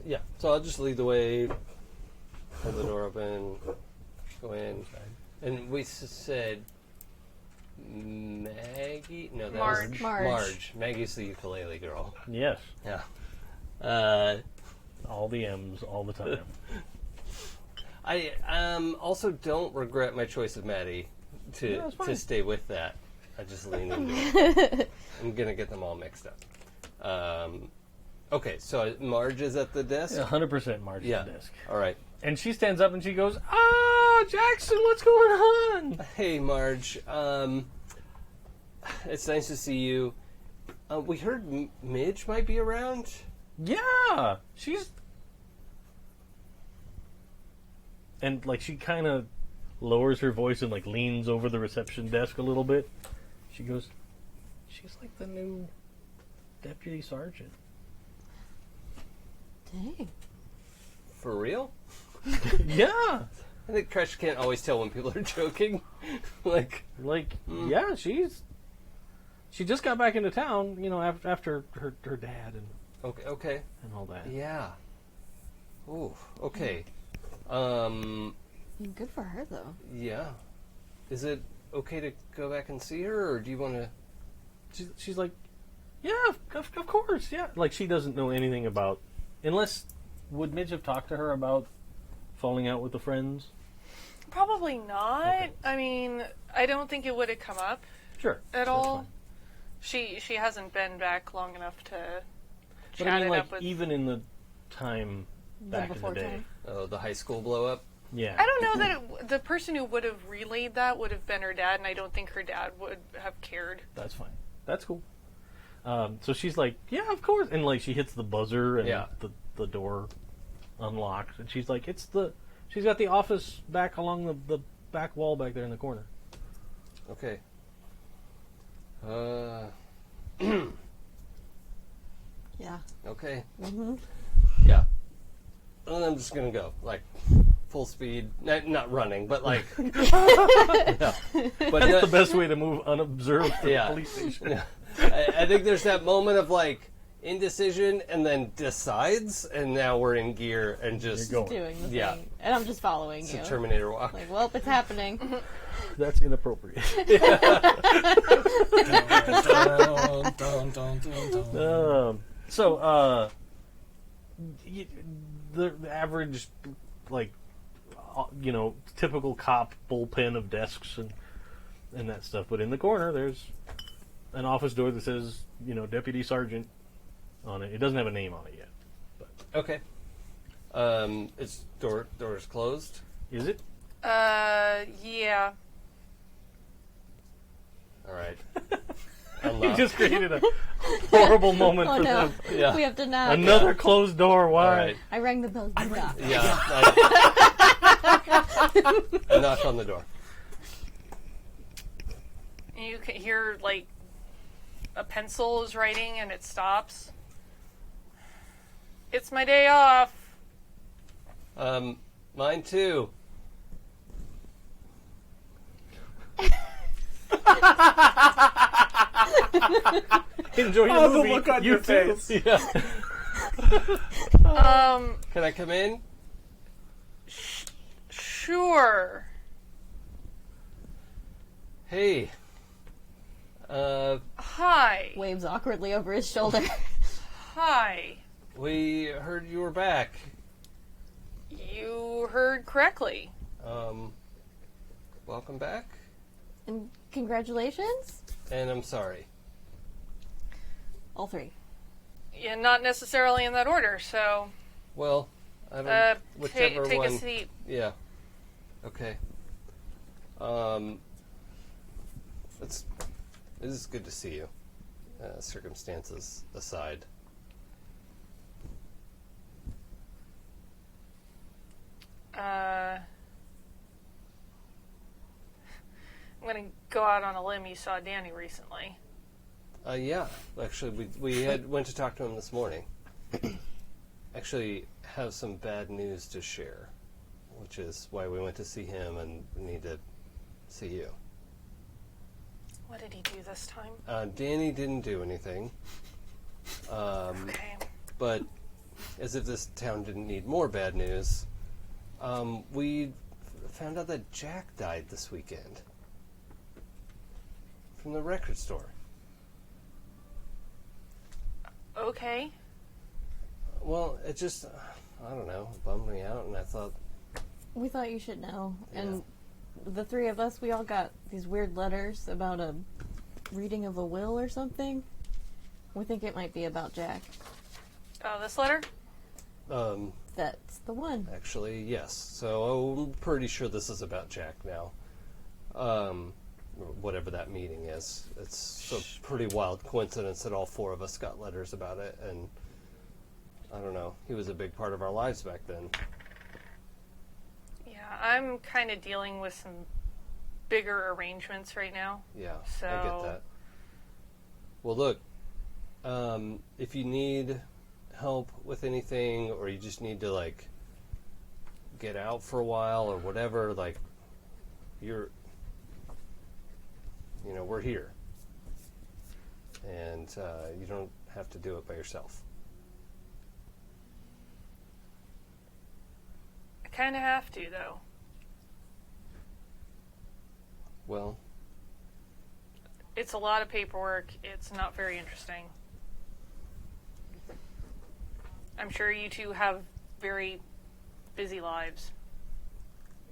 Speaker 3: Yeah. So I'll just lead the way. Hold the door open. Go in. And we said Maggie? No, that
Speaker 7: Marge.
Speaker 3: was
Speaker 6: Marge.
Speaker 3: Marge. Maggie's the ukulele girl.
Speaker 2: Yes.
Speaker 3: Yeah.
Speaker 2: All the M's all the time.
Speaker 3: I also don't regret my choice of Maddie
Speaker 2: No,
Speaker 3: to stay with that. I just leaned into it. I'm gonna get them all mixed up. Okay, so Marge is at the desk.
Speaker 2: 100% Marge
Speaker 3: Yeah.
Speaker 2: at the desk.
Speaker 3: All right.
Speaker 2: And she stands up and she goes, "Ah, Jackson, what's going on?"
Speaker 3: Hey, Marge. It's nice to see you. We heard Midge might be around.
Speaker 2: Yeah, she's... And, like, she kind of lowers her voice and, like, leans over the reception desk a little bit. She goes, "She's like the new deputy sergeant."
Speaker 6: Dang.
Speaker 3: For real?
Speaker 2: Yeah.
Speaker 3: I think Crush can't always tell when people are joking. like,
Speaker 2: Yeah, she just got back into town, you know, after her dad and
Speaker 3: okay.
Speaker 2: all that.
Speaker 3: Yeah. Ooh, okay.
Speaker 6: Good for her, though.
Speaker 3: Yeah. Is it okay to go back and see her, or do you want to...
Speaker 2: She's like, "Yeah, of course, yeah." Like, she doesn't know anything about... Unless... Would Midge have talked to her about falling out with the friends?
Speaker 7: Probably not.
Speaker 2: Okay.
Speaker 7: I mean, I don't think it would have come up
Speaker 2: Sure.
Speaker 7: at
Speaker 2: that's
Speaker 7: all.
Speaker 2: fine.
Speaker 7: She hasn't been back long enough to
Speaker 2: But
Speaker 7: chat
Speaker 2: I mean,
Speaker 7: it
Speaker 2: like,
Speaker 7: up with.
Speaker 2: even in the time back in the
Speaker 6: before
Speaker 2: day.
Speaker 6: time.
Speaker 3: Oh, the high school blow up?
Speaker 2: Yeah.
Speaker 7: I don't know that the person who would have relayed that would have been her dad, and I don't think her dad would have cared.
Speaker 2: That's fine. That's cool. So she's like, "Yeah, of course." And, like, she hits the buzzer and
Speaker 3: Yeah.
Speaker 2: the door unlocks. And she's like, she's got the office back along the back wall back there in the corner.
Speaker 3: Okay.
Speaker 6: Yeah.
Speaker 3: Okay.
Speaker 6: Mm-hmm.
Speaker 3: Yeah. And I'm just gonna go, like, full speed. Not running, but, like... yeah. But
Speaker 2: That's the best way to move unobserved to
Speaker 3: Yeah.
Speaker 2: the police station.
Speaker 3: Yeah. I think there's that moment of, like, indecision and then decides, and now we're in gear and just...
Speaker 2: You're going.
Speaker 6: Doing the
Speaker 3: Yeah.
Speaker 6: thing. And I'm just following
Speaker 3: It's
Speaker 6: you.
Speaker 3: a Terminator walk.
Speaker 6: Like, well, it's happening.
Speaker 2: That's inappropriate.
Speaker 4: Dun, dun, dun, dun, dun.
Speaker 2: The average, like, you know, typical cop bullpen of desks and that stuff. But in the corner, there's an office door that says, you know, Deputy Sergeant on it. It doesn't have a name on it yet.
Speaker 3: Okay. It's door's closed.
Speaker 2: Is it?
Speaker 7: Yeah.
Speaker 3: All right.
Speaker 2: You
Speaker 3: Unlock.
Speaker 2: just created a horrible moment
Speaker 6: Oh
Speaker 2: for
Speaker 6: no.
Speaker 2: them.
Speaker 3: Yeah.
Speaker 6: We have to knock.
Speaker 2: Another closed door. Why?
Speaker 3: All right.
Speaker 6: I rang the bell. You knock.
Speaker 3: Yeah. I knock on the door.
Speaker 7: And you can hear, like, a pencil is writing and it stops. "It's my day off."
Speaker 3: Mine too.
Speaker 2: Enjoy your
Speaker 4: Oh, the
Speaker 2: movie.
Speaker 4: look on
Speaker 2: You
Speaker 4: your
Speaker 2: too.
Speaker 4: face.
Speaker 3: Yeah.
Speaker 7: Um,
Speaker 3: Can I come in?
Speaker 7: sure.
Speaker 3: Hey.
Speaker 7: Hi.
Speaker 6: Waves awkwardly over his shoulder.
Speaker 7: Hi.
Speaker 3: We heard you were back.
Speaker 7: You heard correctly.
Speaker 3: Welcome back.
Speaker 6: And congratulations.
Speaker 3: And I'm sorry.
Speaker 6: All three.
Speaker 7: Yeah, not necessarily in that order, so
Speaker 3: Well, I don't. Whichever
Speaker 7: take
Speaker 3: one.
Speaker 7: a seat.
Speaker 3: Yeah. Okay. It is good to see you. Circumstances aside.
Speaker 7: I'm gonna go out on a limb. You saw Danny recently.
Speaker 3: Yeah. Actually, we went to talk to him this morning. Actually, have some bad news to share, which is why we went to see him and need to see you.
Speaker 7: What did he do this time?
Speaker 3: Danny didn't do anything.
Speaker 7: Okay.
Speaker 3: But as if this town didn't need more bad news, we found out that Jack died this weekend. From the record store.
Speaker 7: Okay.
Speaker 3: Well, it just, I don't know, bummed me out, and I thought...
Speaker 6: We thought you should know.
Speaker 3: Yeah.
Speaker 6: And the three of us, we all got these weird letters about a reading of a will or something. We think it might be about Jack.
Speaker 7: Oh, this letter?
Speaker 6: That's the one.
Speaker 3: Actually, yes. So I'm pretty sure this is about Jack now. Whatever that meeting is. It's a pretty wild coincidence that all four of us got letters about it, and I don't know. He was a big part of our lives back then.
Speaker 7: Yeah, I'm kind of dealing with some bigger arrangements right now.
Speaker 3: Yeah,
Speaker 7: So-
Speaker 3: I get that. Well, look, if you need help with anything, or you just need to, like, get out for a while or whatever, like, we're here. And you don't have to do it by yourself.
Speaker 7: I kind of have to, though.
Speaker 3: Well,
Speaker 7: It's a lot of paperwork. It's not very interesting. I'm sure you two have very busy lives.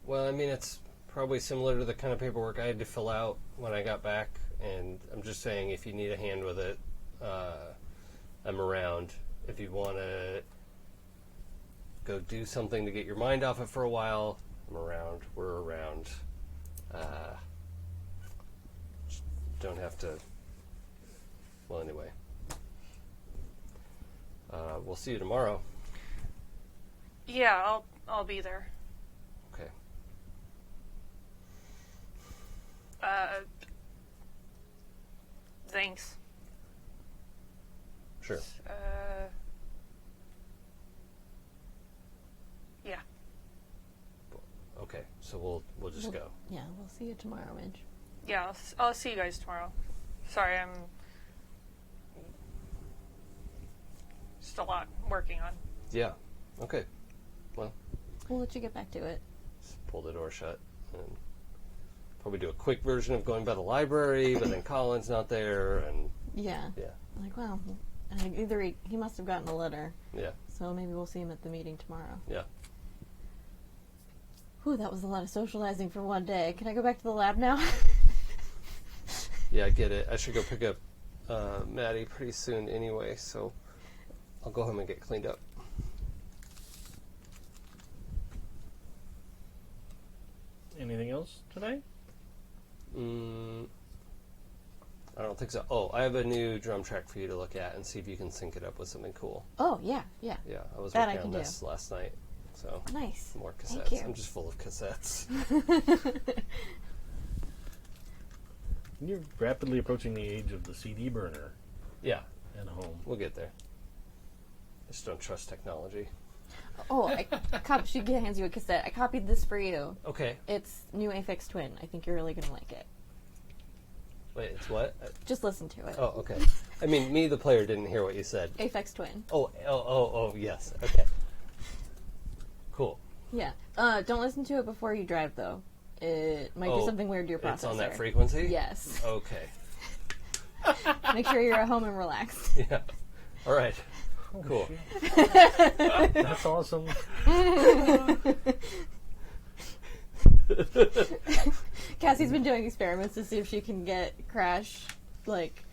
Speaker 3: well, I mean, it's probably similar to the kind of paperwork I had to fill out when I got back, and I'm just saying, if you need a hand with it, I'm around. If you want to go do something to get your mind off it for a while, I'm around. We're around. Just don't have to. Well, anyway. We'll see you tomorrow.
Speaker 7: Yeah, I'll be there.
Speaker 3: Okay.
Speaker 7: Thanks.
Speaker 3: Sure.
Speaker 7: Yeah.
Speaker 3: Okay. So we'll just go.
Speaker 6: Yeah, we'll see you tomorrow, Midge.
Speaker 7: Yeah, I'll see you guys tomorrow. Sorry, I'm just a lot working on.
Speaker 3: Yeah. Okay. Well,
Speaker 6: We'll let you get back to it.
Speaker 3: just pull the door shut and probably do a quick version of going by the library, but then Colin's not there, and
Speaker 6: Yeah.
Speaker 3: yeah,
Speaker 6: Like, well, either he must have gotten a letter,
Speaker 3: yeah,
Speaker 6: so maybe we'll see him at the meeting tomorrow.
Speaker 3: yeah.
Speaker 6: Whew, that was a lot of socializing for one day. Can I go back to the lab now?
Speaker 3: Yeah, I get it. I should go pick up Maddie pretty soon anyway, so I'll go home and get cleaned up.
Speaker 2: Anything else today?
Speaker 3: I don't think so. Oh, I have a new drum track for you to look at and see if you can sync it up with something cool.
Speaker 6: Oh, yeah, yeah.
Speaker 3: Yeah, I was
Speaker 6: That I
Speaker 3: working on
Speaker 6: can
Speaker 3: this last night, so
Speaker 6: Nice.
Speaker 3: more
Speaker 6: Thank
Speaker 3: cassettes.
Speaker 6: you.
Speaker 3: I'm just full of cassettes.
Speaker 2: You're rapidly approaching the age of the CD burner
Speaker 3: Yeah,
Speaker 2: at home.
Speaker 3: we'll get there. I just don't trust technology.
Speaker 6: Oh, she hands you a cassette. I copied this for you.
Speaker 3: Okay.
Speaker 6: It's new Aphex Twin. I think you're really going to like it.
Speaker 3: Wait, it's what?
Speaker 6: Just listen to it.
Speaker 3: Oh, okay. I mean, me, the player, didn't hear what you said.
Speaker 6: Aphex Twin.
Speaker 3: Oh, yes. Okay. Cool.
Speaker 6: Yeah. Don't listen to it before you drive, though. It might do something weird to your processor.
Speaker 3: It's on that frequency?
Speaker 6: Yes.
Speaker 3: Okay.
Speaker 6: Make sure you're at home and relaxed.
Speaker 3: Yeah. All right. Cool.
Speaker 2: That's awesome.
Speaker 6: Cassie's been doing experiments to see if she can get Crash, like,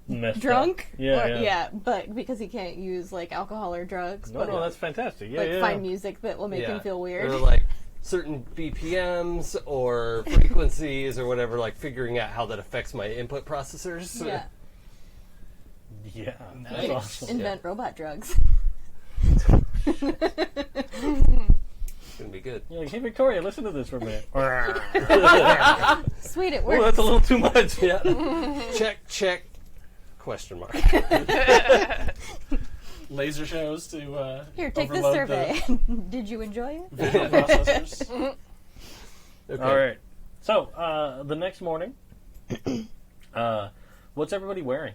Speaker 2: Messed
Speaker 6: drunk.
Speaker 2: up. Yeah,
Speaker 6: Or-
Speaker 2: yeah.
Speaker 6: but because he can't use, like, alcohol or drugs.
Speaker 2: No,
Speaker 6: but
Speaker 2: no, that's fantastic. Yeah,
Speaker 6: like,
Speaker 2: yeah.
Speaker 6: find music that will make him feel weird.
Speaker 3: Or like certain BPMs or frequencies or whatever, like figuring out how that affects my input processors.
Speaker 6: Yeah.
Speaker 2: Yeah,
Speaker 4: Nice.
Speaker 2: that's awesome.
Speaker 6: Invent robot drugs.
Speaker 3: It's gonna be good.
Speaker 2: You're like, hey, Victoria, listen to this for a minute.
Speaker 6: Sweet, it
Speaker 2: Oh,
Speaker 6: works.
Speaker 2: that's a little too much.
Speaker 3: Yeah. Check. Question mark.
Speaker 4: Laser shows to
Speaker 6: Here, take this
Speaker 4: overload
Speaker 6: survey. Did you enjoy it?
Speaker 4: the video processors.
Speaker 3: Okay.
Speaker 2: All right. So, the next morning, what's everybody wearing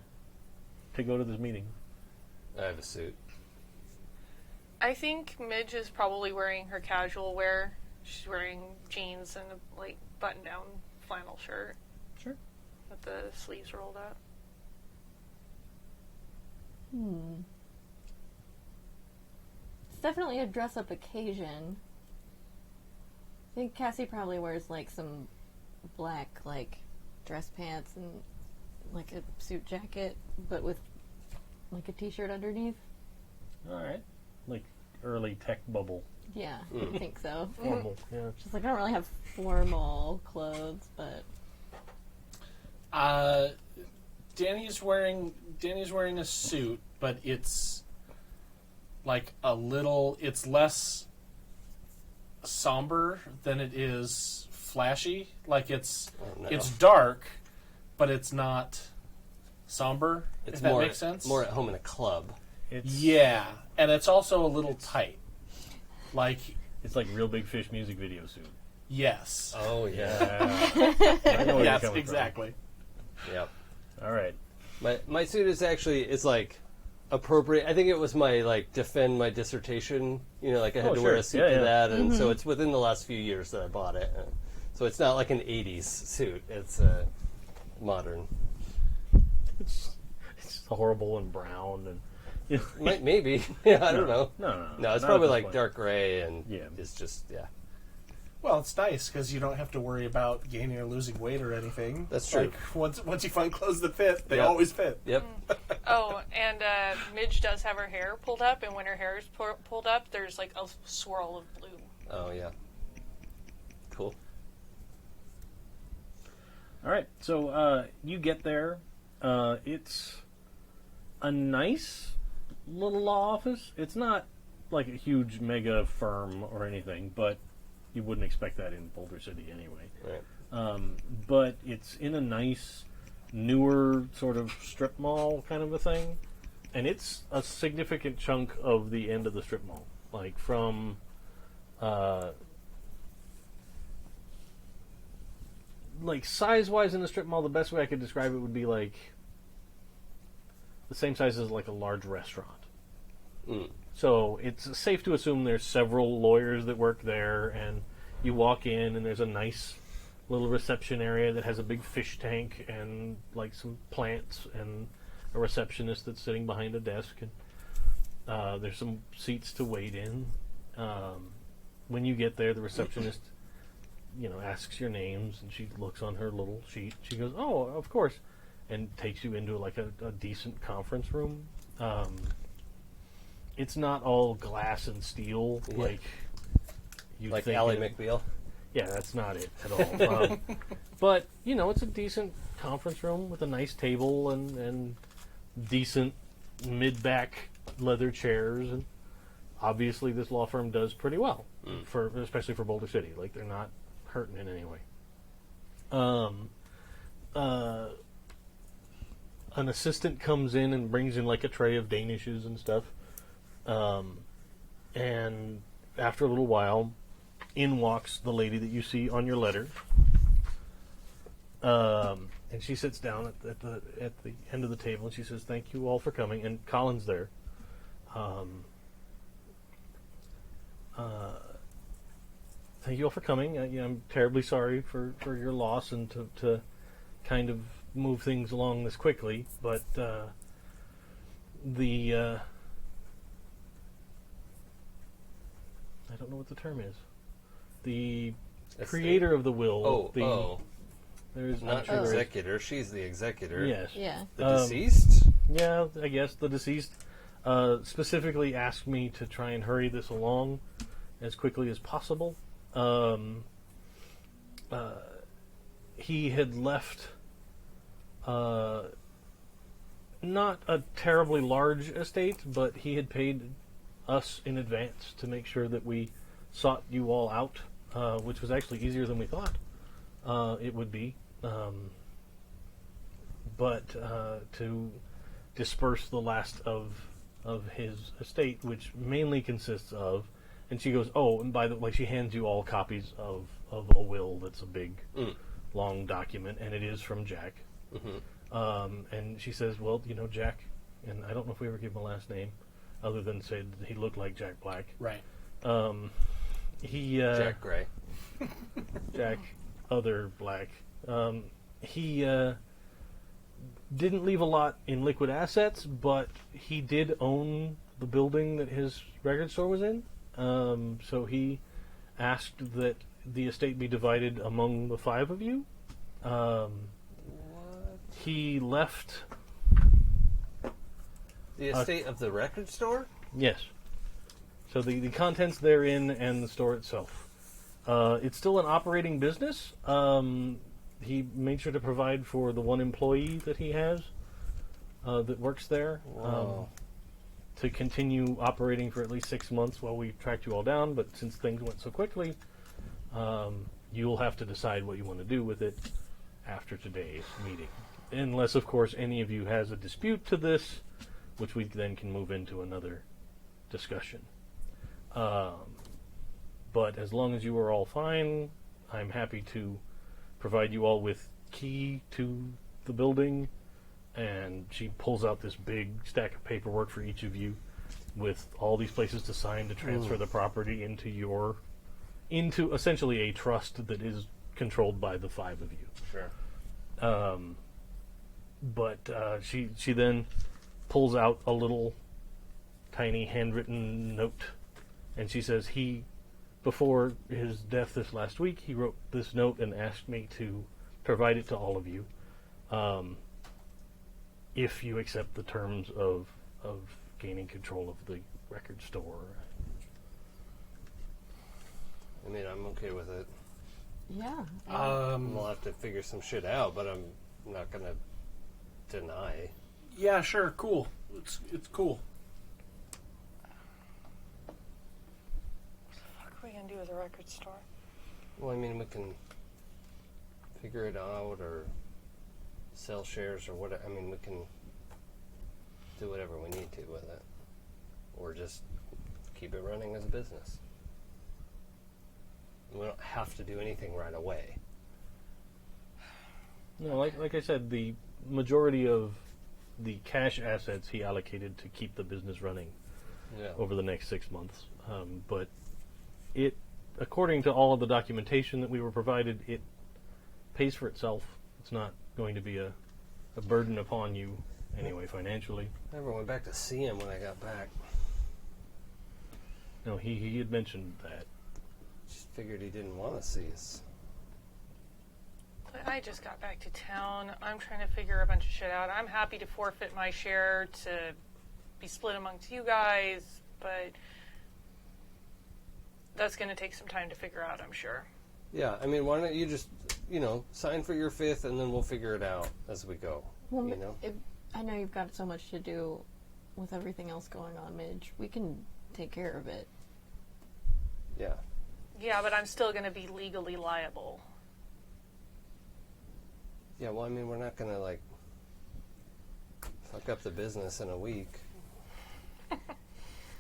Speaker 2: to go to this meeting?
Speaker 3: I have a suit.
Speaker 7: I think Midge is probably wearing her casual wear. She's wearing jeans and a like button-down flannel shirt.
Speaker 2: Sure.
Speaker 7: With the sleeves rolled up.
Speaker 6: It's definitely a dress-up occasion. I think Cassie probably wears like some black like dress pants and like a suit jacket, but with like a t-shirt underneath.
Speaker 2: All right. Like early tech bubble.
Speaker 6: Yeah, I think so.
Speaker 2: Formal. Yeah.
Speaker 6: Just like I don't really have formal clothes, but
Speaker 4: Danny's wearing a suit, but it's like it's less somber than it is flashy. Like it's dark, but it's not somber.
Speaker 3: It's
Speaker 4: if that
Speaker 3: more,
Speaker 4: makes sense.
Speaker 3: more at home in a club.
Speaker 4: Yeah, and it's also a little tight. Like
Speaker 2: It's like Real Big Fish music video suit.
Speaker 4: yes,
Speaker 3: Oh, yeah.
Speaker 2: I know where you're
Speaker 4: yes,
Speaker 2: coming
Speaker 4: exactly.
Speaker 3: Yep.
Speaker 2: from. All right.
Speaker 3: My suit is like appropriate. I think it was my like defend my dissertation. You know, like I had
Speaker 2: Oh,
Speaker 3: to
Speaker 2: sure.
Speaker 3: wear a suit
Speaker 2: Yeah,
Speaker 3: for
Speaker 2: yeah.
Speaker 3: that, and so it's within the last few years that I bought it. So it's not like an '80s suit. It's modern.
Speaker 2: It's horrible and brown and you know,
Speaker 3: Maybe. Yeah, I don't know.
Speaker 2: No,
Speaker 3: No, it's
Speaker 2: not
Speaker 3: probably
Speaker 2: at this
Speaker 3: like
Speaker 2: point.
Speaker 3: dark gray and
Speaker 2: Yeah.
Speaker 3: it's just
Speaker 4: Well, it's nice because you don't have to worry about gaining or losing weight or anything.
Speaker 3: That's true.
Speaker 4: Like once you find clothes that fit, they
Speaker 3: Yep.
Speaker 4: always fit.
Speaker 3: Yep.
Speaker 7: Oh, and Midge does have her hair pulled up, and when her hair is pulled up, there's like a swirl of blue.
Speaker 3: Oh yeah. Cool.
Speaker 2: All right. So you get there. It's a nice little law office. It's not like a huge mega firm or anything, but you wouldn't expect that in Boulder City anyway.
Speaker 3: Right.
Speaker 2: But it's in a nice, newer sort of strip mall kind of a thing, and it's a significant chunk of the end of the strip mall, like from like size-wise in the strip mall. The best way I could describe it would be like the same size as like a large restaurant. So it's safe to assume there's several lawyers that work there, and you walk in and there's a nice little reception area that has a big fish tank and like some plants and a receptionist that's sitting behind a desk, and there's some seats to wait in. When you get there, the receptionist asks your names, and she looks on her little sheet. She goes, "Oh, of course," and takes you into like a decent conference room. It's not all glass and steel like you
Speaker 3: Like
Speaker 2: think
Speaker 3: Ally
Speaker 2: it-
Speaker 3: McBeal.
Speaker 2: Yeah, that's not it at all. But it's a decent conference room with a nice table and decent mid-back leather chairs, and obviously this law firm does pretty well especially for Boulder City. Like, they're not hurting in any way. An assistant comes in and brings in like a tray of Danishes and stuff, and after a little while, in walks the lady that you see on your letter, and she sits down at the end of the table, and she says, "Thank you all for coming." And Colin's there. Thank you all for coming. I'm terribly sorry for your loss, and to kind of move things along this quickly, but the I don't know what the term is. The creator of the will. There's
Speaker 3: Not
Speaker 2: I'm sure there is.
Speaker 3: executor. She's the executor.
Speaker 2: Yes.
Speaker 6: yeah.
Speaker 3: The deceased?
Speaker 2: Yeah, I guess the deceased specifically asked me to try and hurry this along as quickly as possible. He had left not a terribly large estate, but he had paid us in advance to make sure that we sought you all out, which was actually easier than we thought it would be. But to disperse the last of his estate, which mainly consists of, and she goes, "Oh, and by the way," she hands you all copies of a will that's a big, long document, and it is from Jack. And she says, "Well, Jack," and I don't know if we ever gave him a last name, other than say that he looked like Jack Black.
Speaker 4: Right.
Speaker 3: Jack Gray.
Speaker 2: Jack, other black. He didn't leave a lot in liquid assets, but he did own the building that his record store was in. So he asked that the estate be divided among the 5 of you. He left...
Speaker 3: The estate of the record store?
Speaker 2: Yes. So the contents therein and the store itself. It's still an operating business. He made sure to provide for the one employee that he has that works there to continue operating for at least 6 months while we tracked you all down. But since things went so quickly, you'll have to decide what you want to do with it after today's meeting. Unless, of course, any of you has a dispute to this, which we then can move into another discussion. But as long as you are all fine, I'm happy to provide you all with key to the building. And she pulls out this big stack of paperwork for each of you with all these places to sign to transfer the property into essentially a trust that is controlled by the 5 of you.
Speaker 3: Sure.
Speaker 2: But she then pulls out a little tiny handwritten note, and she says before his death this last week, he wrote this note and asked me to provide it to all of you, if you accept the terms of gaining control of the record store.
Speaker 3: I mean, I'm okay with it.
Speaker 6: Yeah.
Speaker 3: We'll have to figure some shit out, but I'm not going to deny.
Speaker 4: Yeah, sure, cool. It's cool.
Speaker 7: What are we going to do with the record store?
Speaker 3: Well, I mean, we can figure it out or sell shares or whatever. I mean, we can do whatever we need to with it. Or just keep it running as a business. We don't have to do anything right away.
Speaker 2: No, like I said, the majority of the cash assets he allocated to keep the business running over the next 6 months. But it, according to all of the documentation that we were provided, it pays for itself. It's not going to be a burden upon you anyway financially.
Speaker 3: I never went back to see him when I got back.
Speaker 2: No, he had mentioned that.
Speaker 3: Just figured he didn't want to see us.
Speaker 7: I just got back to town. I'm trying to figure a bunch of shit out. I'm happy to forfeit my share to be split amongst you guys, but that's going to take some time to figure out, I'm sure.
Speaker 3: Yeah, I mean, why don't you just, sign for your 5th and then we'll figure it out as we go,
Speaker 6: Well, I know you've got so much to do with everything else going on, Midge. We can take care of it.
Speaker 3: Yeah.
Speaker 7: Yeah, but I'm still going to be legally liable.
Speaker 3: Yeah, well, I mean, we're not going to, fuck up the business in a week.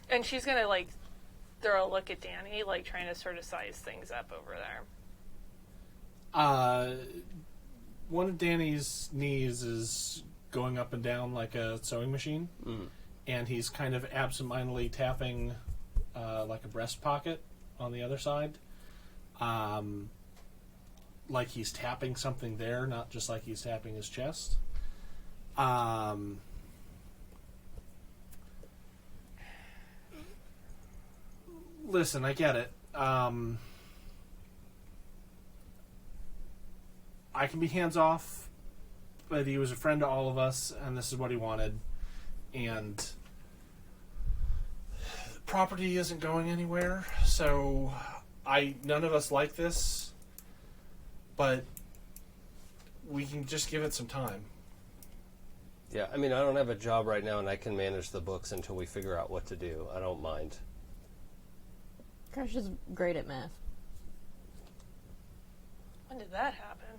Speaker 7: And she's going to, throw a look at Danny, trying to sort of size things up over there.
Speaker 4: One of Danny's knees is going up and down like a sewing machine, and he's kind of absentmindedly tapping like a breast pocket on the other side. Like he's tapping something there, not just like he's tapping his chest. Listen, I get it. I can be hands off, but he was a friend to all of us, and this is what he wanted. And property isn't going anywhere, so none of us like this, but we can just give it some time.
Speaker 3: Yeah, I mean, I don't have a job right now, and I can manage the books until we figure out what to do. I don't mind.
Speaker 6: Crash is great at math.
Speaker 7: When did that happen?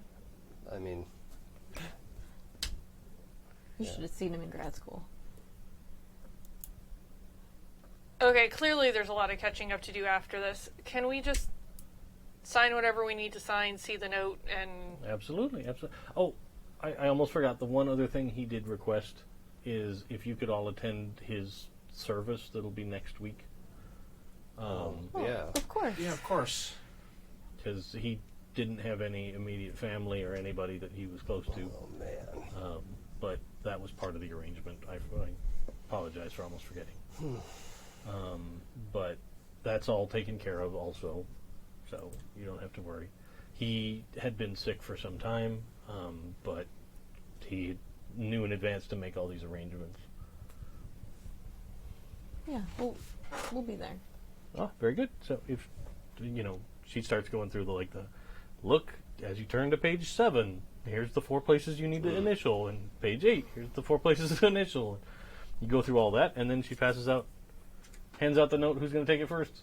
Speaker 3: I mean...
Speaker 6: You should have seen him in grad school.
Speaker 7: Okay, clearly there's a lot of catching up to do after this. Can we just sign whatever we need to sign, see the note, and...
Speaker 2: Absolutely. Oh, I almost forgot. The one other thing he did request is if you could all attend his service that'll be next week.
Speaker 3: Yeah.
Speaker 6: Of course.
Speaker 4: Yeah, of course.
Speaker 2: because he didn't have any immediate family or anybody that he was close to.
Speaker 3: Oh, man.
Speaker 2: But that was part of the arrangement. I apologize for almost forgetting. But that's all taken care of also, so you don't have to worry. He had been sick for some time, but he knew in advance to make all these arrangements.
Speaker 6: Yeah, we'll be there.
Speaker 2: Oh, very good. So if, she starts going through the look, as you turn to page 7, here's the 4 places you need to initial, and page 8, here's the 4 places to initial. You go through all that, and then she hands out the note, who's going to take it first?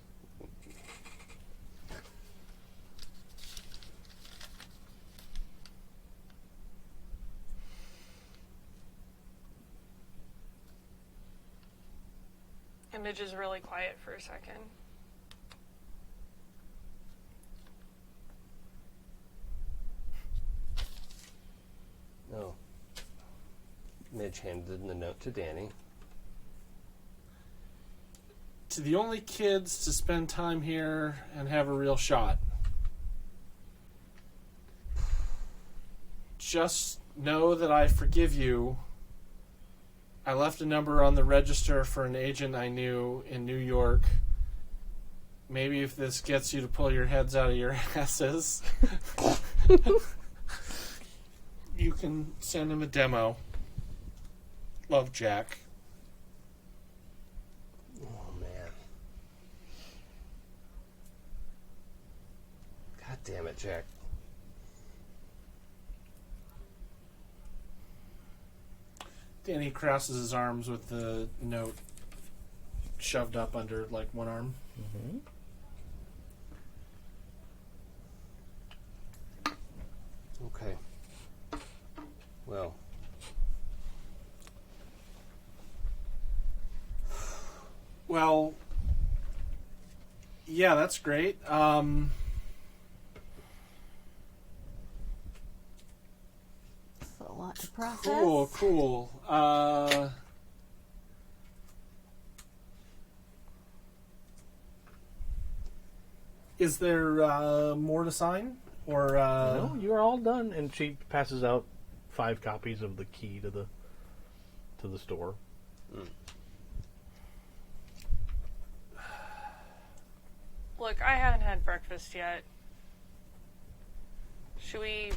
Speaker 7: Image is really quiet for a second.
Speaker 3: No. Midge handed the note to Danny.
Speaker 4: To the only kids to spend time here and have a real shot. Just know that I forgive you. I left a number on the register for an agent I knew in New York. Maybe if this gets you to pull your heads out of your asses, you can send him a demo. Love, Jack.
Speaker 3: Oh, man. God damn it, Jack.
Speaker 4: Danny crosses his arms with the note shoved up under one arm.
Speaker 2: Mm-hmm.
Speaker 3: Okay. Well.
Speaker 4: Well, yeah, that's great.
Speaker 6: It's a lot to process.
Speaker 4: Cool. Is there more to sign? Or
Speaker 2: No, you're all done. And she passes out 5 copies of the key to the store.
Speaker 7: Look, I haven't had breakfast yet. Should we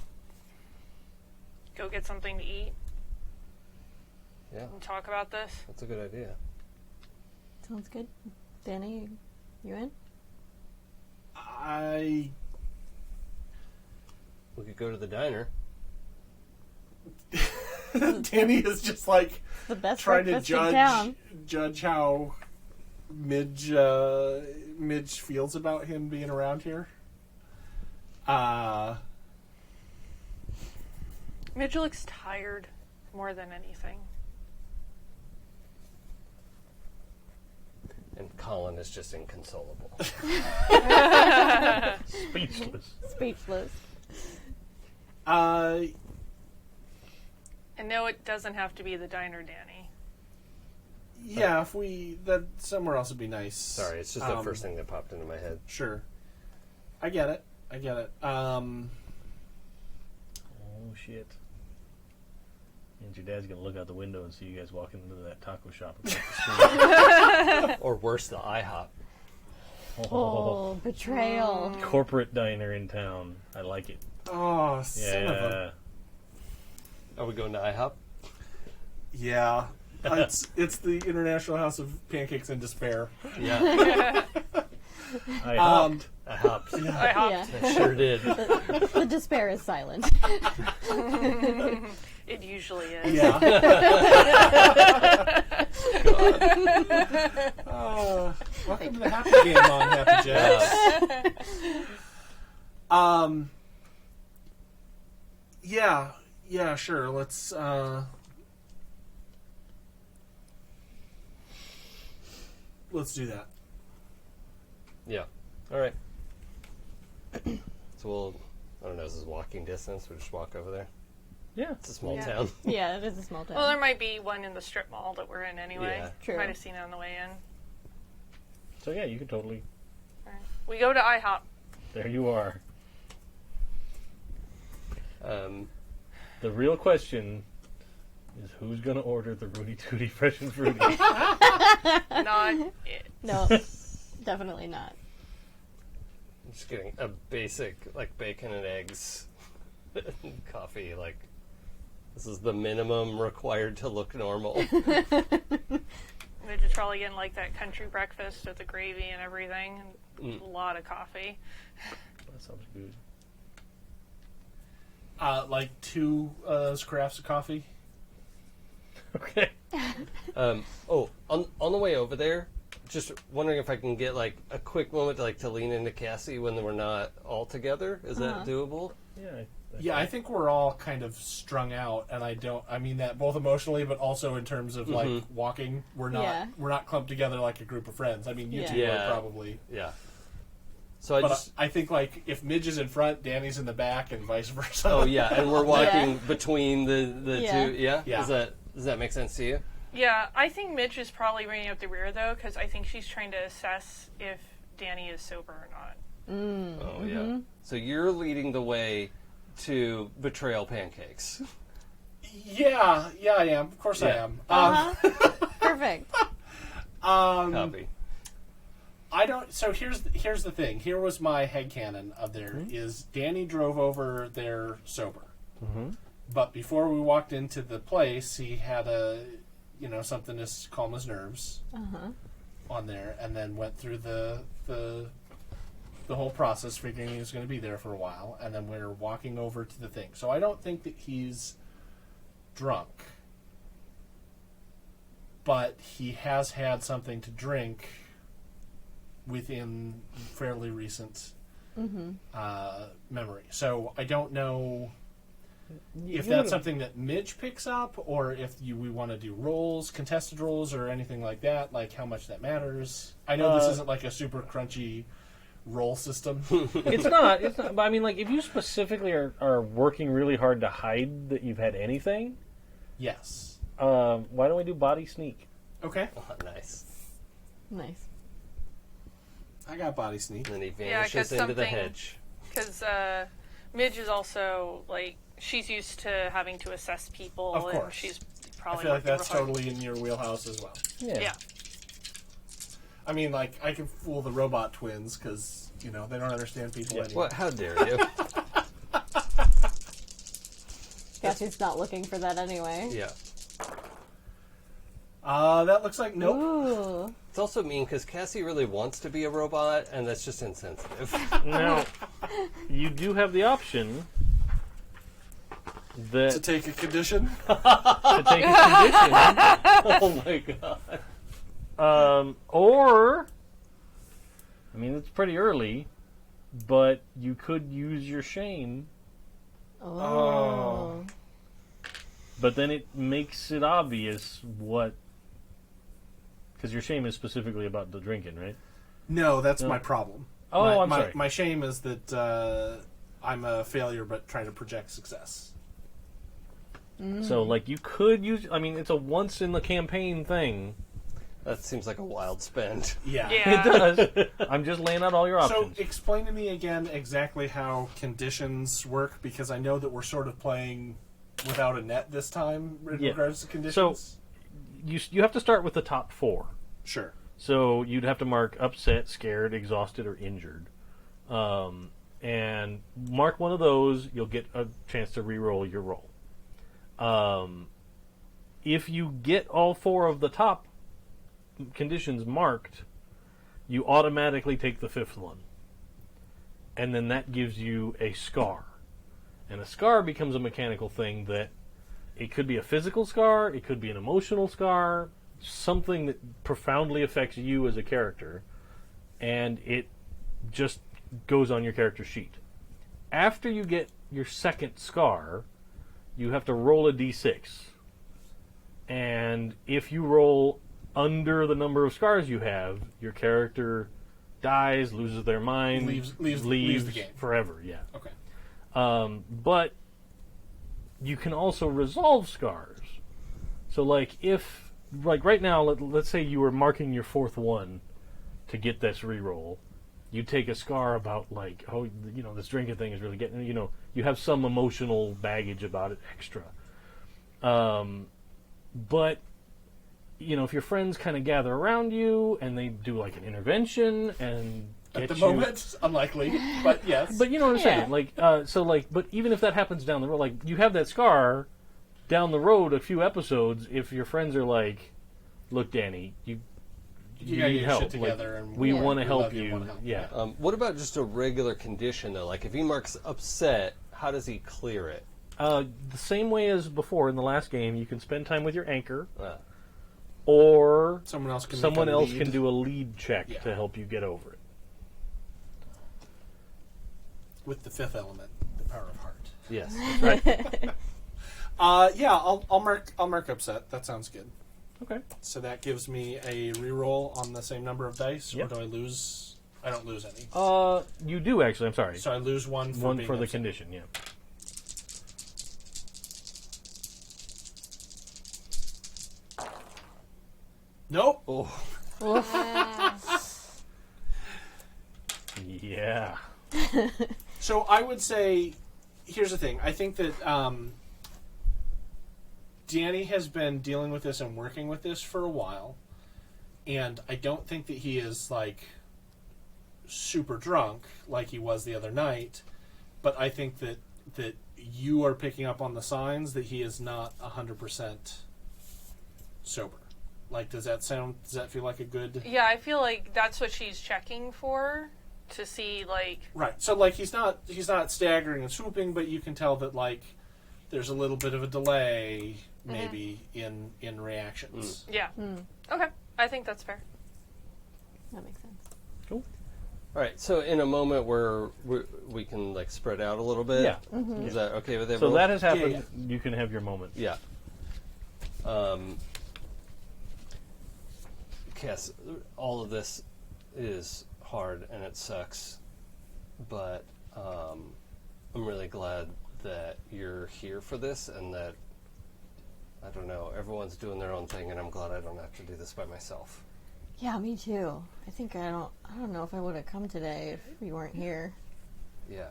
Speaker 7: go get something to eat
Speaker 3: Yeah,
Speaker 7: and talk about this?
Speaker 3: that's a good idea.
Speaker 6: Sounds good. Danny, you in?
Speaker 3: We could go to the diner.
Speaker 4: Danny is just
Speaker 6: The best
Speaker 4: trying to
Speaker 6: breakfast in town.
Speaker 4: judge how Midge feels about him being around here.
Speaker 7: Midge looks tired more than anything.
Speaker 3: And Colin is just inconsolable.
Speaker 2: Speechless.
Speaker 6: Speechless.
Speaker 7: And no, it doesn't have to be the diner, Danny.
Speaker 4: Yeah, if that somewhere else would be nice.
Speaker 3: Sorry, it's just the first thing that popped into my head.
Speaker 4: Sure. I get it.
Speaker 2: Oh, shit. And your dad's going to look out the window and see you guys walking into that taco shop across the street.
Speaker 3: Or worse, the IHOP.
Speaker 6: Oh, betrayal.
Speaker 2: Corporate diner in town. I like it.
Speaker 4: Oh, son of a...
Speaker 2: Yeah.
Speaker 3: Are we going to IHOP?
Speaker 4: Yeah. It's the International House of Pancakes and Despair.
Speaker 3: Yeah,
Speaker 2: I hopped.
Speaker 3: I hopped.
Speaker 7: I hopped.
Speaker 6: Yeah.
Speaker 3: I sure did.
Speaker 6: The despair is silent.
Speaker 7: It usually is.
Speaker 4: Yeah. Welcome to the Happy Game on Happy Jacks. Yeah, sure. Let's do that.
Speaker 3: Yeah. All right. So I don't know, is this walking distance? We'll just walk over there.
Speaker 2: Yeah.
Speaker 3: It's a small
Speaker 7: Yeah.
Speaker 3: town.
Speaker 6: Yeah, it is a small town.
Speaker 7: Well, there might be one in the strip mall that we're in anyway.
Speaker 3: Yeah.
Speaker 6: True.
Speaker 7: Might have seen it on the way in.
Speaker 2: So yeah, you could totally.
Speaker 7: All right. We go to IHOP.
Speaker 2: There you are.
Speaker 3: Um,
Speaker 2: The real question is who's going to order the Rudy Tooty Fresh and Fruity?
Speaker 7: Not it.
Speaker 6: No, definitely not.
Speaker 3: I'm just getting a basic, like, bacon and eggs coffee. Like, this is the minimum required to look normal.
Speaker 7: They're just probably getting like that country breakfast with the gravy and everything. And a lot of coffee.
Speaker 2: That sounds good.
Speaker 4: Like 2 carafes of coffee.
Speaker 2: Okay.
Speaker 3: On the way over there, just wondering if I can get like a quick moment to lean into Cassie when we're not all together. Is that doable?
Speaker 2: Yeah.
Speaker 4: Yeah, I think we're all kind of strung out, and I mean that both emotionally, but also in terms of like walking. We're not clumped together like a group of friends. I mean, you two are probably.
Speaker 3: Yeah. So
Speaker 4: I think like if Midge is in front, Danny's in the back, and vice versa.
Speaker 3: Oh yeah, and we're walking between the two. Yeah.
Speaker 4: Yeah.
Speaker 3: Does that make sense to you?
Speaker 7: Yeah, I think Mitch is probably bringing up the rear though, because I think she's trying to assess if Danny is sober or not.
Speaker 3: Oh yeah. So you're leading the way to betrayal pancakes.
Speaker 4: Yeah, I am. Of course, I am.
Speaker 6: Perfect.
Speaker 3: Copy.
Speaker 4: I don't. So here's the thing. Here was my headcanon of there is Danny drove over there sober, but before we walked into the place, he had something to calm his nerves on there, and then went through the whole process, figuring he was going to be there for a while, and then we're walking over to the thing. So I don't think that he's drunk, but he has had something to drink within fairly recent memory. So I don't know if that's something that Midge picks up, or if we want to do rolls, contested rolls, or anything like that, like how much that matters. I know this isn't like a super crunchy roll system.
Speaker 2: It's not. But I mean, like, if you specifically are working really hard to hide that you've had anything,
Speaker 4: Yes.
Speaker 2: why don't we do body sneak?
Speaker 4: Okay.
Speaker 3: Oh, nice.
Speaker 6: Nice.
Speaker 4: I got body sneak.
Speaker 3: And then he
Speaker 7: Yeah,
Speaker 3: vanishes
Speaker 7: 'cause
Speaker 3: into the
Speaker 7: something-
Speaker 3: hedge.
Speaker 7: Because Midge is also like she's used to having to assess people,
Speaker 4: Of
Speaker 7: and
Speaker 4: course.
Speaker 7: she's
Speaker 4: I
Speaker 7: probably
Speaker 4: feel like
Speaker 7: worked
Speaker 4: that's
Speaker 7: over hard.
Speaker 4: totally in your wheelhouse as well.
Speaker 7: Yeah.
Speaker 4: I mean, like, I can fool the robot twins because, they don't understand people anyway.
Speaker 3: What? How dare you?
Speaker 6: Cassie's not looking for that anyway.
Speaker 3: Yeah.
Speaker 4: That looks like nope.
Speaker 6: Ooh.
Speaker 3: It's also mean because Cassie really wants to be a robot, and that's just insensitive.
Speaker 2: Now, you do have the option
Speaker 4: To
Speaker 2: to
Speaker 4: take a condition.
Speaker 2: take a condition,
Speaker 3: Oh my god.
Speaker 2: or, I mean, it's pretty early, but you could use your shame,
Speaker 6: Oh.
Speaker 2: but then it makes it obvious what, because your shame is specifically about the drinking, right?
Speaker 4: No, that's my problem.
Speaker 2: Oh, I'm sorry.
Speaker 4: My shame is that I'm a failure, but trying to project success.
Speaker 2: So, like, you could use, I mean, it's a once in the campaign thing.
Speaker 3: That seems like a wild spend.
Speaker 4: Yeah.
Speaker 2: It does. I'm just laying out all your
Speaker 4: So
Speaker 2: options.
Speaker 4: explain to me again exactly how conditions work, because I know that we're sort of playing without a net this time in regards to conditions.
Speaker 2: You have to start with the top 4.
Speaker 4: Sure.
Speaker 2: So you'd have to mark upset, scared, exhausted, or injured. And mark one of those, you'll get a chance to re-roll your roll. If you get all 4 of the top conditions marked, you automatically take the 5th one. And then that gives you a scar. And a scar becomes a mechanical thing that it could be a physical scar, it could be an emotional scar, something that profoundly affects you as a character, and it just goes on your character sheet. After you get your second scar, you have to roll a d6. And if you roll under the number of scars you have, your character dies, loses their mind,
Speaker 4: Leaves the game.
Speaker 2: forever, yeah.
Speaker 4: Okay.
Speaker 2: But you can also resolve scars. So, like, if, like, right now, let's say you were marking your 4th one, to get this reroll. You take a scar about like, oh, this drinking thing is really getting, you have some emotional baggage about it extra. But, if your friends kind of gather around you and they do like an intervention and
Speaker 4: At the
Speaker 2: you,
Speaker 4: moment, unlikely, but yes.
Speaker 2: but you know what I'm saying?
Speaker 6: Yeah.
Speaker 2: Like, but even if that happens down the road, like you have that scar down the road, a few episodes, if your friends are like, look, Danny, you
Speaker 4: gotta
Speaker 2: need
Speaker 4: get your
Speaker 2: help.
Speaker 4: shit together, and
Speaker 2: we
Speaker 6: Yeah.
Speaker 2: want to
Speaker 4: we
Speaker 2: help
Speaker 4: love you,
Speaker 2: you.
Speaker 4: wanna help.
Speaker 2: Yeah.
Speaker 3: What about just a regular condition though? Like if E-Mark's upset, how does he clear it?
Speaker 2: The same way as before in the last game, you can spend time with your anchor,
Speaker 3: Uh,
Speaker 2: or
Speaker 4: Someone else can
Speaker 2: someone
Speaker 4: make a
Speaker 2: else
Speaker 4: lead.
Speaker 2: can do a lead check
Speaker 4: Yeah.
Speaker 2: to help you get over it.
Speaker 4: With the fifth element, the power of heart.
Speaker 3: yes.
Speaker 4: Yeah, I'll mark upset. That sounds good.
Speaker 2: Okay.
Speaker 4: So that gives me a reroll on the same number of dice,
Speaker 2: Yep.
Speaker 4: or do I lose? I don't lose any.
Speaker 2: You do actually. I'm sorry.
Speaker 4: So I lose one for
Speaker 2: One
Speaker 4: being
Speaker 2: for the
Speaker 4: upset.
Speaker 2: condition. Yeah.
Speaker 4: Nope.
Speaker 3: Oh,
Speaker 2: Yeah.
Speaker 4: So I would say, here's the thing. I think that Danny has been dealing with this and working with this for a while, and I don't think that he is like super drunk like he was the other night. But I think that you are picking up on the signs that he is not 100% sober. Like, does that feel like a good...
Speaker 7: Yeah, I feel like that's what she's checking for to see, like...
Speaker 4: Right. So, like, he's not staggering and swooping, but you can tell that, like, there's a little bit of a delay, maybe, in reactions.
Speaker 7: Yeah. Okay. I think that's fair.
Speaker 6: That makes sense.
Speaker 2: Cool.
Speaker 3: all right. So in a moment where we can like spread out a little bit.
Speaker 2: Yeah.
Speaker 3: Is that okay with
Speaker 2: So
Speaker 3: everyone?
Speaker 2: that has happened.
Speaker 4: Yeah.
Speaker 2: You can have your moment.
Speaker 3: Yeah. Cass, all of this is hard and it sucks, but I'm really glad that you're here for this and that, I don't know, everyone's doing their own thing and I'm glad I don't have to do this by myself.
Speaker 6: Yeah, me too. I think I don't know if I would have come today if you weren't here.
Speaker 3: Yeah,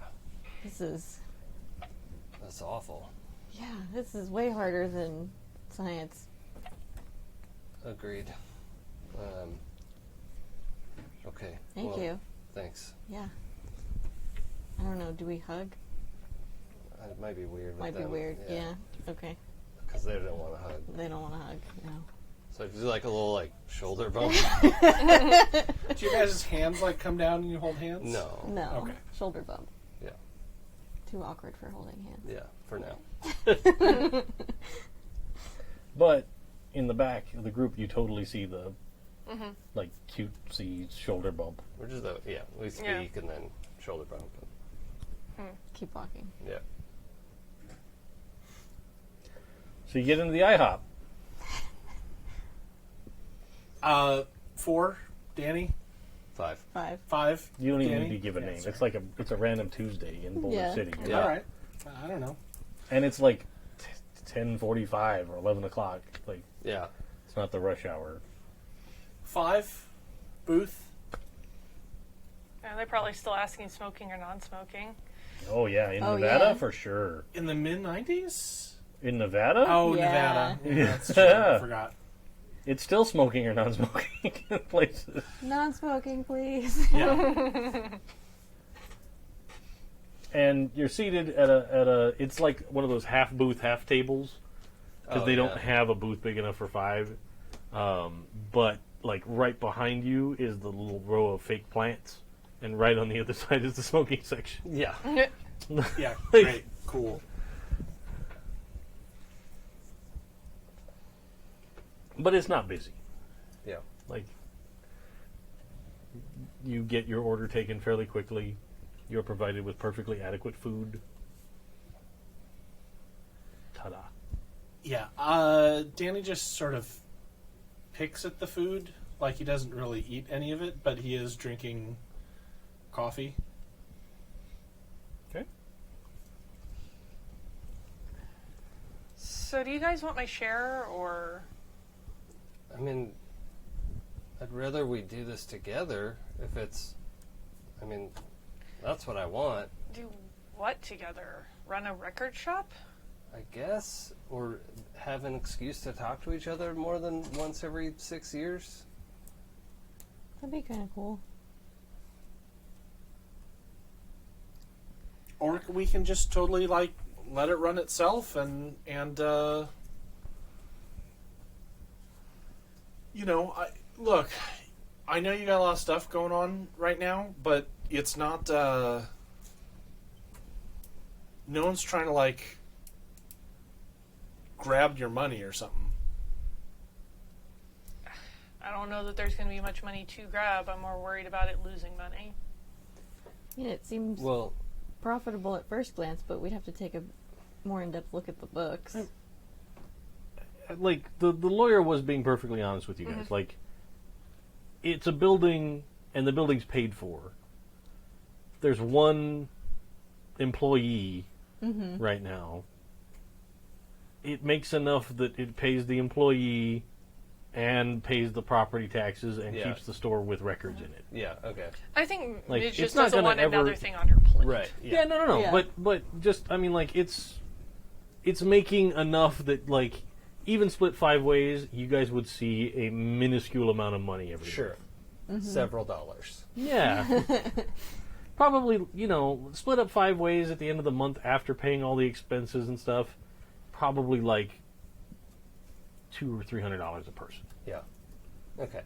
Speaker 6: That's
Speaker 3: awful.
Speaker 6: this is way harder than science.
Speaker 3: Agreed. Okay.
Speaker 6: Thank you.
Speaker 3: Thanks.
Speaker 6: Yeah. I don't know, do we hug?
Speaker 3: It might be weird.
Speaker 6: Might be weird. Yeah. Okay.
Speaker 3: Because they don't want to hug.
Speaker 6: They don't want to hug. No.
Speaker 3: So if you do like a little like shoulder bump.
Speaker 4: Do you guys' hands, like, come down and you hold hands?
Speaker 3: No.
Speaker 6: No.
Speaker 4: Okay.
Speaker 6: Shoulder bump.
Speaker 3: Yeah.
Speaker 6: Too awkward for holding hands.
Speaker 3: Yeah. For now.
Speaker 2: But in the back of the group, you totally see the like cutesy shoulder bump.
Speaker 3: We're just we speak
Speaker 7: Yeah.
Speaker 3: and then shoulder bump.
Speaker 6: Keep walking.
Speaker 3: Yeah.
Speaker 2: So you get into the IHOP.
Speaker 4: 4, Danny.
Speaker 3: 5.
Speaker 6: 5.
Speaker 4: 5.
Speaker 2: You don't even
Speaker 4: Danny?
Speaker 2: need to give a
Speaker 4: Yeah,
Speaker 2: name.
Speaker 4: sorry.
Speaker 2: It's like it's a random Tuesday in Boulder
Speaker 6: Yeah.
Speaker 2: City.
Speaker 3: Yeah.
Speaker 4: All right. I don't know.
Speaker 2: And it's like 10:45 or 11 o'clock. Like
Speaker 3: Yeah.
Speaker 2: it's not the rush hour.
Speaker 4: 5, booth.
Speaker 7: Yeah, they're probably still asking smoking or non-smoking.
Speaker 2: Oh yeah, in
Speaker 6: Oh,
Speaker 2: Nevada
Speaker 6: yeah.
Speaker 2: for sure.
Speaker 4: In the mid-90s?
Speaker 2: In Nevada,
Speaker 4: Oh,
Speaker 6: Yeah.
Speaker 4: Nevada. Yeah, that's true. I forgot.
Speaker 2: it's still smoking or non-smoking places.
Speaker 6: Non-smoking, please.
Speaker 4: Yeah.
Speaker 2: And you're seated at a. It's like one of those half booth, half tables because
Speaker 3: Oh,
Speaker 2: they don't
Speaker 3: yeah.
Speaker 2: have a booth big enough for 5. But like right behind you is the little row of fake plants, and right on the other side is the smoking section.
Speaker 3: Yeah.
Speaker 4: Yeah, great. Cool.
Speaker 2: But it's not busy.
Speaker 3: Yeah.
Speaker 2: Like you get your order taken fairly quickly. You're provided with perfectly adequate food. Ta-da.
Speaker 4: Yeah. Danny just sort of picks at the food. Like, he doesn't really eat any of it, but he is drinking coffee.
Speaker 2: Okay.
Speaker 7: So do you guys want my share or...
Speaker 3: I mean, I'd rather we do this together if it's... I mean, that's what I want,
Speaker 7: Do what together? Run a record shop?
Speaker 3: I guess. Or have an excuse to talk to each other more than once every 6 years.
Speaker 6: That'd be kind of cool.
Speaker 4: Or we can just totally, like, let it run itself and you know, look, I know you got a lot of stuff going on right now, but it's not, no one's trying to, like, grab your money or something.
Speaker 7: I don't know that there's going to be much money to grab. I'm more worried about it losing money.
Speaker 6: Yeah, it seems
Speaker 3: Well,
Speaker 6: profitable at first glance, but we'd have to take a more in-depth look at the books.
Speaker 2: Like, the lawyer was being perfectly honest with you guys. Like, it's a building, and the building's paid for. There's one employee right now. It makes enough that it pays the employee and pays the property taxes and
Speaker 3: Yeah.
Speaker 2: keeps the store with records in it.
Speaker 3: yeah, okay.
Speaker 7: I think
Speaker 2: Like,
Speaker 7: Midge
Speaker 2: it's
Speaker 7: just
Speaker 2: not
Speaker 7: doesn't
Speaker 2: gonna
Speaker 7: want
Speaker 2: ever-
Speaker 7: another thing on her plate.
Speaker 3: Right,
Speaker 2: Yeah, no.
Speaker 6: Yeah.
Speaker 2: But just, I mean, like, it's making enough that, like, even split 5 ways, you guys would see a minuscule amount of money every
Speaker 3: Sure.
Speaker 2: month.
Speaker 3: Several dollars.
Speaker 2: Yeah. Probably, you know, split up 5 ways at the end of the month after paying all the expenses and stuff. Probably like $200 or $300 a person.
Speaker 3: Yeah. Okay.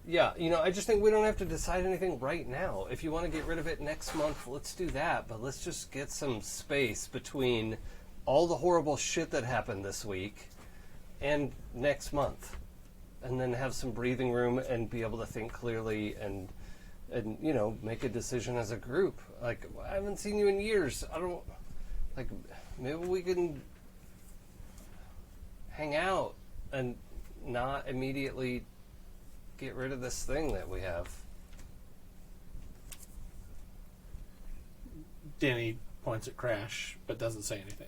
Speaker 3: Yeah, you know, I just think we don't have to decide anything right now. If you want to get rid of it next month, let's do that. But let's just get some space between all the horrible shit that happened this week and next month. And then have some breathing room and be able to think clearly and you know, make a decision as a group. Like, I haven't seen you in years. I don't... Like, maybe we can hang out and not immediately get rid of this thing that we have.
Speaker 4: Danny points at Crash, but doesn't say anything.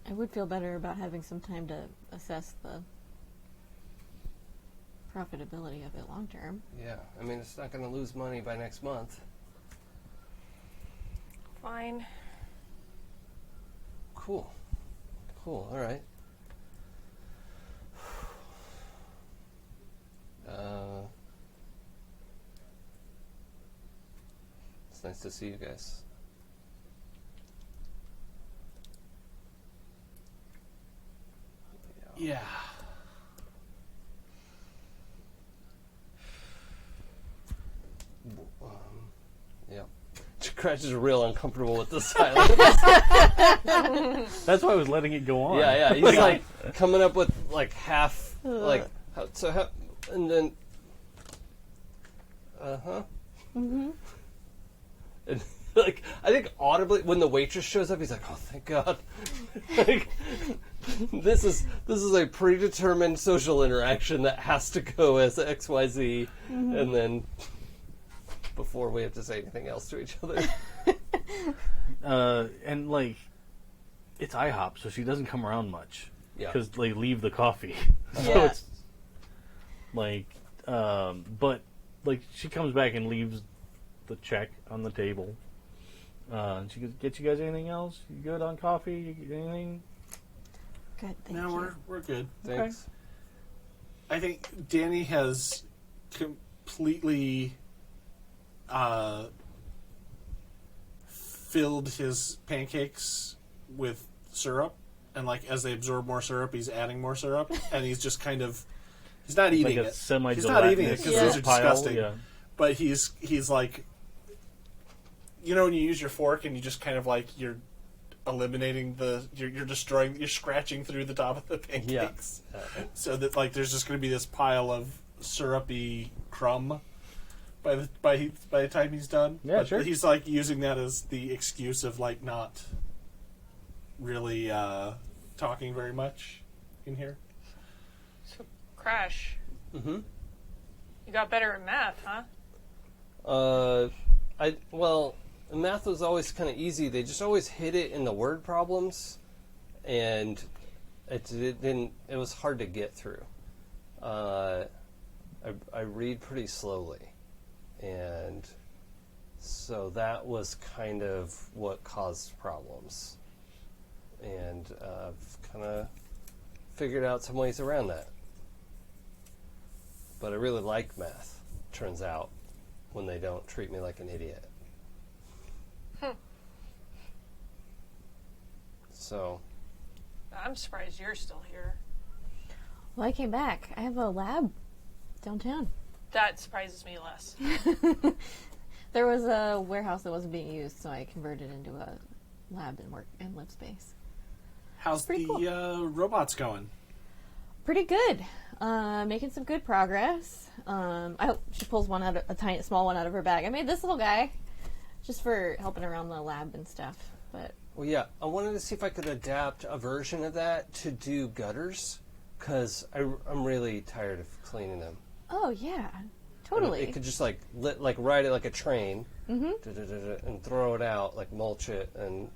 Speaker 6: I would feel better about having some time to assess the profitability of it long term.
Speaker 3: Yeah, I mean, it's not going to lose money by next month.
Speaker 7: Fine.
Speaker 3: Cool. Cool, all right. It's nice to see you guys.
Speaker 4: Yeah.
Speaker 3: Yeah. Crash is real uncomfortable with the silence.
Speaker 2: That's why I was letting it go on.
Speaker 3: Yeah, he's like coming up with like half, like, and then, and like, I think audibly when the waitress shows up, he's like, "Oh, thank God!" Like, this is a predetermined social interaction that has to go as XYZ, and then before we have to say anything else to each other.
Speaker 2: And, like, it's IHOP, so she doesn't come around much.
Speaker 3: Yeah.
Speaker 2: Because they leave the coffee. So
Speaker 6: Yeah.
Speaker 2: it's, like, but, like, she comes back and leaves the check on the table. And she goes, get you guys anything else? You good on coffee? Anything?
Speaker 6: Good, thank
Speaker 4: No,
Speaker 6: you.
Speaker 4: we're good.
Speaker 3: Thanks.
Speaker 4: I think Danny has completely filled his pancakes with syrup, and like as they absorb more syrup, he's adding more syrup, and he's just kind of he's not eating
Speaker 2: Like a
Speaker 4: it.
Speaker 2: semi
Speaker 4: He's not eating it because those are
Speaker 2: pile,
Speaker 4: disgusting.
Speaker 2: yeah.
Speaker 4: But he's like, you know, when you use your fork and you just kind of like you're eliminating you're destroying, you're scratching through the top of the pancakes, so that like there's just going to be this pile of syrupy crumb by the time he's done.
Speaker 2: Yeah,
Speaker 4: But
Speaker 2: sure.
Speaker 4: he's like using that as the excuse of like not really talking very much in here.
Speaker 7: So, Crash,
Speaker 3: Mm-hmm.
Speaker 7: you got better at math, huh?
Speaker 3: Well, math was always kind of easy. They just always hid it in the word problems, and it didn't. It was hard to get through. I read pretty slowly, and so that was kind of what caused problems. And I've kind of figured out some ways around that. But I really like math, turns out, when they don't treat me like an idiot. So.
Speaker 7: I'm surprised you're still here.
Speaker 6: Well, I came back. I have a lab downtown.
Speaker 7: That surprises me less.
Speaker 6: There was a warehouse that wasn't being used, so I converted it into a lab and live space.
Speaker 4: How's
Speaker 6: pretty
Speaker 4: the robots going?
Speaker 6: Pretty good. Making some good progress. I hope she pulls a tiny, small one out of her bag. I made this little guy just for helping around the lab and stuff. But
Speaker 3: Well, yeah, I wanted to see if I could adapt a version of that to do gutters, because I'm really tired of cleaning them.
Speaker 6: oh yeah, totally.
Speaker 3: It could just like ride it like a train, and throw it out, like mulch it, and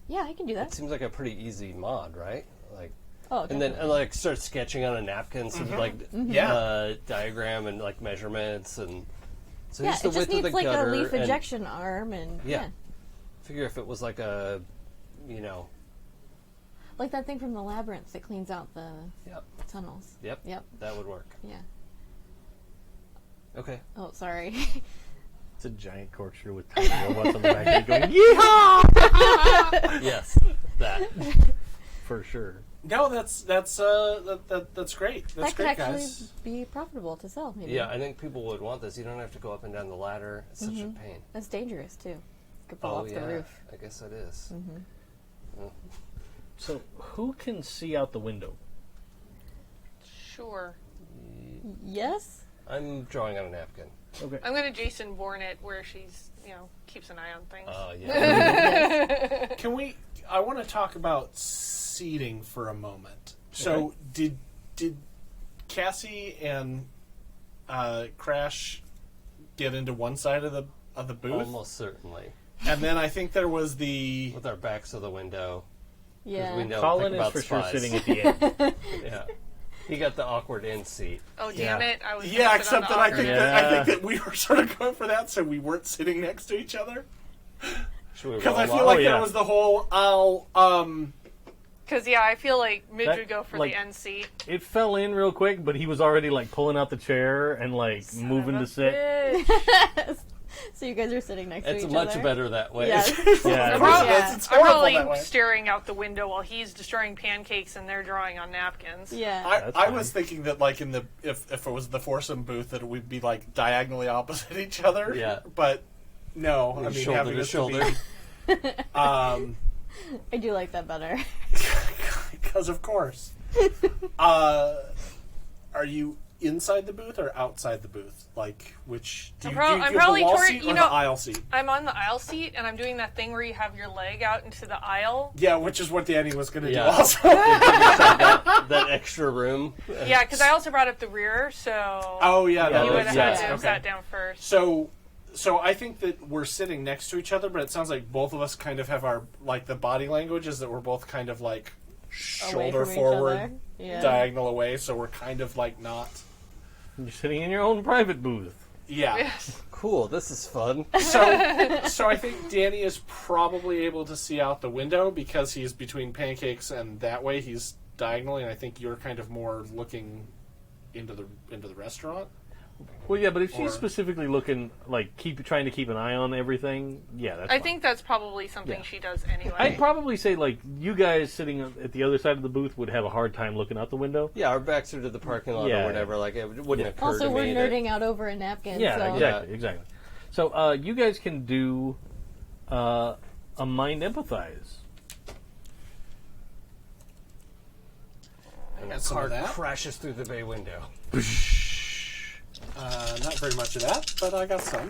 Speaker 6: Yeah, I can do
Speaker 3: it
Speaker 6: that.
Speaker 3: seems like a pretty easy mod, right? Like,
Speaker 6: Oh,
Speaker 3: and then like start sketching on a napkin, some diagram and like measurements, and so
Speaker 6: yeah,
Speaker 3: just
Speaker 6: it
Speaker 3: the
Speaker 6: just
Speaker 3: width of
Speaker 6: needs
Speaker 3: the
Speaker 6: like a
Speaker 3: gutter
Speaker 6: leaf
Speaker 3: and-
Speaker 6: ejection arm and
Speaker 3: Yeah. Figure if it was like a,
Speaker 6: like that thing from the labyrinth that cleans out the
Speaker 3: Yep.
Speaker 6: tunnels.
Speaker 3: Yep. That would work.
Speaker 6: Yeah.
Speaker 3: Okay.
Speaker 6: Oh, sorry.
Speaker 2: It's a giant corkscrew with tiny robots on the back end going, yeehaw!
Speaker 3: Yes. That.
Speaker 2: For sure.
Speaker 4: No, that's great. That's
Speaker 6: that
Speaker 4: great,
Speaker 6: could actually
Speaker 4: guys.
Speaker 6: be profitable to sell. Maybe.
Speaker 3: Yeah, I think people would want this. You don't have to go up and down the ladder. It's such a pain.
Speaker 6: That's dangerous too. Could fall
Speaker 3: Oh
Speaker 6: off
Speaker 3: yeah,
Speaker 6: the roof.
Speaker 3: I guess it is.
Speaker 2: So, who can see out the window?
Speaker 7: Sure.
Speaker 6: Yes.
Speaker 3: I'm drawing on a napkin.
Speaker 2: Okay.
Speaker 7: I'm going to Jason Bourne it where she's, keeps an eye on things.
Speaker 3: Oh yeah.
Speaker 4: Can we? I want to talk about seating for a moment. So, did Cassie and Crash get into one side of the booth?
Speaker 3: Almost certainly.
Speaker 4: And then I think there was the
Speaker 3: With our backs to the window. 'Cause
Speaker 6: Yeah.
Speaker 3: we know
Speaker 2: Colin
Speaker 3: pick
Speaker 2: is
Speaker 3: about
Speaker 2: for sure
Speaker 3: spies.
Speaker 2: sitting at the end.
Speaker 3: Yeah. He got the awkward end seat.
Speaker 7: Oh, damn it. I was gonna
Speaker 4: yeah.
Speaker 7: sit on
Speaker 4: Except
Speaker 7: the
Speaker 4: that I
Speaker 7: awkward
Speaker 4: think
Speaker 7: end.
Speaker 4: that we were sort of going for that, so we weren't sitting next to each other.
Speaker 3: Should we
Speaker 4: Because
Speaker 3: roll
Speaker 4: I feel
Speaker 3: off?
Speaker 4: like
Speaker 2: yeah.
Speaker 4: that was the whole
Speaker 7: Because, I feel like Midge
Speaker 2: That,
Speaker 7: would go for
Speaker 2: like-
Speaker 7: the end seat.
Speaker 2: It fell in real quick, but he was already like pulling out the chair and like moving to sit.
Speaker 7: Bitch.
Speaker 6: So you guys are sitting next to
Speaker 3: It's
Speaker 6: each
Speaker 3: much
Speaker 6: other.
Speaker 3: better that way.
Speaker 6: Yes.
Speaker 2: Yeah.
Speaker 7: I'm probably,
Speaker 4: It's
Speaker 7: I'm
Speaker 4: horrible
Speaker 7: probably
Speaker 4: that way.
Speaker 7: staring out the window while he's destroying pancakes and they're drawing on napkins.
Speaker 6: Yeah.
Speaker 2: That's
Speaker 4: I
Speaker 2: fine.
Speaker 4: was thinking that like in the if it was the foursome booth that it would be like diagonally opposite each other.
Speaker 3: Yeah.
Speaker 4: But no, I mean
Speaker 3: Shoulder
Speaker 4: having
Speaker 3: to
Speaker 4: us
Speaker 3: shoulder.
Speaker 4: be
Speaker 6: I do like that better.
Speaker 4: because of course. Are you inside the booth or outside the booth? Like which do you,
Speaker 7: I'm
Speaker 4: do you
Speaker 7: I'm
Speaker 4: have
Speaker 7: probably
Speaker 4: the wall
Speaker 7: toward-
Speaker 4: seat
Speaker 7: you
Speaker 4: or
Speaker 7: know-
Speaker 4: the aisle seat?
Speaker 7: I'm on the aisle seat and I'm doing that thing where you have your leg out into the aisle.
Speaker 4: Yeah, which is what Danny was going to
Speaker 3: Yeah.
Speaker 4: do also.
Speaker 3: that extra room.
Speaker 7: Yeah, because I also brought up the rear, so
Speaker 4: Oh yeah,
Speaker 2: Yeah,
Speaker 7: you
Speaker 4: that
Speaker 7: would
Speaker 4: was,
Speaker 7: have
Speaker 3: yeah,
Speaker 7: had to have
Speaker 4: okay.
Speaker 7: sat down first.
Speaker 4: So I think that we're sitting next to each other, but it sounds like both of us kind of have our like the body language is that we're both kind of like
Speaker 6: Away
Speaker 4: shoulder
Speaker 6: from each
Speaker 4: forward,
Speaker 6: other. Yeah.
Speaker 4: diagonal away, so we're kind of like not.
Speaker 2: You're sitting in your own private booth.
Speaker 4: Yeah.
Speaker 7: Yes.
Speaker 3: Cool, this is fun.
Speaker 4: So I think Danny is probably able to see out the window because he's between pancakes and that way he's diagonally, and I think you're kind of more looking into the restaurant.
Speaker 2: Well, yeah, but if she's
Speaker 4: Or-
Speaker 2: specifically looking, like, trying to keep an eye on everything, yeah, that's
Speaker 7: I
Speaker 2: fine.
Speaker 7: think that's probably something
Speaker 2: Yeah.
Speaker 7: she does anyway.
Speaker 2: I'd probably say, like, you guys sitting at the other side of the booth would have a hard time looking out the window.
Speaker 3: Yeah, our backs are to the parking lot
Speaker 2: Yeah.
Speaker 3: or whatever. Like, it wouldn't occur
Speaker 6: Also,
Speaker 3: to
Speaker 6: we're
Speaker 3: me
Speaker 6: nerding out over a napkin.
Speaker 2: Yeah,
Speaker 6: so.
Speaker 2: exactly. So, you guys can do a mind empathize.
Speaker 3: that
Speaker 4: got
Speaker 3: a
Speaker 4: some of
Speaker 3: car
Speaker 4: that.
Speaker 3: crashes through the bay window.
Speaker 4: Not very much of that, but I got some.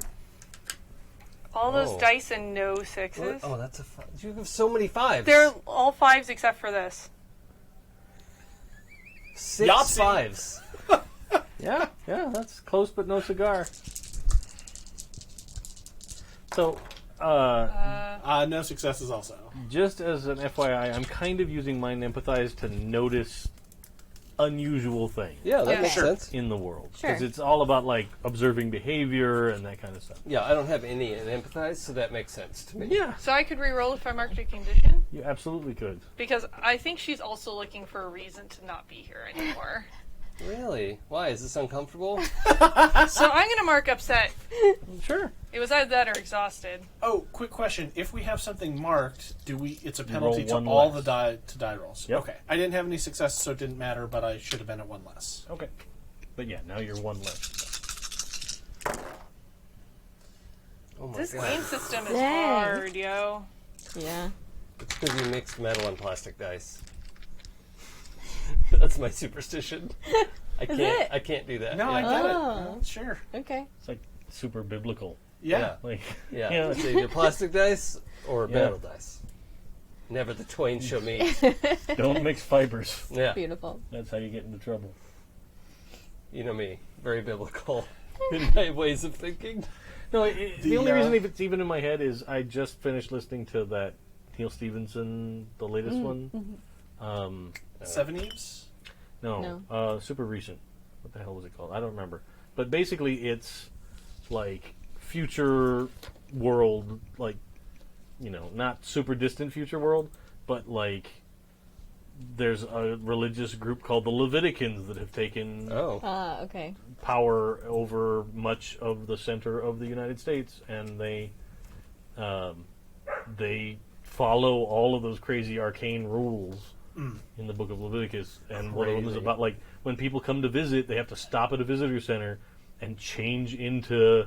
Speaker 7: All those
Speaker 3: Oh.
Speaker 7: dice and no sixes.
Speaker 3: Oh, that's a five. You have so many fives.
Speaker 7: They're all fives except for this.
Speaker 3: 6
Speaker 4: Yahtzee.
Speaker 3: fives.
Speaker 2: Yeah, that's close but no cigar. So,
Speaker 4: No successes also.
Speaker 2: Just as an FYI, I'm kind of using Mind Empathize to notice unusual things
Speaker 3: Yeah, that
Speaker 7: Yeah.
Speaker 3: makes
Speaker 4: Sure.
Speaker 3: sense.
Speaker 2: in the world.
Speaker 6: Sure.
Speaker 2: Because it's all about, like, observing behavior and that kind of stuff.
Speaker 3: Yeah, I don't have any in empathize, so that makes sense to me.
Speaker 2: Yeah,
Speaker 7: So I could re-roll if I marked a condition?
Speaker 2: you absolutely could.
Speaker 7: Because I think she's also looking for a reason to not be here anymore.
Speaker 3: Really? Why? Is this uncomfortable?
Speaker 7: So I'm going to mark upset.
Speaker 2: Sure.
Speaker 7: It was either that or exhausted.
Speaker 4: Oh, quick question. If we have something marked, do we? It's a
Speaker 2: You
Speaker 4: penalty to
Speaker 2: roll one
Speaker 4: all
Speaker 2: less.
Speaker 4: the die rolls.
Speaker 2: Yep.
Speaker 4: Okay. I didn't have any successes, so it didn't matter, but I should have been at one less.
Speaker 2: Okay. But yeah, now you're one less.
Speaker 3: Oh my
Speaker 7: This
Speaker 3: god.
Speaker 7: game system is
Speaker 6: Dang.
Speaker 7: hard, yo.
Speaker 6: Yeah.
Speaker 3: It's because you mixed metal and plastic dice. That's my superstition. I can't.
Speaker 6: it?
Speaker 3: I can't do that.
Speaker 4: No, I
Speaker 3: yeah.
Speaker 4: get
Speaker 6: Oh.
Speaker 4: it. Sure.
Speaker 6: Okay.
Speaker 2: It's like super biblical.
Speaker 4: Yeah.
Speaker 2: Like,
Speaker 3: Yeah. It's either plastic dice or
Speaker 2: Yeah.
Speaker 3: metal dice. Never the twain shall meet.
Speaker 2: don't mix fibers.
Speaker 3: Yeah.
Speaker 6: Beautiful.
Speaker 2: That's how you get into trouble.
Speaker 3: You know me. Very biblical in my ways of thinking.
Speaker 2: No, the only reason
Speaker 4: uh,
Speaker 2: it's even in my head is I just finished listening to that Neil Stevenson, the latest one.
Speaker 4: 7 Eves?
Speaker 2: No, super recent. What the hell was it called? I don't remember. But basically, it's like future world, like, you know, not super distant future world, but like there's a religious group called the Leviticans that have taken
Speaker 3: Oh.
Speaker 6: Okay.
Speaker 2: power over much of the center of the United States, and they follow all of those crazy arcane rules in the book of Leviticus. And one of them is
Speaker 3: Crazy.
Speaker 2: about, like, when people come to visit, they have to stop at a visitor center and change into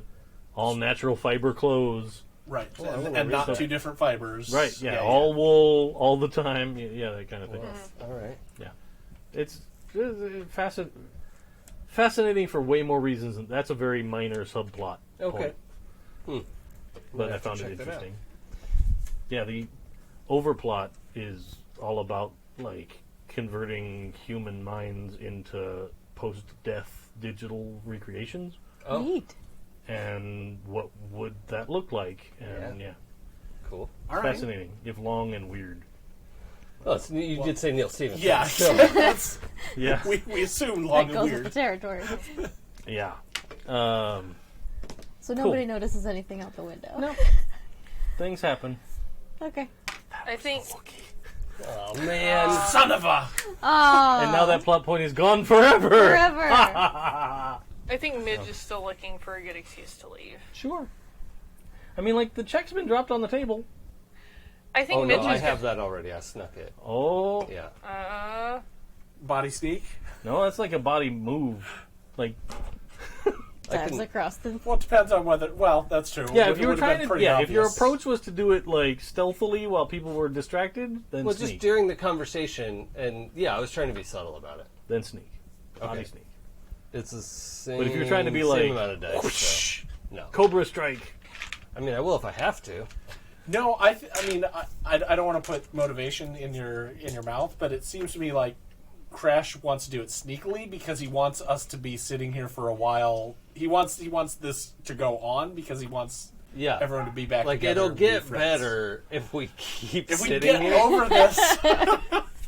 Speaker 2: all natural fiber clothes.
Speaker 4: Right.
Speaker 3: Oh, I wanna
Speaker 4: and
Speaker 3: read
Speaker 4: not
Speaker 2: that.
Speaker 4: 2 different fibers.
Speaker 2: Right, yeah, all wool, all the time, yeah, that kind of thing.
Speaker 3: All right.
Speaker 2: It's fascinating for way more reasons. Than, that's a very minor subplot.
Speaker 3: Okay.
Speaker 2: point,
Speaker 3: We'll
Speaker 2: but I
Speaker 3: have to
Speaker 2: found it
Speaker 3: check that out.
Speaker 2: interesting. Yeah, the overplot is all about, like, converting human minds into post-death digital recreations,
Speaker 3: Oh,
Speaker 6: Neat.
Speaker 2: and what would that look like? And yeah,
Speaker 3: cool.
Speaker 4: All right.
Speaker 2: fascinating, if long and weird.
Speaker 3: Oh, so you did say Neil Stevenson.
Speaker 4: Yeah.
Speaker 3: So,
Speaker 4: That's,
Speaker 2: Yeah,
Speaker 4: we assumed long
Speaker 6: That
Speaker 4: and
Speaker 6: goes with the
Speaker 4: weird.
Speaker 6: territory.
Speaker 2: yeah.
Speaker 6: So nobody notices anything out the window.
Speaker 2: No. Things happen.
Speaker 6: Okay.
Speaker 7: I think
Speaker 3: oh man.
Speaker 4: Son of a...
Speaker 6: Oh.
Speaker 2: And now that plot point is gone forever.
Speaker 6: forever.
Speaker 7: I think Midge is still looking for a good excuse to leave.
Speaker 2: Sure. I mean, like, the check's been dropped on the table.
Speaker 7: I think
Speaker 3: Oh
Speaker 7: Midge
Speaker 3: no, I
Speaker 7: is
Speaker 3: have that already. I snuck it.
Speaker 2: Oh,
Speaker 3: Yeah.
Speaker 4: Body sneak?
Speaker 2: no, that's like a body move. Like,
Speaker 6: Dives
Speaker 3: can-
Speaker 6: across the.
Speaker 4: Well, it depends on whether... Well, that's true.
Speaker 2: yeah,
Speaker 4: It
Speaker 2: if you were
Speaker 4: would've
Speaker 2: trying
Speaker 4: been
Speaker 2: to,
Speaker 4: pretty
Speaker 2: if your
Speaker 4: obvious.
Speaker 2: approach was to do it, like, stealthily while people were distracted, then
Speaker 3: Well,
Speaker 2: sneak.
Speaker 3: just during the conversation, and yeah, I was trying to be subtle about it.
Speaker 2: Then sneak. Body
Speaker 3: Okay.
Speaker 2: sneak.
Speaker 3: It's the same.
Speaker 2: But if you're trying to be
Speaker 3: same
Speaker 2: like,
Speaker 3: amount of dice, so, no.
Speaker 2: Cobra strike.
Speaker 3: I mean, I will if I have to.
Speaker 4: No, I mean, I don't want to put motivation in your mouth, but it seems to me like Crash wants to do it sneakily because he wants us to be sitting here for a while. He wants this to go on because he wants
Speaker 3: Yeah.
Speaker 4: everyone to be back
Speaker 3: Like
Speaker 4: together.
Speaker 3: it'll
Speaker 4: and be
Speaker 3: get
Speaker 4: friends.
Speaker 3: better if we keep
Speaker 4: If we
Speaker 3: sitting
Speaker 4: get
Speaker 3: here,
Speaker 4: over this.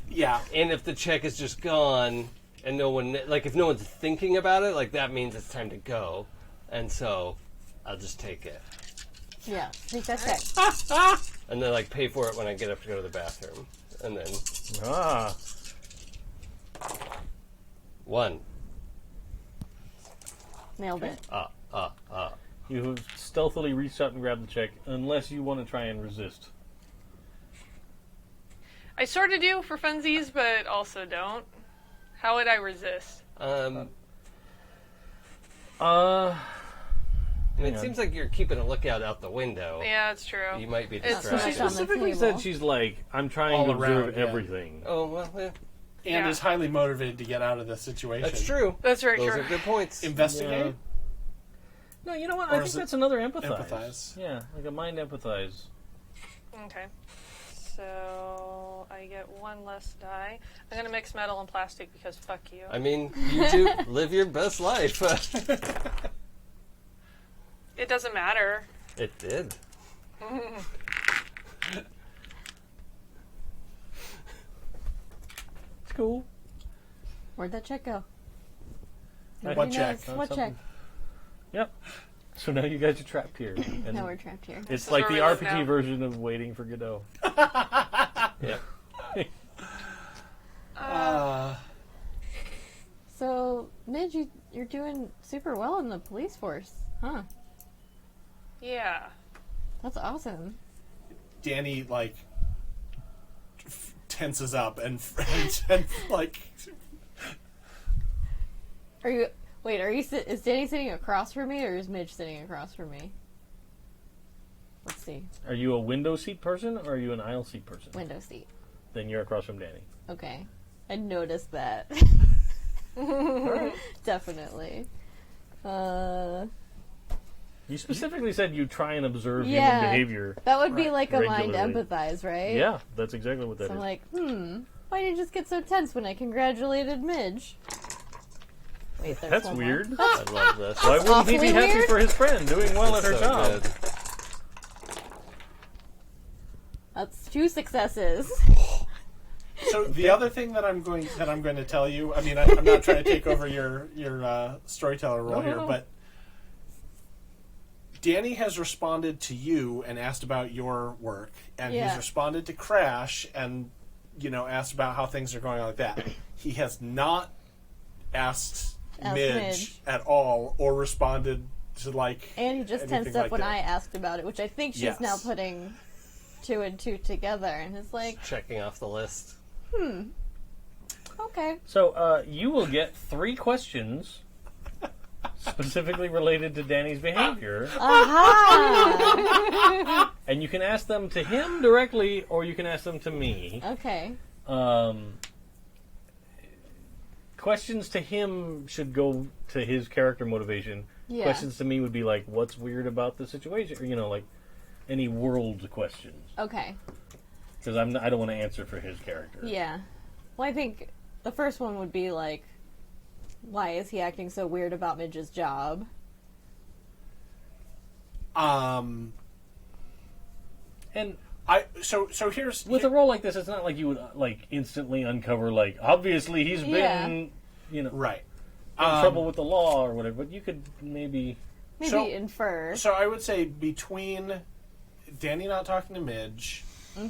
Speaker 4: Yeah.
Speaker 3: and if the check is just gone, and no one, like if no one's thinking about it, like that means it's time to go, and so I'll just take it,
Speaker 6: Yeah. Sneak that check.
Speaker 3: and then like pay for it when I get up to go to the bathroom, and then
Speaker 2: Ah.
Speaker 3: 1.
Speaker 6: Nailed it.
Speaker 2: You stealthily reached out and grabbed the check, unless you want to try and resist.
Speaker 7: I sort of do for funsies, but also don't. How would I resist?
Speaker 3: And
Speaker 2: Hang
Speaker 3: it
Speaker 2: on.
Speaker 3: seems like you're keeping a lookout out the window.
Speaker 7: Yeah, it's true.
Speaker 3: You might be
Speaker 7: It's-
Speaker 2: She
Speaker 3: distracted.
Speaker 6: on the
Speaker 2: specifically
Speaker 6: table.
Speaker 2: said she's like, I'm trying
Speaker 4: All
Speaker 2: to
Speaker 4: around,
Speaker 2: observe
Speaker 4: yeah.
Speaker 2: everything.
Speaker 3: Oh well, yeah,
Speaker 4: And
Speaker 7: Yeah.
Speaker 4: is highly motivated to get out of the situation.
Speaker 3: that's true.
Speaker 7: That's very
Speaker 3: Those
Speaker 7: true.
Speaker 3: are good points.
Speaker 4: Investigate?
Speaker 2: No, you know what?
Speaker 4: Or
Speaker 2: I
Speaker 4: is
Speaker 2: think
Speaker 4: it
Speaker 2: that's another empathize.
Speaker 4: empathize?
Speaker 2: Yeah, like a mind empathize.
Speaker 7: Okay. So I get 1 less die. I'm gonna mix metal and plastic because fuck you.
Speaker 3: I mean, you do live your best life.
Speaker 7: It doesn't matter.
Speaker 3: It did.
Speaker 2: It's cool.
Speaker 6: Where'd that check go?
Speaker 4: What
Speaker 6: Nobody
Speaker 4: check?
Speaker 6: knows. What check?
Speaker 2: Yep. So now you guys are trapped here. And
Speaker 6: Now we're trapped here.
Speaker 2: it's
Speaker 7: is
Speaker 2: like
Speaker 7: where
Speaker 2: the
Speaker 7: we live
Speaker 2: RPG
Speaker 7: now.
Speaker 2: version of Waiting for Godot.
Speaker 3: Yep.
Speaker 6: So, Midge, you're doing super well in the police force, huh?
Speaker 7: Yeah.
Speaker 6: That's awesome.
Speaker 4: Danny like tenses up and like.
Speaker 6: Are you? Wait, are you? Is Danny sitting across from me, or is Midge sitting across from me? Let's see.
Speaker 2: Are you a window seat person or are you an aisle seat person?
Speaker 6: Window seat.
Speaker 2: Then you're across from Danny.
Speaker 6: Okay, I noticed that. Definitely.
Speaker 2: You specifically said you try and observe human
Speaker 6: Yeah.
Speaker 2: behavior.
Speaker 6: That would be like a mind
Speaker 2: Regularly.
Speaker 6: empathize, right?
Speaker 2: Yeah, that's exactly what that
Speaker 6: So I'm
Speaker 2: is.
Speaker 6: like, why did you just get so tense when I congratulated Midge? Wait, there's
Speaker 2: That's
Speaker 6: one more.
Speaker 2: weird.
Speaker 3: I love this.
Speaker 2: Why wouldn't he be
Speaker 6: awfully
Speaker 2: happy
Speaker 6: weird.
Speaker 2: for his friend doing well at her
Speaker 3: So
Speaker 2: job?
Speaker 3: good.
Speaker 6: That's 2 successes.
Speaker 4: So the other thing that I'm going to tell you, I mean, I'm not trying to take over your storyteller role here,
Speaker 2: no.
Speaker 4: but Danny has responded to you and asked about your work, and
Speaker 6: Yeah.
Speaker 4: he's responded to Crash and asked about how things are going on like that. He has not asked Midge
Speaker 6: Midge.
Speaker 4: at all or responded to like.
Speaker 6: And he just
Speaker 4: anything
Speaker 6: tensed up
Speaker 4: like
Speaker 6: when
Speaker 4: that.
Speaker 6: I asked about it, which I think she's
Speaker 4: Yes.
Speaker 6: now putting 2 and 2 together. And it's like,
Speaker 3: Checking off the list.
Speaker 6: okay.
Speaker 2: So you will get 3 questions specifically related to Danny's behavior,
Speaker 6: Aha!
Speaker 2: and you can ask them to him directly or you can ask them to me.
Speaker 6: Okay.
Speaker 2: Questions to him should go to his character motivation.
Speaker 6: Yeah.
Speaker 2: Questions to me would be like, what's weird about the situation? Or, like any world questions.
Speaker 6: Okay.
Speaker 2: Because I don't want to answer for his character.
Speaker 6: Yeah. Well, I think the first one would be like, why is he acting so weird about Midge's job?
Speaker 2: And
Speaker 4: So here's
Speaker 2: with a role like this, it's not like you would like instantly uncover like obviously he's
Speaker 6: Yeah.
Speaker 2: been
Speaker 4: right.
Speaker 2: in trouble with the law or whatever. But you could maybe
Speaker 6: Maybe
Speaker 4: So-
Speaker 6: infer.
Speaker 4: So I would say between Danny not talking to Midge,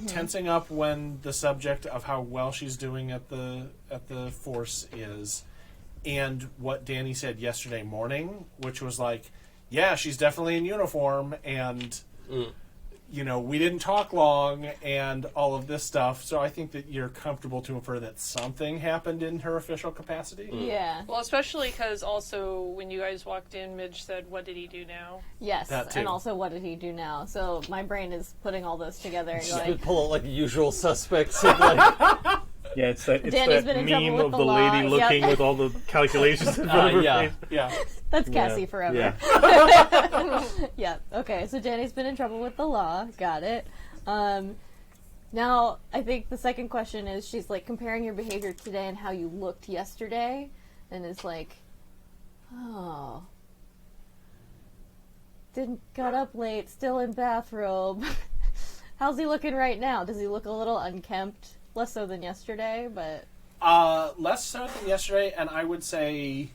Speaker 4: tensing up when the subject of how well she's doing at the force is, and what Danny said yesterday morning, which was like, yeah, she's definitely in uniform, and we didn't talk long, and all of this stuff. So I think that you're comfortable to infer that something happened in her official capacity.
Speaker 6: Yeah.
Speaker 7: Well, especially because also when you guys walked in, Midge said, "What did he do now?"
Speaker 6: Yes.
Speaker 4: That too.
Speaker 6: And also, what did he do now? So my brain is putting all this together and
Speaker 3: Just
Speaker 6: going,
Speaker 3: pull out like usual suspects. And, like,
Speaker 2: yeah, it's that
Speaker 6: Danny's been in trouble
Speaker 2: meme
Speaker 6: with
Speaker 2: of
Speaker 6: the
Speaker 2: the
Speaker 6: law.
Speaker 2: lady
Speaker 6: Yep.
Speaker 2: looking with all the calculations in front of her
Speaker 3: yeah.
Speaker 2: face.
Speaker 4: Yeah.
Speaker 6: that's Cassie
Speaker 2: Yeah.
Speaker 6: forever.
Speaker 2: Yeah.
Speaker 6: Yeah. Okay. So Danny's been in trouble with the law. Got it. Now I think the second question is she's like comparing your behavior today and how you looked yesterday, and it's like, oh, got up late, still in bathrobe. How's he looking right now? Does he look a little unkempt? Less so than yesterday, but
Speaker 4: Less so than yesterday, and I would say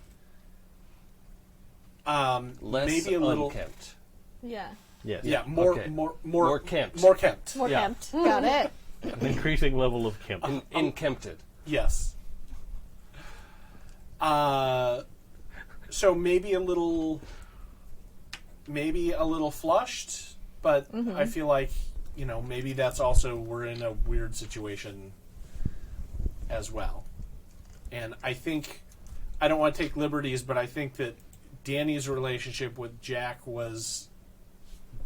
Speaker 3: less
Speaker 4: maybe a little.
Speaker 3: unkempt.
Speaker 6: yeah,
Speaker 2: Yes.
Speaker 4: Yeah, more
Speaker 3: Okay.
Speaker 4: more
Speaker 3: kempt.
Speaker 4: More kempt.
Speaker 6: more
Speaker 3: Yeah.
Speaker 6: kempt. Got it.
Speaker 2: An increasing level of Kemp.
Speaker 3: Inkempted.
Speaker 4: Yes. So maybe a little flushed, but I feel like maybe that's also we're in a weird situation as well. And I think I don't want to take liberties, but I think that Danny's relationship with Jack was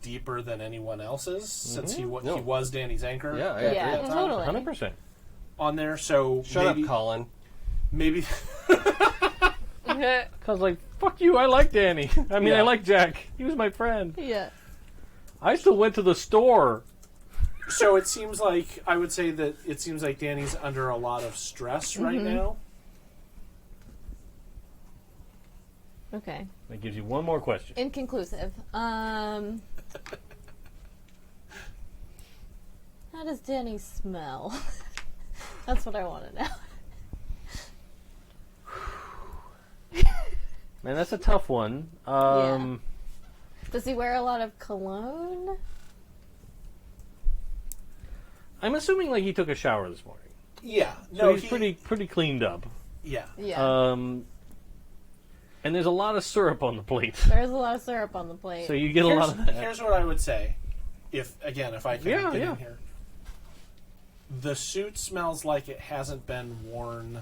Speaker 4: deeper than anyone else's since he was Danny's anchor.
Speaker 3: Yeah, I agree.
Speaker 6: Yeah,
Speaker 4: that time
Speaker 6: totally.
Speaker 2: 100%.
Speaker 4: on there. So
Speaker 3: Shut
Speaker 4: maybe,
Speaker 3: up, Colin.
Speaker 4: maybe
Speaker 2: Because, like, fuck you, I like Danny. I mean,
Speaker 4: Yeah.
Speaker 2: I like Jack. He was my friend.
Speaker 6: Yeah.
Speaker 2: I still went to the store.
Speaker 4: So it seems like I would say that it seems like Danny's under a lot of stress right now.
Speaker 6: Okay.
Speaker 2: That gives you one more question.
Speaker 6: Inconclusive. How does Danny smell? That's what I want to know.
Speaker 2: Man, that's a tough one.
Speaker 6: Yeah. Does he wear a lot of cologne?
Speaker 2: I'm assuming like he took a shower this morning,
Speaker 4: Yeah.
Speaker 2: so he's pretty cleaned up.
Speaker 4: Yeah.
Speaker 6: Yeah.
Speaker 2: And there's a lot of syrup on the plate,
Speaker 6: There's a lot of syrup on the plate.
Speaker 2: so you get a lot of that.
Speaker 4: Here's what I would say, if I can
Speaker 2: Yeah,
Speaker 4: get
Speaker 2: yeah.
Speaker 4: in here. The suit smells like it hasn't been worn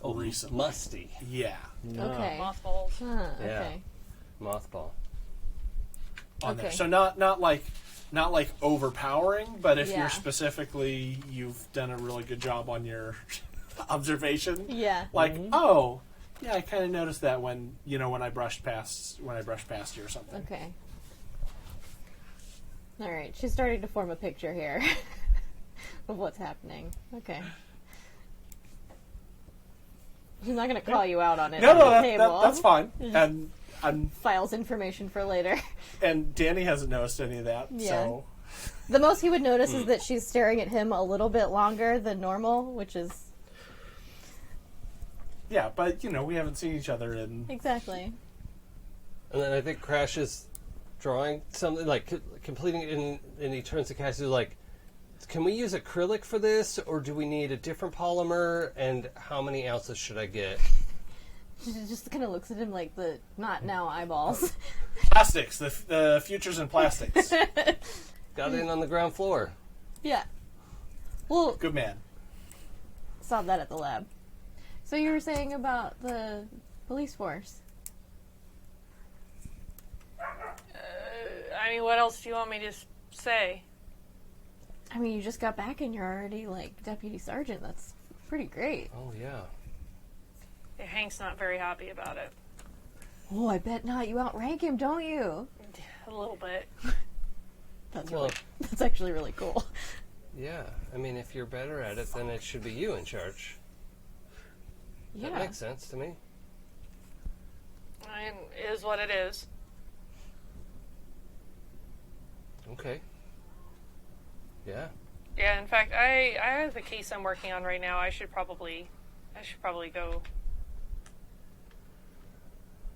Speaker 4: recently.
Speaker 3: Musty.
Speaker 4: Yeah.
Speaker 6: Okay.
Speaker 7: Mothballs.
Speaker 6: Huh,
Speaker 3: Yeah.
Speaker 6: okay.
Speaker 3: Mothball.
Speaker 4: On there.
Speaker 6: Okay.
Speaker 4: So not like overpowering, but if
Speaker 6: Yeah.
Speaker 4: you're specifically, you've done a really good job on your observation.
Speaker 6: Yeah.
Speaker 4: Like, oh, yeah, I kind of noticed that when I brushed past you or something.
Speaker 6: Okay. All right. She's starting to form a picture here of what's happening. Okay. She's not going to call you out on it.
Speaker 4: No,
Speaker 6: on
Speaker 4: no,
Speaker 6: the
Speaker 4: that,
Speaker 6: table.
Speaker 4: that's fine. And
Speaker 6: Files information for later.
Speaker 4: and Danny hasn't noticed any of that.
Speaker 6: Yeah.
Speaker 4: So
Speaker 6: The most he would notice is that she's staring at him a little bit longer than normal, which is
Speaker 4: yeah, but we haven't seen each other in.
Speaker 6: exactly.
Speaker 3: And then I think Crash is drawing something, like completing it, and he turns to Cassie like, can we use acrylic for this, or do we need a different polymer, and how many ounces should I get?
Speaker 6: She just kind of looks at him like the not now eyeballs.
Speaker 4: Plastics, the future's in plastics.
Speaker 3: Got in on the ground floor.
Speaker 6: Yeah. Well,
Speaker 4: Good man.
Speaker 6: saw that at the lab. So you were saying about the police force.
Speaker 7: I mean, what else do you want me to say?
Speaker 6: I mean, you just got back and you're already like deputy sergeant. That's pretty great.
Speaker 3: Oh, yeah.
Speaker 7: Hank's not very happy about it.
Speaker 6: Oh, I bet not. You outrank him, don't you?
Speaker 7: A little bit.
Speaker 6: That's
Speaker 3: Well,
Speaker 6: really, that's actually really cool.
Speaker 3: yeah. I mean, if you're better at it, then it should be you in charge.
Speaker 6: Yeah.
Speaker 3: That makes sense to me.
Speaker 7: I mean, it is what it is.
Speaker 3: Okay. Yeah.
Speaker 7: Yeah, in fact, I have a case I'm working on right now. I should probably go.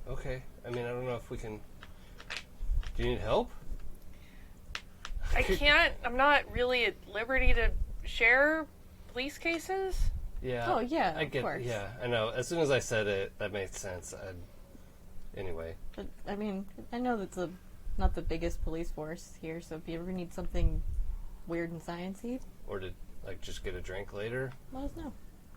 Speaker 3: Okay. I mean, I don't know if we can... Do you need help?
Speaker 7: I can't. I'm not really at liberty to share police cases.
Speaker 3: Yeah.
Speaker 6: Oh, yeah,
Speaker 3: I
Speaker 6: of
Speaker 3: get.
Speaker 6: course.
Speaker 3: Yeah, I know. As soon as I said it, that made sense. Anyway.
Speaker 6: But, I mean, I know that's not the biggest police force here, so if you ever need something weird and sciencey,
Speaker 3: Or to, just get a drink later.
Speaker 6: let us know.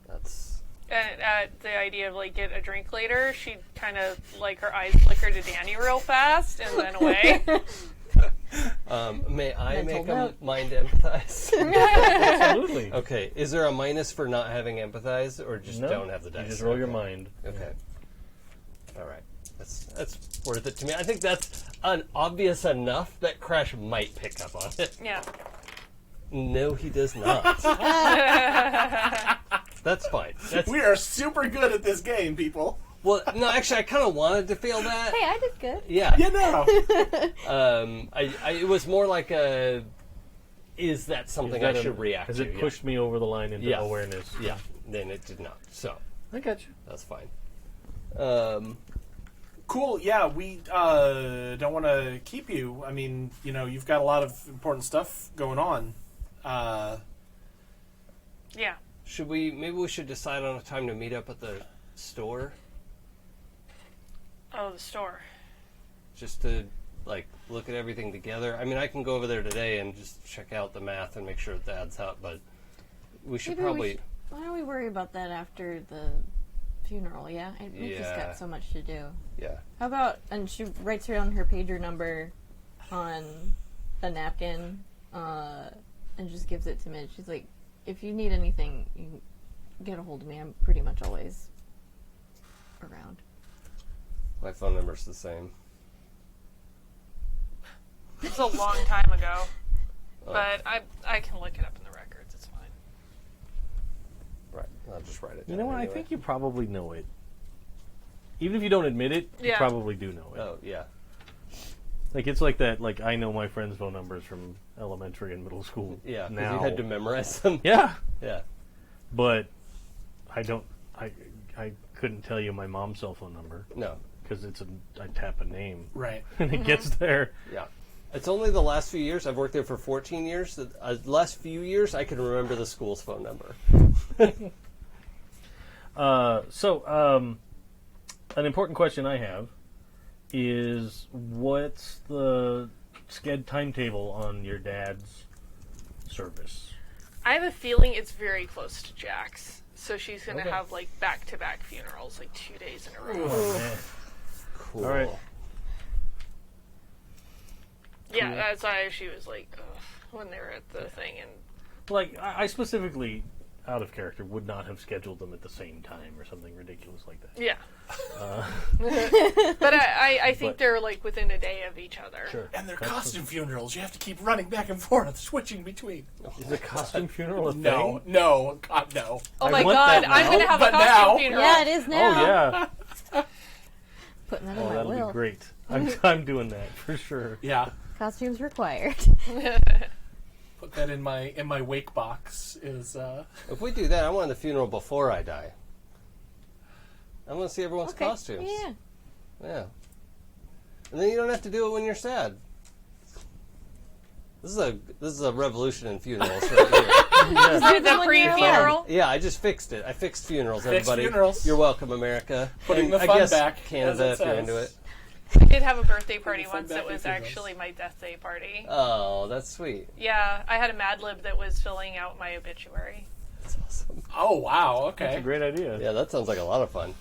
Speaker 3: That's...
Speaker 7: And the idea of get a drink later, she'd kind of her eyes flicker to Danny real fast and then away.
Speaker 3: May I
Speaker 6: Mental
Speaker 3: make a
Speaker 6: note.
Speaker 3: mind empathize?
Speaker 2: Absolutely.
Speaker 3: Okay. Is there a minus for not having empathize, or just
Speaker 2: No,
Speaker 3: don't have the dice?
Speaker 2: You just roll your
Speaker 3: Okay.
Speaker 2: mind.
Speaker 3: Okay. All right. That's worth it to me. I think that's obvious enough that Crash might pick up on it.
Speaker 7: Yeah.
Speaker 3: No, he does not. That's fine. That's,
Speaker 4: We are super good at this game, people.
Speaker 3: well, no, actually, I kind of wanted to feel that.
Speaker 6: Hey, I did good.
Speaker 3: Yeah.
Speaker 4: No.
Speaker 3: It was more like a, is that something I should react
Speaker 2: Has
Speaker 3: to?
Speaker 2: it pushed me over the line into
Speaker 3: Yeah.
Speaker 2: awareness?
Speaker 3: Yeah. Then it did not. So,
Speaker 2: I got you.
Speaker 3: that's fine.
Speaker 4: Cool. Yeah, we don't want to keep you. I mean, you've got a lot of important stuff going on.
Speaker 7: Yeah.
Speaker 3: Maybe we should decide on a time to meet up at the store,
Speaker 7: Oh, the store.
Speaker 3: just to look at everything together. I mean, I can go over there today and just check out the math and make sure it adds up, but we should
Speaker 6: Maybe
Speaker 3: probably...
Speaker 6: why don't we worry about that after the funeral, yeah? We've just
Speaker 3: Yeah.
Speaker 6: got so much to do.
Speaker 3: Yeah.
Speaker 6: How about, and she writes down her pager number on a napkin and just gives it to Midge. She's like, if you need anything, you can get a hold of me. I'm pretty much always around.
Speaker 3: My phone number's the same.
Speaker 7: It's a long time ago. But I can look it up in the records. It's fine.
Speaker 3: Right. I'll just write it
Speaker 2: You
Speaker 3: down
Speaker 2: know what? I
Speaker 3: anyway.
Speaker 2: think you probably know it. Even if you don't admit it, you
Speaker 7: Yeah.
Speaker 2: probably do know it.
Speaker 3: Oh, yeah.
Speaker 2: Like, it's like that, like, I know my friends' phone numbers from elementary and middle school.
Speaker 3: Yeah, because
Speaker 2: now.
Speaker 3: you had to memorize them.
Speaker 2: Yeah.
Speaker 3: Yeah.
Speaker 2: But I couldn't tell you my mom's cell phone number.
Speaker 3: No.
Speaker 2: Because I tap a name.
Speaker 4: Right.
Speaker 2: And it gets there.
Speaker 3: Yeah. It's only the last few years. I've worked there for 14 years. The last few years, I can remember the school's phone number.
Speaker 2: An important question I have is, what's the sched timetable on your dad's service?
Speaker 7: I have a feeling it's very close to Jack's. So she's going to
Speaker 2: Okay.
Speaker 7: have, like, back-to-back funerals, like 2 days in a row.
Speaker 2: Oh, man.
Speaker 3: Cool.
Speaker 2: All right.
Speaker 7: Yeah, that's why she was like, ugh, when they were at the thing. And
Speaker 2: Like, I specifically, out of character, would not have scheduled them at the same time or something ridiculous like that.
Speaker 7: yeah. But I think
Speaker 2: But-
Speaker 7: they're, like, within a day of each other.
Speaker 2: Sure.
Speaker 4: And they're costume funerals. You have to keep running back and forth, switching between.
Speaker 2: Is a costume funeral a thing?
Speaker 4: No, God, no.
Speaker 7: Oh
Speaker 2: I
Speaker 7: my
Speaker 2: want
Speaker 7: god,
Speaker 2: that
Speaker 7: I'm
Speaker 2: now,
Speaker 7: going to have a
Speaker 4: but
Speaker 7: costume
Speaker 4: now-
Speaker 7: funeral.
Speaker 6: Yeah, it is now.
Speaker 2: Oh, yeah.
Speaker 6: Putting that in
Speaker 2: Oh,
Speaker 6: my
Speaker 2: that'll
Speaker 6: will.
Speaker 2: be great. I'm doing that for sure.
Speaker 4: Yeah.
Speaker 6: Costumes required.
Speaker 4: Put that in my wake box. Is
Speaker 3: If we do that, I want the funeral before I die. I want to see everyone's
Speaker 6: Okay.
Speaker 3: costumes.
Speaker 6: Yeah.
Speaker 3: Yeah. And then you don't have to do it when you're sad. This is a revolution in funerals right here.
Speaker 7: The pre-funeral.
Speaker 3: Yeah, I just fixed it. I fixed funerals,
Speaker 4: Fixed
Speaker 3: everybody.
Speaker 4: funerals.
Speaker 3: You're welcome, America.
Speaker 4: Putting
Speaker 3: And
Speaker 4: the fun
Speaker 3: I guess
Speaker 4: back,
Speaker 3: Canada,
Speaker 4: as
Speaker 3: if
Speaker 4: it
Speaker 3: you're
Speaker 4: says.
Speaker 3: into it.
Speaker 7: I did have a birthday party
Speaker 4: Fun
Speaker 7: once
Speaker 4: back
Speaker 7: that was
Speaker 4: funerals.
Speaker 7: actually my death day party.
Speaker 3: Oh, that's sweet.
Speaker 7: Yeah, I had a Mad Lib that was filling out my obituary.
Speaker 3: That's awesome.
Speaker 4: oh wow,
Speaker 2: That's
Speaker 4: okay.
Speaker 2: a great idea.
Speaker 3: Yeah, that sounds like a lot of fun.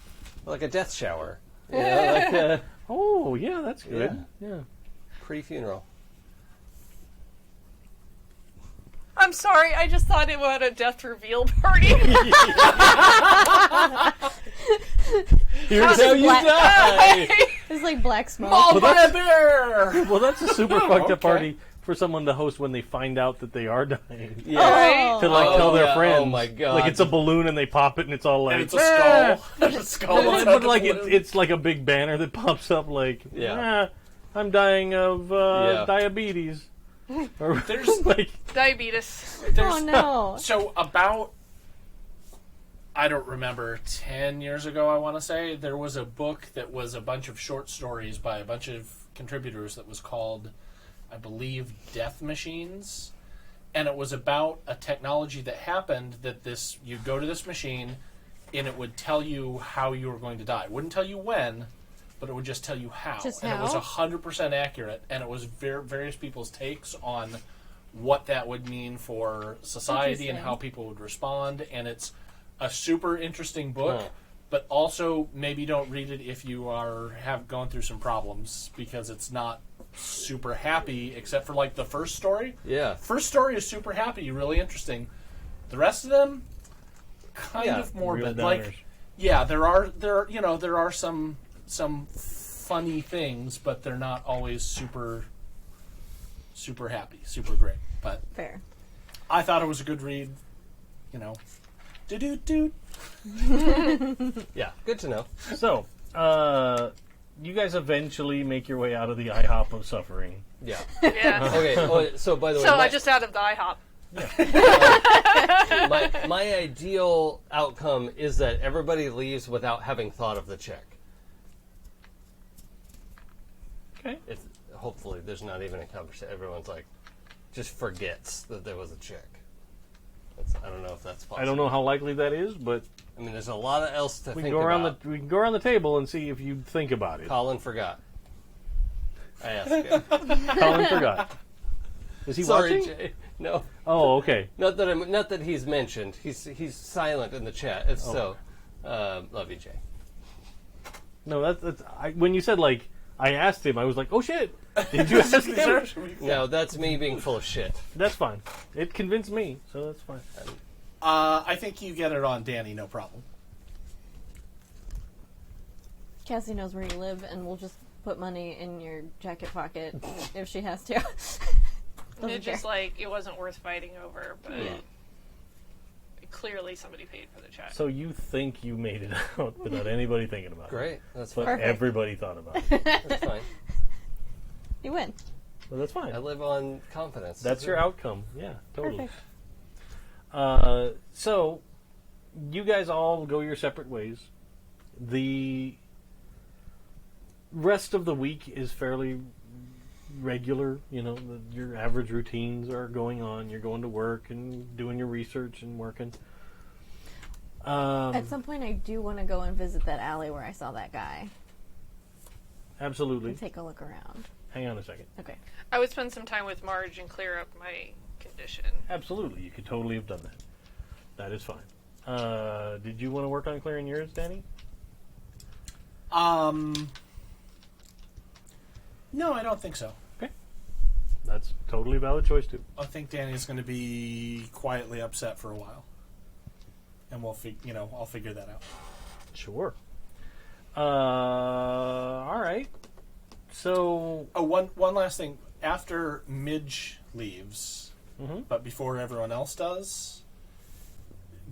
Speaker 3: Like a death shower. You know, like a
Speaker 2: Oh, yeah, that's good. Yeah.
Speaker 3: pre-funeral.
Speaker 7: I'm sorry, I just thought it was a death reveal party.
Speaker 3: Here's how you
Speaker 6: black-
Speaker 3: die!
Speaker 6: It's like black smoke.
Speaker 4: Mauled by a bear.
Speaker 2: Well, that's a super fucked up
Speaker 4: Okay.
Speaker 2: party for someone to host when they find out that they are dying.
Speaker 3: Yeah.
Speaker 7: Right?
Speaker 2: To like
Speaker 3: Oh,
Speaker 2: tell their
Speaker 3: yeah.
Speaker 2: friends.
Speaker 3: Oh, my God.
Speaker 2: Like, it's a balloon and they pop it and it's all like,
Speaker 4: And it's a skull. There's a skull.
Speaker 2: But,
Speaker 4: inside
Speaker 2: but
Speaker 4: the
Speaker 2: like
Speaker 4: balloon.
Speaker 2: it's like a big banner that pops up like,
Speaker 3: Yeah.
Speaker 2: I'm dying of
Speaker 3: Yeah.
Speaker 2: diabetes. Or
Speaker 4: There's-
Speaker 2: like,
Speaker 7: Diabetes.
Speaker 6: Oh no.
Speaker 4: So about, I don't remember, 10 years ago, I want to say, there was a book that was a bunch of short stories by a bunch of contributors that was called, I believe, Death Machines. And it was about a technology that happened that you'd go to this machine and it would tell you how you were going to die. It wouldn't tell you when, but it would just tell you how.
Speaker 6: Just
Speaker 4: and it was
Speaker 6: how?
Speaker 4: 100% accurate, and it was various people's takes on what that would mean for society and
Speaker 6: Interesting.
Speaker 4: how people would respond. And it's a super interesting book,
Speaker 3: Huh.
Speaker 4: but also maybe don't read it if you have gone through some problems, because it's not super happy except for like the first story.
Speaker 3: Yeah.
Speaker 4: First story is super happy, really interesting. The rest of them kind
Speaker 3: Yeah,
Speaker 4: of morbid.
Speaker 2: real downers.
Speaker 4: Like, yeah, there are some funny things, but they're not always super happy, super great. But
Speaker 6: Fair.
Speaker 4: I thought it was a good read. You know, do.
Speaker 3: Yeah, good to know.
Speaker 2: so, you guys eventually make your way out of the IHOP of suffering.
Speaker 3: Yeah.
Speaker 7: Yeah.
Speaker 3: Okay, so by the way,
Speaker 7: So
Speaker 3: my,
Speaker 7: I just out of the IHOP.
Speaker 3: my ideal outcome is that everybody leaves without having thought of the check.
Speaker 2: Okay.
Speaker 3: If hopefully there's not even a conversation. Everyone's like, just forgets that there was a check. I don't know if that's possible.
Speaker 2: I don't know how likely that is, but
Speaker 3: I mean, there's a lot else to
Speaker 2: we
Speaker 3: think
Speaker 2: can go around
Speaker 3: about.
Speaker 2: we can go around the table and see if you think about it.
Speaker 3: Colin forgot. I asked him.
Speaker 2: Colin forgot. Is he
Speaker 3: Sorry,
Speaker 2: watching?
Speaker 3: Jay. No,
Speaker 2: Oh, okay.
Speaker 3: not that he's mentioned. He's silent in the chat. It's so love you, Jay.
Speaker 2: No, that's when you said like I asked him, I was like, oh shit. Did you ask him?
Speaker 3: No, that's me being full of shit.
Speaker 2: That's fine. It convinced me, so that's fine.
Speaker 4: I think you get it on Danny, no problem.
Speaker 6: Cassie knows where you live, and we'll just put money in your jacket pocket if she has to. Doesn't
Speaker 7: It's
Speaker 6: care.
Speaker 7: just like, it wasn't worth fighting over, but clearly somebody paid for the check.
Speaker 2: So you think you made it out without anybody thinking about it.
Speaker 3: Great, that's
Speaker 2: But
Speaker 3: fine.
Speaker 6: Perfect.
Speaker 2: everybody thought about it.
Speaker 3: That's fine.
Speaker 6: You win.
Speaker 2: Well, that's fine.
Speaker 3: I live on confidence.
Speaker 2: That's your outcome. Yeah, totally.
Speaker 6: Perfect.
Speaker 2: So, you guys all go your separate ways. The rest of the week is fairly regular. You know, your average routines are going on. You're going to work and doing your research and working.
Speaker 6: At some point, I do want to go and visit that alley where I saw that guy
Speaker 2: Absolutely.
Speaker 6: and take a look around.
Speaker 2: Hang on a second.
Speaker 6: Okay.
Speaker 7: I would spend some time with Marge and clear up my condition.
Speaker 2: Absolutely. You could totally have done that. That is fine. Did you want to work on clearing yours, Danny?
Speaker 4: No, I don't think so.
Speaker 2: Okay. That's a totally valid choice, too.
Speaker 4: I think Danny's going to be quietly upset for a while, and I'll figure that out.
Speaker 2: Sure. All right. So...
Speaker 4: Oh, one last thing. After Midge leaves, but before everyone else does,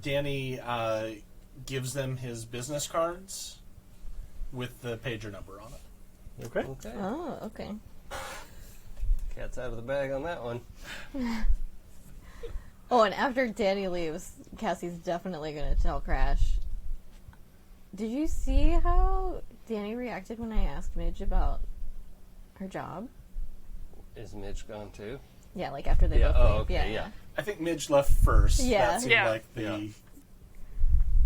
Speaker 4: Danny gives them his business cards with the pager number on it.
Speaker 2: Okay.
Speaker 3: Okay.
Speaker 6: Oh, okay.
Speaker 3: Cat's out of the bag on that one.
Speaker 6: Oh, and after Danny leaves, Cassie's definitely going to tell Crash. Did you see how Danny reacted when I asked Midge about her job?
Speaker 3: Is Midge gone too?
Speaker 6: Yeah, like after they both
Speaker 3: Oh,
Speaker 6: leave.
Speaker 3: okay, yeah.
Speaker 4: I think Midge left first.
Speaker 6: Yeah.
Speaker 4: That seemed
Speaker 7: Yeah.
Speaker 4: like the...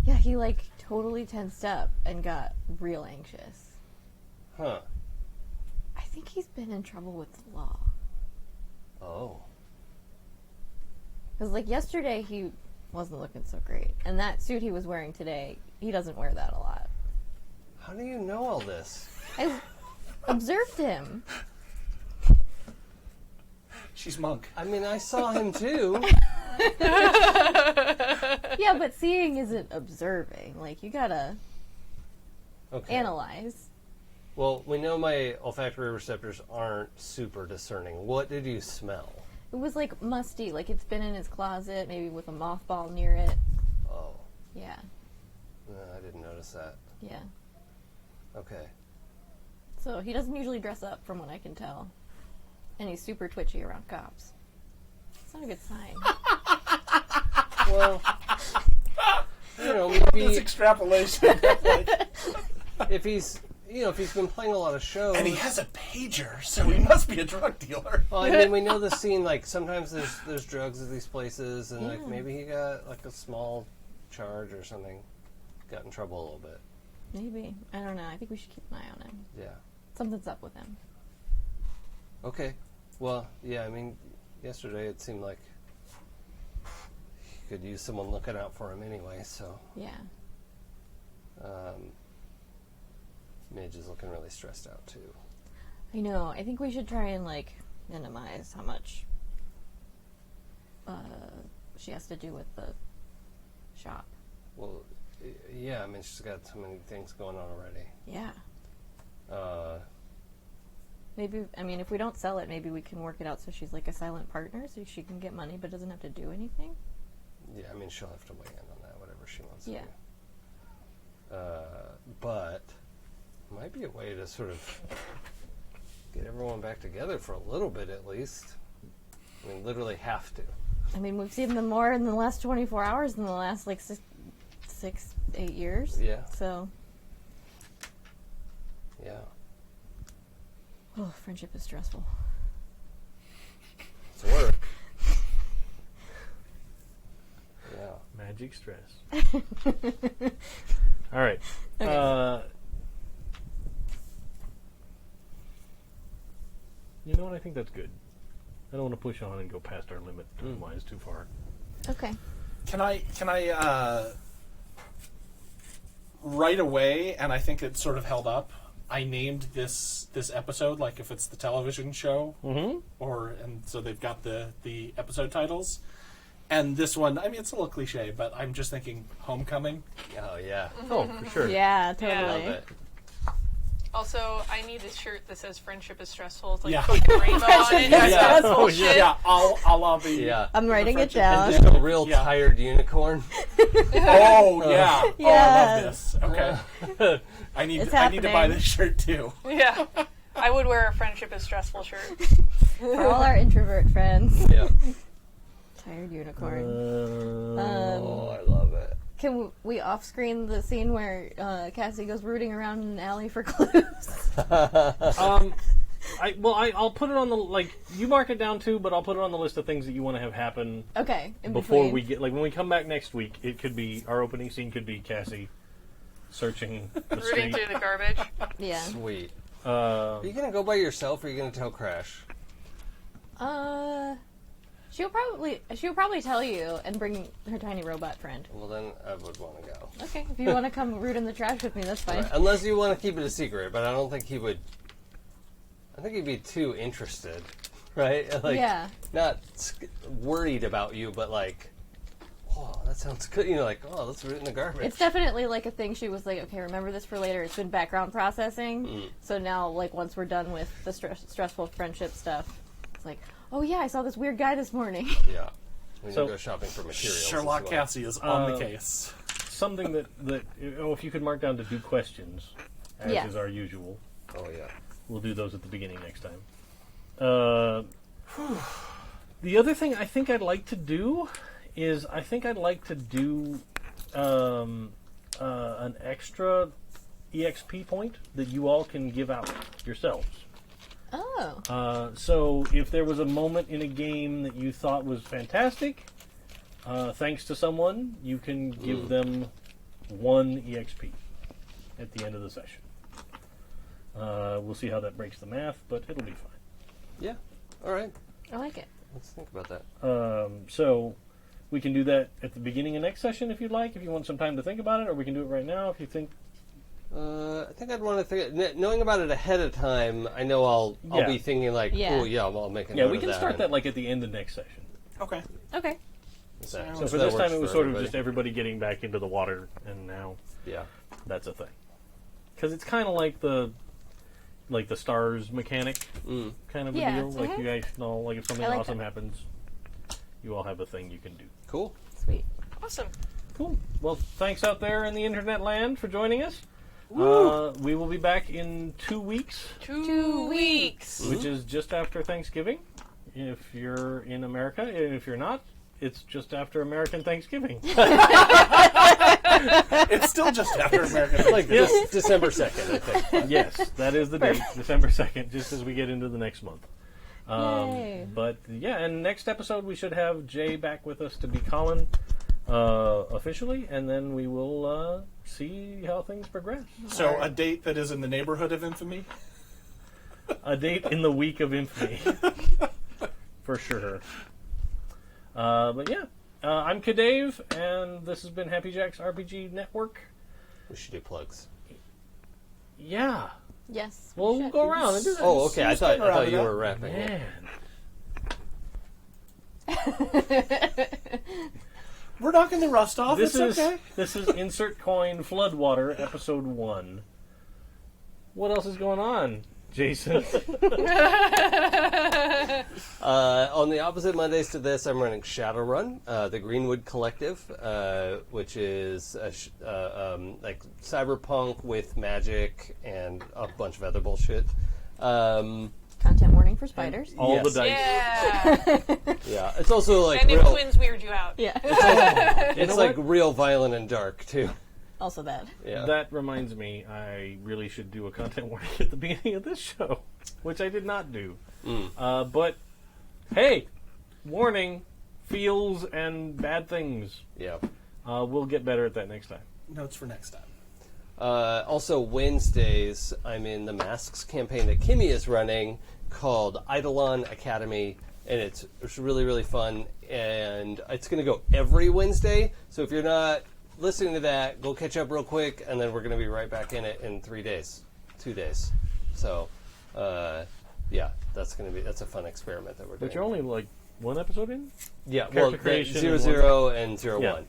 Speaker 6: Yeah, he like totally tensed up and got real anxious.
Speaker 3: Huh.
Speaker 6: I think he's been in trouble with the law.
Speaker 3: Oh.
Speaker 6: Because like yesterday he wasn't looking so great. And that suit he was wearing today, he doesn't wear that a lot.
Speaker 3: How do you know all this?
Speaker 6: I observed him.
Speaker 4: She's Monk.
Speaker 3: I mean, I saw him too.
Speaker 6: Yeah, but seeing isn't observing. Like, you gotta
Speaker 3: Okay.
Speaker 6: analyze.
Speaker 3: Well, we know my olfactory receptors aren't super discerning. What did you smell?
Speaker 6: It was like musty, like it's been in his closet, maybe with a mothball near it.
Speaker 3: Oh,
Speaker 6: Yeah,
Speaker 3: no, I didn't notice that.
Speaker 6: yeah.
Speaker 3: Okay.
Speaker 6: So he doesn't usually dress up, from what I can tell. And he's super twitchy around cops. It's not a good sign.
Speaker 3: Well, you know,
Speaker 4: This
Speaker 3: maybe
Speaker 4: extrapolation.
Speaker 3: if he's been playing a lot of shows.
Speaker 4: And he has a pager, so he must be a drug dealer.
Speaker 3: Well, I mean, we know the scene. Like sometimes there's drugs at these places, and like maybe he got like a small charge or something. Got in trouble a little bit.
Speaker 6: Maybe. I don't know. I think we should keep an eye on him.
Speaker 3: Yeah.
Speaker 6: Something's up with him.
Speaker 3: Okay. Well, yeah. I mean, yesterday it seemed like he could use someone looking out for him anyway. So,
Speaker 6: Yeah.
Speaker 3: Midge is looking really stressed out too.
Speaker 6: I know. I think we should try and, like, minimize how much she has to do with the shop.
Speaker 3: Well, yeah. I mean, she's got so many things going on already.
Speaker 6: Yeah. Maybe, I mean, if we don't sell it, maybe we can work it out so she's like a silent partner, so she can get money but doesn't have to do anything.
Speaker 3: Yeah. I mean, she'll have to weigh in on that, whatever she wants
Speaker 6: Yeah.
Speaker 3: to do. But might be a way to sort of get everyone back together for a little bit at least. I mean, literally have to.
Speaker 6: I mean, we've seen them more in the last 24 hours than the last, like, 8 years.
Speaker 3: Yeah.
Speaker 6: So,
Speaker 3: Yeah.
Speaker 6: oh, friendship is stressful.
Speaker 3: It's work. Yeah.
Speaker 2: Magic stress. All right.
Speaker 6: Okay.
Speaker 2: You know what? I think that's good. I don't want to push on and go past our limit time-wise too far.
Speaker 6: Okay.
Speaker 4: Can I right away, and I think it sort of held up, I named this episode, like if it's the television show, and so they've got the episode titles. And this one, I mean, it's a little cliche, but I'm just thinking Homecoming.
Speaker 3: Oh, yeah.
Speaker 2: Oh, for sure.
Speaker 6: Yeah,
Speaker 3: Love
Speaker 6: totally.
Speaker 3: it.
Speaker 7: Also, I need a shirt that says "Friendship is stressful." It's like
Speaker 4: Yeah.
Speaker 7: put a rainbow on it.
Speaker 6: is
Speaker 7: Yeah.
Speaker 6: stressful.
Speaker 2: Oh, yeah.
Speaker 4: Yeah, I'll be.
Speaker 3: Yeah.
Speaker 6: I'm writing it
Speaker 4: friendship
Speaker 6: down.
Speaker 3: And just a real
Speaker 4: Yeah.
Speaker 3: tired unicorn.
Speaker 4: Oh yeah. Oh, I
Speaker 6: Yes.
Speaker 4: love this. Okay. I need
Speaker 6: It's
Speaker 4: to buy
Speaker 6: happening.
Speaker 4: this shirt too.
Speaker 7: Yeah. I would wear a friendship is stressful shirt.
Speaker 6: For all our introvert friends.
Speaker 3: Yeah.
Speaker 6: Tired unicorn.
Speaker 3: Oh, I love it.
Speaker 6: Can we off-screen the scene where Cassie goes rooting around in an alley for clues?
Speaker 2: I'll put it on the you mark it down too, but I'll put it on the list of things that you want to have happen.
Speaker 6: Okay.
Speaker 2: Before
Speaker 6: between.
Speaker 2: we get when we come back next week, it could be our opening scene could be Cassie searching the
Speaker 7: Rooting
Speaker 2: street.
Speaker 7: through the garbage.
Speaker 6: Yeah.
Speaker 3: Sweet. Are you gonna go by yourself, or are you gonna tell Crash?
Speaker 6: She'll probably tell you and bring her tiny robot friend.
Speaker 3: Well, then I would want to go.
Speaker 6: Okay, if you want to come root in the trash with me, that's fine.
Speaker 3: Right. Unless you want to keep it a secret, but I don't think he would. I think he'd be too interested, right?
Speaker 6: Yeah.
Speaker 3: Not worried about you, but like, oh, that sounds good. Oh, let's root in the garbage.
Speaker 6: It's definitely like a thing she was like, okay, remember this for later. It's been background processing. So now, once we're done with the stressful friendship stuff, it's like, oh yeah, I saw this weird guy this morning.
Speaker 3: Yeah. We need to go shopping for materials.
Speaker 4: Sherlock
Speaker 3: as well.
Speaker 4: Cassie is on the case.
Speaker 2: Something that if you could mark down to do questions, as
Speaker 6: Yeah.
Speaker 2: is our usual.
Speaker 3: Oh yeah.
Speaker 2: We'll do those at the beginning next time. The other thing I think I'd like to do is an extra EXP point that you all can give out yourselves.
Speaker 6: Oh.
Speaker 2: So if there was a moment in a game that you thought was fantastic, thanks to someone, you can give them 1 EXP at the end of the session. We'll see how that breaks the math, but it'll be fine.
Speaker 3: Yeah. All right.
Speaker 6: I like it.
Speaker 3: Let's think about that.
Speaker 2: So we can do that at the beginning of next session if you'd like, if you want some time to think about it, or we can do it right now if you think.
Speaker 3: I think I'd want to think. Knowing about it ahead of time, I know I'll be thinking like,
Speaker 6: Yeah.
Speaker 3: oh yeah, I'll make a note
Speaker 2: Yeah, we
Speaker 3: of
Speaker 2: can
Speaker 3: that.
Speaker 2: start that at the end of next session.
Speaker 4: Okay.
Speaker 6: Okay.
Speaker 2: So for this time, it was sort of just everybody getting back into the water, and now that's a thing. Because it's kind of like the stars mechanic kind of a deal. Like you guys know, like if something awesome happens, you all have a thing you can do.
Speaker 3: Cool.
Speaker 6: Sweet.
Speaker 7: Awesome.
Speaker 2: Cool. Well, thanks out there in the internet land for joining us. We will be back in 2 weeks.
Speaker 7: 2 weeks.
Speaker 2: Which is just after Thanksgiving. If you're in America, and if you're not, it's just after American Thanksgiving.
Speaker 4: It's still just after American Thanksgiving.
Speaker 3: Like December 2nd, I think.
Speaker 2: Yes, that is the date, December 2nd, just as we get into the next month.
Speaker 6: Yay.
Speaker 2: But yeah, and next episode we should have Jay back with us to be Colin officially, and then we will see how things progress.
Speaker 4: So a date that is in the neighborhood of infamy?
Speaker 2: A date in the week of infamy. For sure. But yeah, I'm CADave, and this has been Happy Jack's RPG Network.
Speaker 3: We should do plugs.
Speaker 2: Yeah.
Speaker 6: Yes.
Speaker 2: Well, we'll go around and do that.
Speaker 3: Oh, okay. I thought you were rapping.
Speaker 2: Man.
Speaker 4: We're knocking the rust off.
Speaker 2: This
Speaker 4: it's okay.
Speaker 2: This is Insert Coin Floodwater, Episode 1. What else is going on, Jason?
Speaker 3: On the opposite Mondays to this, I'm running Shadowrun, the Greenwood Collective, which is like cyberpunk with magic and a bunch of other bullshit.
Speaker 6: Content warning for spiders.
Speaker 2: All the dice.
Speaker 7: Yeah.
Speaker 3: Yeah, it's also like
Speaker 7: And if
Speaker 3: real.
Speaker 7: twins weird you out.
Speaker 6: Yeah.
Speaker 3: It's like real violent and dark too.
Speaker 6: Also that.
Speaker 3: Yeah.
Speaker 2: That reminds me, I really should do a content warning at the beginning of this show, which I did not do. But, hey, warning, feels and bad things.
Speaker 3: Yeah.
Speaker 2: We'll get better at that next time.
Speaker 4: Notes for next time.
Speaker 3: Also, Wednesdays, I'm in the Masks campaign that Kimmy is running called Eidolon Academy, and it's really, really fun. And it's going to go every Wednesday, so if you're not listening to that, go catch up real quick, and then we're going to be right back in it in 3 days. 2 days. So, yeah, that's a fun experiment that we're doing.
Speaker 2: But you're only like one episode in?
Speaker 3: Yeah, well,
Speaker 2: Character creation
Speaker 3: 0-0 and 0-1.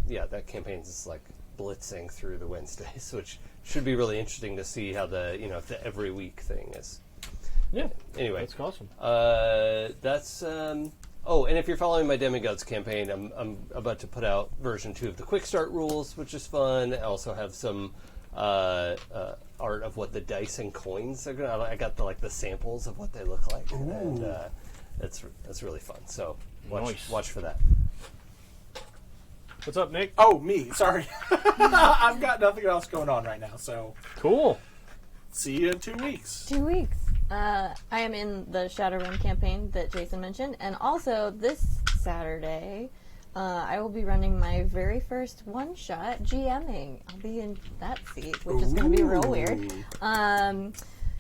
Speaker 2: Yeah.
Speaker 3: That campaign is like blitzing through the Wednesdays, which should be really interesting to see how the every week thing is.
Speaker 2: Yeah.
Speaker 3: Anyway,
Speaker 2: That's awesome.
Speaker 3: that's. Oh, and if you're following my Demigods campaign, I'm about to put out version 2 of the Quick Start rules, which is fun. I also have some art of what the dice and coins are going to. I got the samples of what they look like, and that's really fun. So watch for that.
Speaker 2: What's up, Nick?
Speaker 4: Oh, me. Sorry. I've got nothing else going on right now, so
Speaker 2: Cool.
Speaker 4: see you in 2 weeks.
Speaker 6: 2 weeks. I am in the Shadowrun campaign that Jason mentioned, and also this Saturday, I will be running my very first one-shot GMing. I'll be in that seat, which is going to be real weird.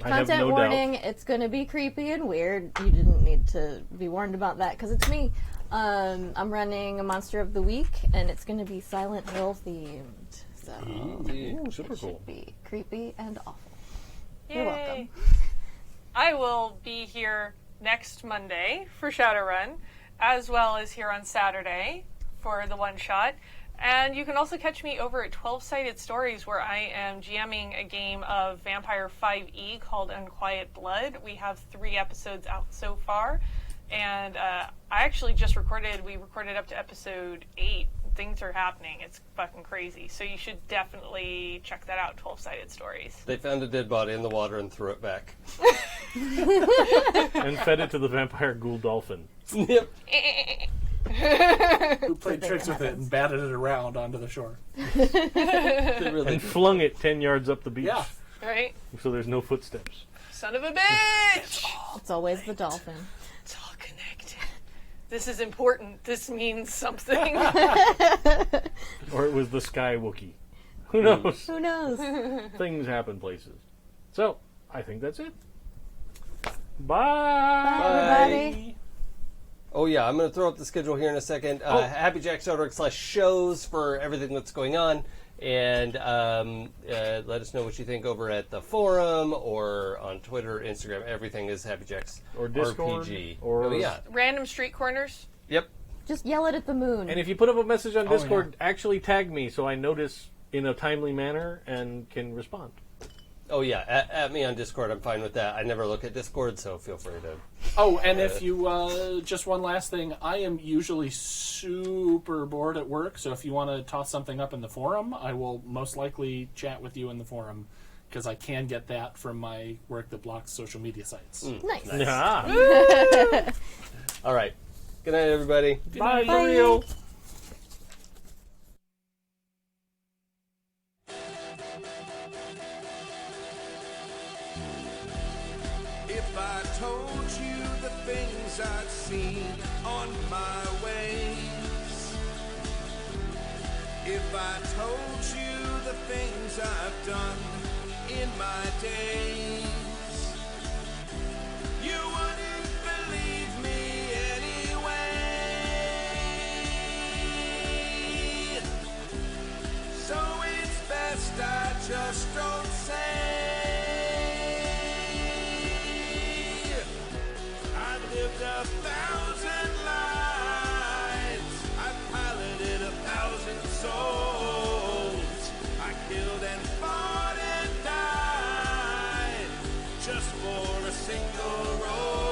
Speaker 6: Content
Speaker 2: no
Speaker 6: warning,
Speaker 2: doubt.
Speaker 6: it's going to be creepy and weird. You didn't need to be warned about that, because it's me. I'm running a Monster of the Week, and it's going to be Silent Hill themed. So
Speaker 2: Ooh, super
Speaker 6: it
Speaker 2: cool.
Speaker 6: should be creepy and awful.
Speaker 7: Yay.
Speaker 6: You're welcome.
Speaker 7: I will be here next Monday for Shadowrun, as well as here on Saturday for the one shot. And you can also catch me over at 12-Sided Stories, where I am GMing a game of Vampire 5e called Unquiet Blood. We have 3 episodes out so far. And I actually just we recorded up to episode 8. Things are happening. It's fucking crazy. So you should definitely check that out, 12-Sided Stories.
Speaker 3: They found a dead body in the water and threw it back.
Speaker 2: And fed it to the vampire ghoul dolphin.
Speaker 3: Yep.
Speaker 4: Who played tricks with it and batted it around onto the shore.
Speaker 3: They really
Speaker 2: And flung it 10 yards up the beach.
Speaker 4: Yeah.
Speaker 7: Right?
Speaker 2: So there's no footsteps.
Speaker 7: Son of a bitch!
Speaker 6: It's always the dolphin.
Speaker 7: It's all connected. This is important. This means something.
Speaker 2: Or it was the Sky Wookiee. Who knows?
Speaker 6: Who knows?
Speaker 2: Things happen places. So, I think that's it. Bye!
Speaker 6: Bye, everybody.
Speaker 3: Oh yeah, I'm going to throw up the schedule here in a second. HappyJacks.org/shows for everything that's going on. And let us know what you think over at the forum or on Twitter, Instagram. Everything is HappyJacks
Speaker 2: Or Discord,
Speaker 3: RPG.
Speaker 2: or-
Speaker 3: Oh yeah.
Speaker 7: Random street corners.
Speaker 3: Yep.
Speaker 6: Just yell it at the moon.
Speaker 2: And if you put up a message on
Speaker 4: Oh,
Speaker 2: Discord, actually tag me so I notice in a timely manner and can respond.
Speaker 3: Oh yeah. At me on Discord. I'm fine with that. I never look at Discord, so feel free to.
Speaker 4: Oh, and if you, just one last thing, I am usually super bored at work, so if you want to toss something up in the forum, I will most likely chat with you in the forum, because I can get that from my work that blocks social media sites.
Speaker 6: Nice.
Speaker 2: Yeah.
Speaker 3: All right. Good night, everybody.
Speaker 2: Bye,
Speaker 6: Bye.
Speaker 2: for real.
Speaker 1: If I told you the things I'd seen on my ways, if I told you the things I've done in my days, you wouldn't believe me anyway. So it's best I just don't say. I've lived 1,000 lives. I've piloted 1,000 souls. I killed and fought and died just for a single role.